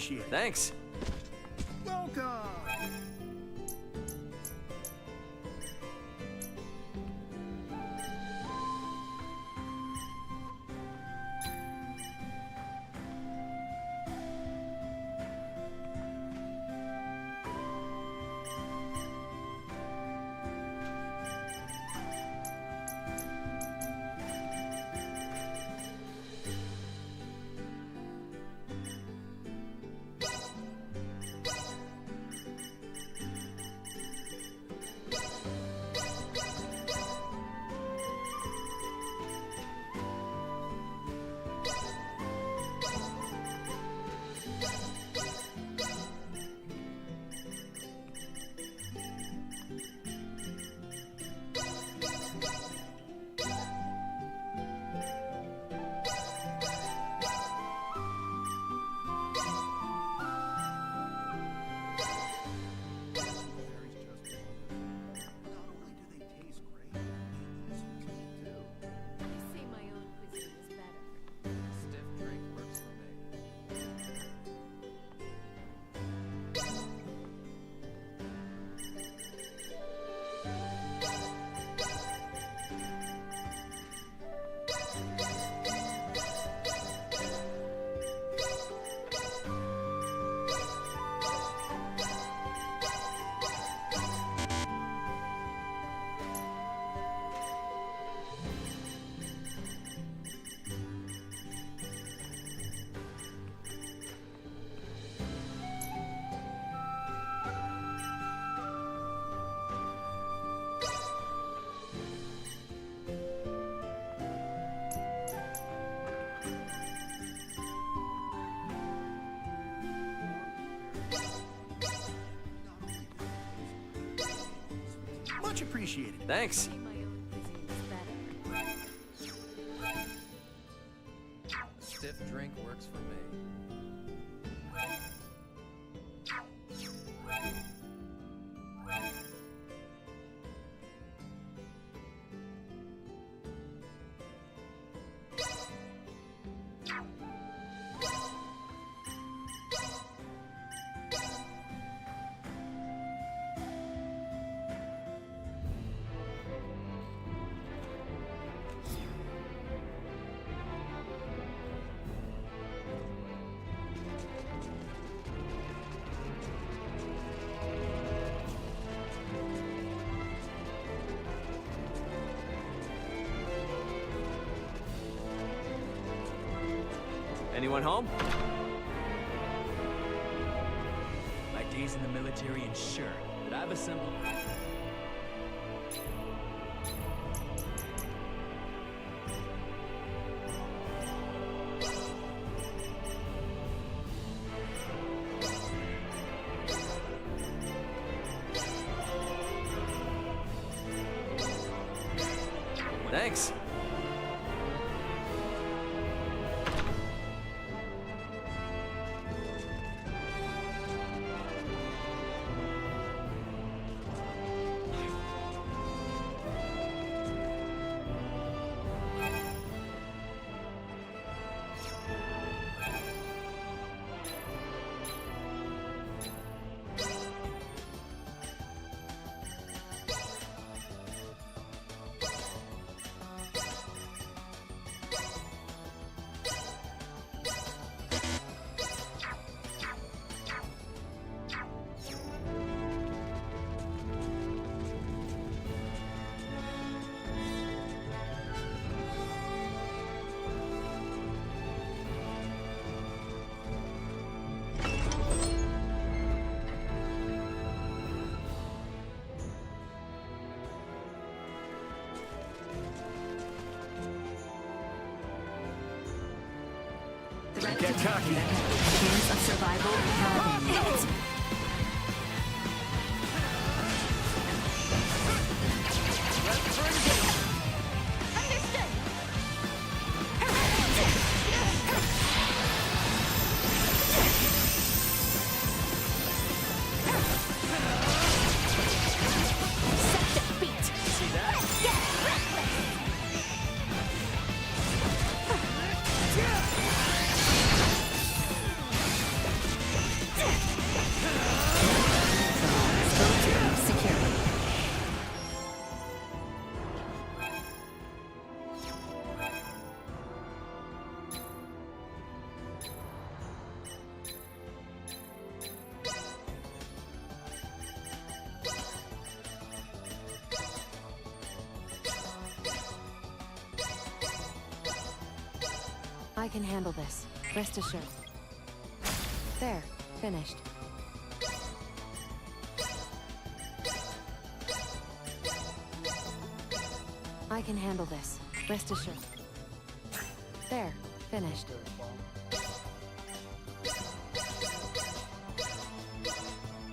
[SPEAKER 11] appreciated.
[SPEAKER 6] Thanks.
[SPEAKER 11] Welcome! Much appreciated.
[SPEAKER 6] Thanks.
[SPEAKER 3] Stiff drink works for me.
[SPEAKER 6] Anyone home?
[SPEAKER 17] My days in the military ensure that I've assembled...
[SPEAKER 6] Thanks.
[SPEAKER 17] Get cocky.
[SPEAKER 19] Chance of survival held.
[SPEAKER 20] I can handle this. Rest assured. There. Finished. I can handle this. Rest assured. There. Finished.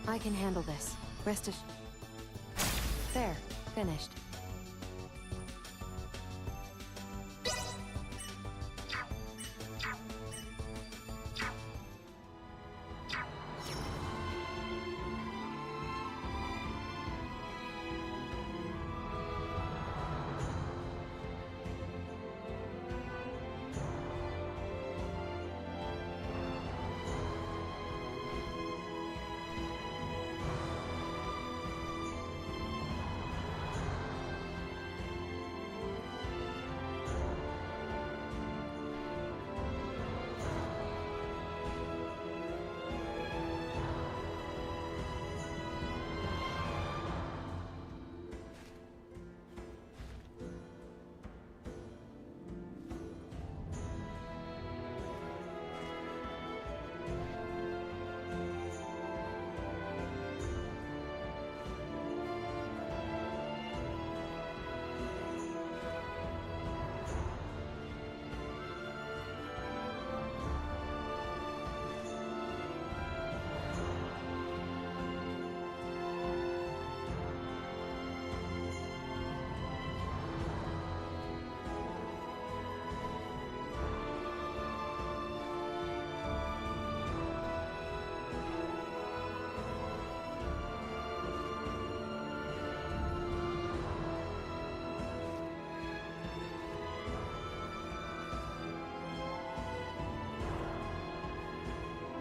[SPEAKER 20] I can handle this. Rest assured. There. Finished.